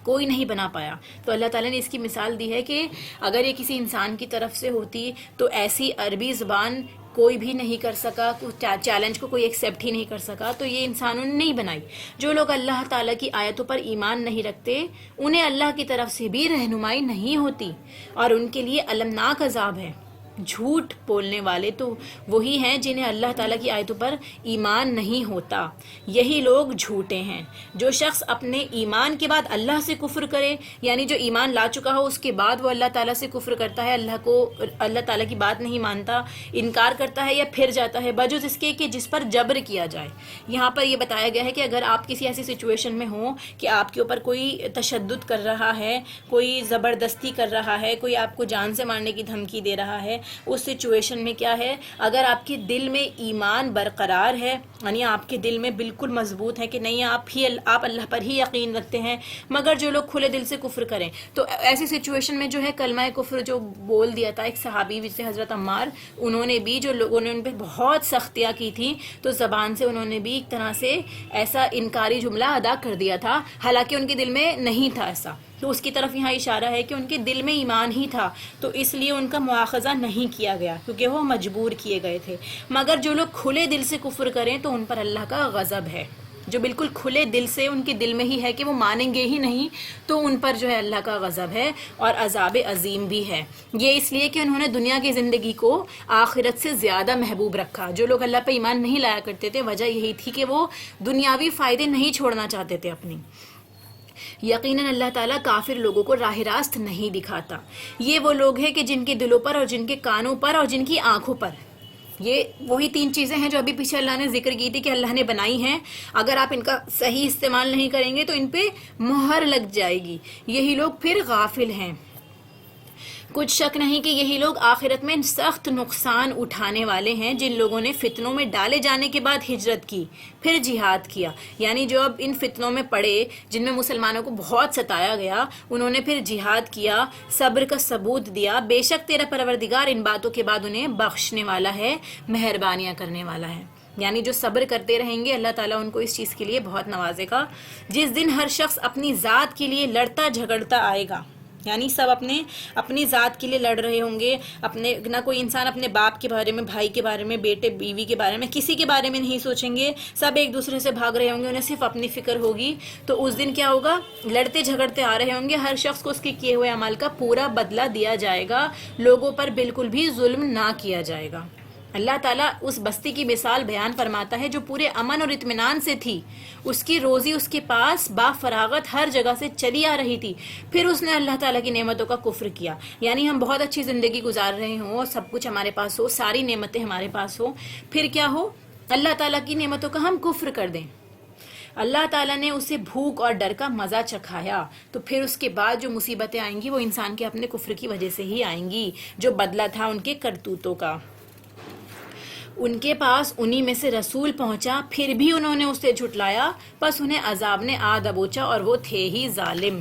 کوئی نہیں بنا پایا۔ تو اللہ تعالیٰ نے اس کی مثال دی ہے کہ اگر یہ کسی انسان کی طرف سے ہوتی تو ایسی عربی زبان کوئی بھی نہیں کر سکا، چیلنج کو کوئی ایکسیپٹ ہی نہیں کر سکا، تو یہ انسانوں نے نہیں بنائی۔ جو لوگ اللہ تعالیٰ کی آیتوں پر ایمان نہیں رکھتے انہیں اللہ کی طرف سے بھی رہنمائی نہیں ہوتی، اور ان کے لیے المناک عذاب ہے۔ جھوٹ بولنے والے تو وہی ہیں جنہیں اللہ تعالیٰ کی آیتوں پر ایمان نہیں ہوتا، یہی لوگ جھوٹے ہیں۔ جو شخص اپنے ایمان کے بعد اللہ سے کفر کرے، یعنی جو ایمان لا چکا ہو اس کے بعد وہ اللہ تعالیٰ سے کفر کرتا ہے، اللہ تعالیٰ کی بات نہیں مانتا، انکار کرتا ہے یا پھر جاتا ہے، بجز اس کے کہ جس پر جبر کیا جائے۔ یہاں پر یہ بتایا گیا ہے کہ اگر آپ کسی ایسی سچویشن میں ہوں کہ آپ کے اوپر کوئی تشدد کر رہا ہے، کوئی زبردستی کر رہا ہے، کوئی آپ کو جان سے مارنے کی دھمکی دے رہا ہے، اس سچویشن میں کیا ہے، اگر آپ کے دل میں ایمان برقرار ہے، یعنی آپ کے دل میں بالکل مضبوط ہے کہ نہیں آپ اللہ پر ہی یقین رکھتے ہیں، مگر جو لوگ کھلے دل سے کفر کریں، تو ایسی سچویشن میں جو ہے کلمہ کفر جو بول دیا تھا ایک صحابی جیسے حضرت عمار، انہوں نے بھی، جو لوگوں نے ان پہ بہت سختیاں کی تھیں، تو زبان سے انہوں نے بھی ایک طرح سے ایسا انکاری جملہ ادا کر دیا تھا، حالانکہ ان کے دل میں نہیں تھا ایسا، تو اس کی طرف یہاں اشارہ ہے کہ ان کے دل میں ایمان ہی تھا، تو اس لیے ان کا مواخذہ نہیں کیا گیا کیونکہ وہ مجبور کیے گئے تھے۔ مگر جو لوگ کھلے دل سے کفر کریں تو ان پر اللہ کا غضب ہے، جو بالکل کھلے دل سے ان کے دل میں ہی ہے کہ وہ مانیں گے ہی نہیں، تو ان پر جو ہے اللہ کا غضب ہے اور عذاب عظیم بھی ہے۔ یہ اس لیے کہ انہوں نے دنیا کی زندگی کو آخرت سے زیادہ محبوب رکھا۔ جو لوگ اللہ پہ ایمان نہیں لایا کرتے تھے، وجہ یہی تھی کہ وہ دنیاوی فائدے نہیں چھوڑنا چاہتے تھے اپنی۔ یقیناً اللہ تعالیٰ کافر لوگوں کو راہ راست نہیں دکھاتا۔ یہ وہ لوگ ہیں کہ جن کے دلوں پر اور جن کے کانوں پر اور جن کی آنکھوں پر، یہ وہی 3 چیزیں ہیں جو ابھی پیچھے اللہ نے ذکر کی تھی کہ اللہ نے بنائی ہیں، اگر آپ ان کا صحیح استعمال نہیں کریں گے تو ان پہ مہر لگ جائے گی، یہی لوگ پھر غافل ہیں۔ کچھ شک نہیں کہ یہی لوگ آخرت میں سخت نقصان اٹھانے والے ہیں، جن لوگوں نے فتنوں میں ڈالے جانے کے بعد ہجرت کی، پھر جہاد کیا، یعنی جو اب ان فتنوں میں پڑے جن میں مسلمانوں کو بہت ستایا گیا، انہوں نے پھر جہاد کیا، صبر کا ثبوت دیا، بے شک تیرا پروردگار ان باتوں کے بعد انہیں بخشنے والا ہے، مہربانیاں کرنے والا ہے۔ یعنی جو صبر کرتے رہیں گے اللہ تعالیٰ ان کو اس چیز کے لیے بہت نوازے گا۔ جس دن ہر شخص اپنی ذات کے لیے لڑتا جھگڑتا آئے گا، یعنی سب اپنی ذات کے لیے لڑ رہے ہوں گے، نہ کوئی انسان اپنے باپ کے بارے میں، بھائی کے بارے میں، بیٹے بیوی کے بارے میں، کسی کے بارے میں نہیں سوچیں گے، سب ایک دوسرے سے بھاگ رہے ہوں گے، انہیں صرف اپنی فکر ہوگی۔ تو اس دن کیا ہوگا، لڑتے جھگڑتے آ رہے ہوں گے، ہر شخص کو اس کے کیے ہوئے عمل کا پورا بدلہ دیا جائے گا، لوگوں پر بالکل بھی ظلم نہ کیا جائے گا۔ اللہ تعالیٰ اس بستی کی مثال بیان فرماتا ہے جو پورے امن اور اطمینان سے تھی، اس کی روزی اس کے پاس با فراغت ہر جگہ سے چلی آ رہی تھی، پھر اس نے اللہ تعالیٰ کی نعمتوں کا کفر کیا۔ یعنی ہم بہت اچھی زندگی گزار رہے ہوں، سب کچھ ہمارے پاس ہو، ساری نعمتیں ہمارے پاس ہو، پھر کیا ہو، اللہ تعالیٰ کی نعمتوں کا ہم کفر کر دیں۔ اللہ تعالیٰ نے اسے بھوک اور ڈر کا مزہ چکھایا، تو پھر اس کے بعد جو مصیبتیں آئیں گی وہ انسان کے اپنے کفر کی وجہ سے ہی آئیں گی، جو بدلہ تھا ان کے کرتوتوں کا۔ ان کے پاس انہی میں سے رسول پہنچا، پھر بھی انہوں نے اسے جھٹلایا، پس انہیں عذاب نے آ دبوچا اور وہ تھے ہی ظالم۔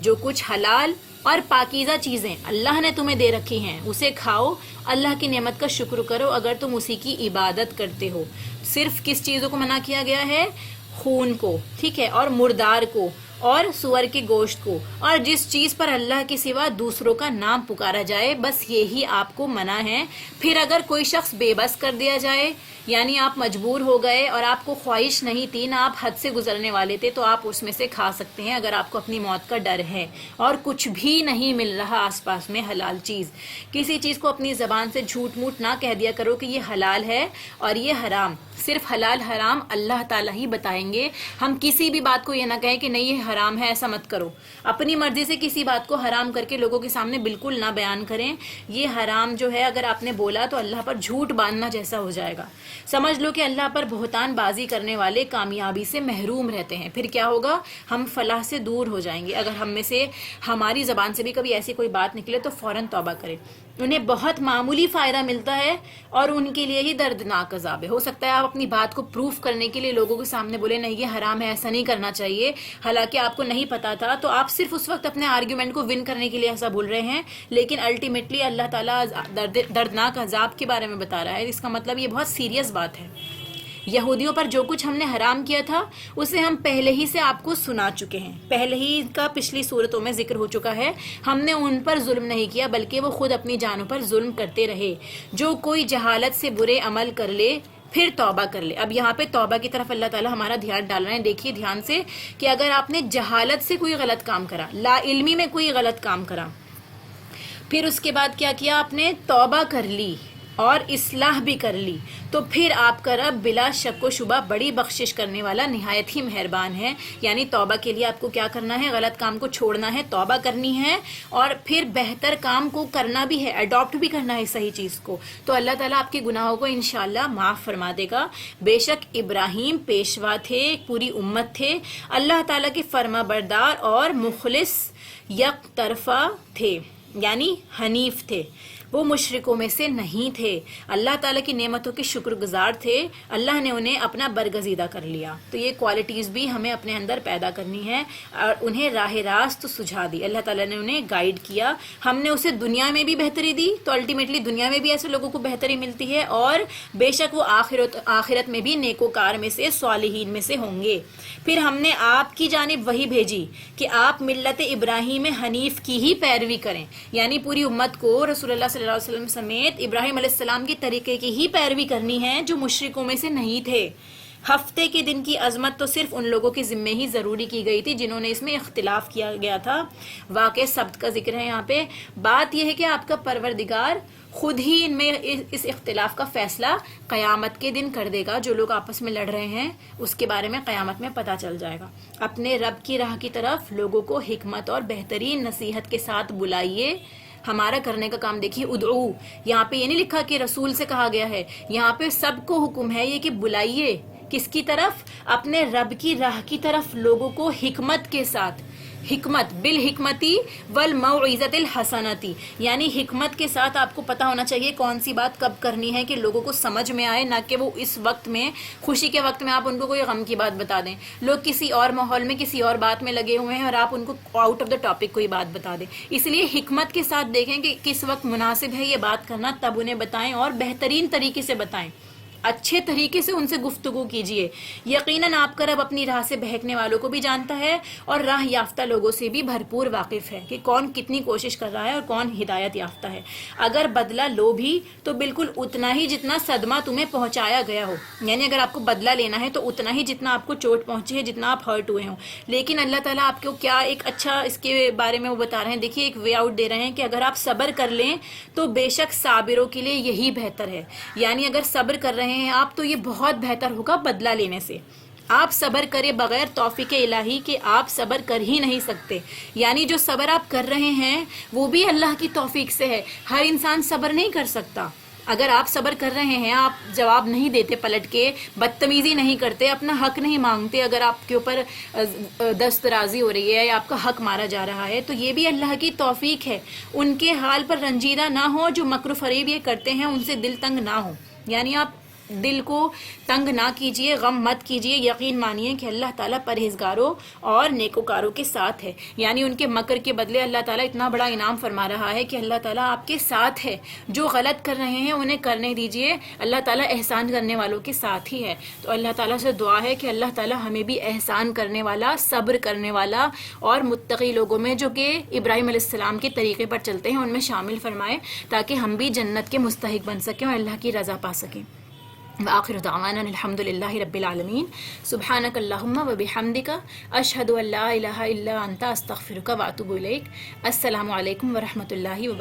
جو کچھ حلال اور پاکیزہ چیزیں اللہ نے تمہیں دے رکھی ہیں اسے کھاؤ، اللہ کی نعمت کا شکر کرو اگر تم اسی کی عبادت کرتے ہو۔ صرف کس چیزوں کو منع کیا گیا ہے، خون کو، ٹھیک ہے، اور مردار کو، اور سور کے گوشت کو، اور جس چیز پر اللہ کے سوا دوسروں کا نام پکارا جائے، بس یہی آپ کو منع ہے۔ پھر اگر کوئی شخص بے بس کر دیا جائے، یعنی آپ مجبور ہو گئے اور آپ کو خواہش نہیں تھی، نہ آپ حد سے گزرنے والے تھے، تو آپ اس میں سے کھا سکتے ہیں اگر آپ کو اپنی موت کا ڈر ہے اور کچھ بھی نہیں مل رہا آس پاس میں حلال چیز۔ کسی چیز کو اپنی زبان سے جھوٹ موٹ نہ کہہ دیا کرو کہ یہ حلال ہے اور یہ حرام، صرف حلال حرام اللہ تعالیٰ ہی بتائیں گے۔ ہم کسی بھی بات کو یہ نہ کہیں کہ نہیں یہ حرام ہے، ایسا مت کرو۔ اپنی مرضی سے کسی بات کو حرام کر کے لوگوں کے سامنے بالکل نہ بیان کریں۔ یہ حرام جو ہے اگر آپ نے بولا تو اللہ پر جھوٹ باندھنا جیسا ہو جائے گا۔ سمجھ لو کہ اللہ پر بہتان بازی کرنے والے کامیابی سے محروم رہتے ہیں۔ پھر کیا ہوگا، ہم فلاح سے دور ہو جائیں گے۔ اگر ہم میں سے ہماری زبان سے بھی کبھی ایسی کوئی بات نکلے تو فوراً توبہ کریں۔ انہیں بہت معمولی فائدہ ملتا ہے اور ان کے لیے ہی دردناک عذاب ہے۔ ہو سکتا ہے آپ اپنی بات کو پروف کرنے کے لیے لوگوں کے سامنے بولے نہیں یہ حرام ہے، ایسا نہیں کرنا چاہیے، حالانکہ آپ کو نہیں پتا تھا، تو آپ صرف اس وقت اپنے آرگیومنٹ کو ون کرنے کے لیے ایسا بول رہے ہیں، لیکن الٹیمیٹلی اللہ تعالیٰ دردناک عذاب کے بارے میں بتا رہا ہے۔ اس کا مطلب یہ بہت سیریس بات ہے۔ یہودیوں پر جو کچھ ہم نے حرام کیا تھا اسے ہم پہلے ہی سے آپ کو سنا چکے ہیں، پہلے ہی کا پچھلی صورتوں میں ذکر ہو چکا ہے۔ ہم نے ان پر ظلم نہیں کیا بلکہ وہ خود اپنی جانوں پر ظلم کرتے رہے۔ جو کوئی جہالت سے برے عمل کر لے پھر توبہ کر لے۔ اب یہاں پہ توبہ کی طرف اللہ تعالیٰ ہمارا دھیان ڈال رہے ہیں۔ دیکھیے دھیان سے کہ اگر آپ نے جہالت سے کوئی غلط کام کرا، لا علمی میں کوئی غلط کام کرا، پھر اس کے بعد کیا کیا، آپ نے توبہ کر لی اور اصلاح بھی کر لی، تو پھر آپ کا رب بلا شک و شبہ بڑی بخشش کرنے والا نہایت ہی مہربان ہے۔ یعنی توبہ کے لیے آپ کو کیا کرنا ہے، غلط کام کو چھوڑنا ہے، توبہ کرنی ہے، اور پھر بہتر کام کو کرنا بھی ہے، اڈاپٹ بھی کرنا ہے صحیح چیز کو، تو اللہ تعالیٰ آپ کے گناہوں کو انشاءاللہ معاف فرما دے گا۔ بے شک ابراہیم پیشوا تھے، ایک پوری امت تھے، اللہ تعالیٰ کے فرما بردار اور مخلص یک طرفہ تھے، یعنی حنیف تھے۔ وہ مشرکوں میں سے نہیں تھے، اللہ تعالیٰ کی نعمتوں کے شکر گزار تھے، اللہ نے انہیں اپنا برگزیدہ کر لیا. تو یہ کوالٹیز بھی ہمیں اپنے اندر پیدا کرنی ہے اور انہیں راہ راست سجھا دی. اللہ تعالیٰ نے انہیں گائیڈ کیا، ہم نے اسے دنیا میں بھی بہتری دی، تو الٹیمیٹلی دنیا میں بھی ایسے لوگوں کو بہتری ملتی ہے، اور بے شک وہ آخرت میں بھی نیکوکار میں سے، صالحین میں سے ہوں گے. پھر ہم نے آپ کی جانب وہی بھیجی کہ آپ ملت ابراہیم حنیف کی ہی پیروی کریں، یعنی پوری امت کو رسول اللہ صلی اللہ علیہ وسلم سمیت ابراہیم علیہ السلام کے طریقے کی ہی پیروی کرنی ہے جو مشرکوں میں سے نہیں تھے. ہفتے کے دن کی عظمت تو صرف ان لوگوں کے ذمے ہی ضروری کی گئی تھی جنہوں نے اس میں اختلاف کیا گیا تھا. واقع سبت کا ذکر ہے یہاں پہ. بات یہ ہے کہ آپ کا پروردگار خود ہی ان میں اس اختلاف کا فیصلہ قیامت کے دن کر دے گا. جو لوگ آپس میں لڑ رہے ہیں اس کے بارے میں قیامت میں پتہ چل جائے گا. اپنے رب کی راہ کی طرف لوگوں کو حکمت اور بہترین نصیحت کے ساتھ بلائیے. ہمارا کرنے کا کام دیکھیے، ادعو، یہاں پہ یہ نہیں لکھا کہ رسول سے کہا گیا ہے، یہاں پہ سب کو حکم ہے یہ کہ بلائیے. کس کی طرف؟ اپنے رب کی راہ کی طرف لوگوں کو حکمت کے ساتھ. حکمت بالحکمتی والموعظۃ الحسنتی، یعنی حکمت کے ساتھ آپ کو پتہ ہونا چاہیے کون سی بات کب کرنی ہے کہ لوگوں کو سمجھ میں آئے، نہ کہ وہ اس وقت میں، خوشی کے وقت میں آپ ان کو کوئی غم کی بات بتا دیں. لوگ کسی اور ماحول میں کسی اور بات میں لگے ہوئے ہیں اور آپ ان کو آؤٹ آف دا ٹاپک کوئی بات بتا دیں. اس لیے حکمت کے ساتھ دیکھیں کہ کس وقت مناسب ہے یہ بات کرنا، تب انہیں بتائیں اور بہترین طریقے سے بتائیں. اچھے طریقے سے ان سے گفتگو کیجیے. یقیناً آپ کا رب اپنی راہ سے بہکنے والوں کو بھی جانتا ہے اور راہ یافتہ لوگوں سے بھی بھرپور واقف ہے کہ کون کتنی کوشش کر رہا ہے اور کون ہدایت یافتہ ہے. اگر بدلہ لو بھی تو بالکل اتنا ہی جتنا صدمہ تمہیں پہنچایا گیا ہو، یعنی اگر آپ کو بدلہ لینا ہے تو اتنا ہی جتنا آپ کو چوٹ پہنچی ہے، جتنا آپ ہرٹ ہوئے ہوں. لیکن اللہ تعالیٰ آپ کو کیا ایک اچھا اس کے بارے میں وہ بتا رہے ہیں. دیکھیے ایک وے آؤٹ دے رہے ہیں کہ اگر آپ صبر کر لیں تو بے شک صابروں کے لیے یہی بہتر ہے. یعنی اگر صبر کر رہے ہیں آپ تو یہ بہت بہتر ہوگا بدلہ لینے سے. آپ صبر کرے بغیر توفیق الہی کے آپ صبر کر ہی نہیں سکتے. یعنی جو صبر آپ کر رہے ہیں وہ بھی اللہ کی توفیق سے ہے. ہر انسان صبر نہیں کر سکتا. اگر آپ صبر کر رہے ہیں، آپ جواب نہیں دیتے پلٹ کے، بدتمیزی نہیں کرتے، اپنا حق نہیں مانگتے، اگر آپ کے اوپر دسترازی ہو رہی ہے یا آپ کا حق مارا جا رہا ہے، تو یہ بھی اللہ کی توفیق ہے. ان کے حال پر رنجیدہ نہ ہو جو مکر و فریب یہ کرتے ہیں، ان سے دل تنگ نہ ہو. یعنی آپ دل کو تنگ نہ کیجئے، غم مت کیجئے. یقین مانیے کہ اللہ تعالیٰ پرہیزگاروں اور نیکوکاروں کے ساتھ ہے. یعنی ان کے مکر کے بدلے اللہ تعالیٰ اتنا بڑا انعام فرما رہا ہے کہ اللہ تعالیٰ آپ کے ساتھ ہے. جو غلط کر رہے ہیں انہیں کرنے دیجئے، اللہ تعالیٰ احسان کرنے والوں کے ساتھ ہی ہے. تو اللہ تعالیٰ سے دعا ہے کہ اللہ تعالیٰ ہمیں بھی احسان کرنے والا، صبر کرنے والا اور متقی لوگوں میں جو کہ ابراہیم علیہ السلام کے طریقے پر چلتے ہیں ان میں شامل فرمائے، تاکہ ہم بھی جنت کے مستحق بن سکیں اور اللہ کی رضا پا سکیں. وآخر دعوانا الحمد للہ رب العالمین. سبحانک اللہم و بحمدک، اشہد ان لا الہ الا انت، استغفرک واتوب الیک. السلام علیکم ورحمۃ اللہ وبرکاتہ.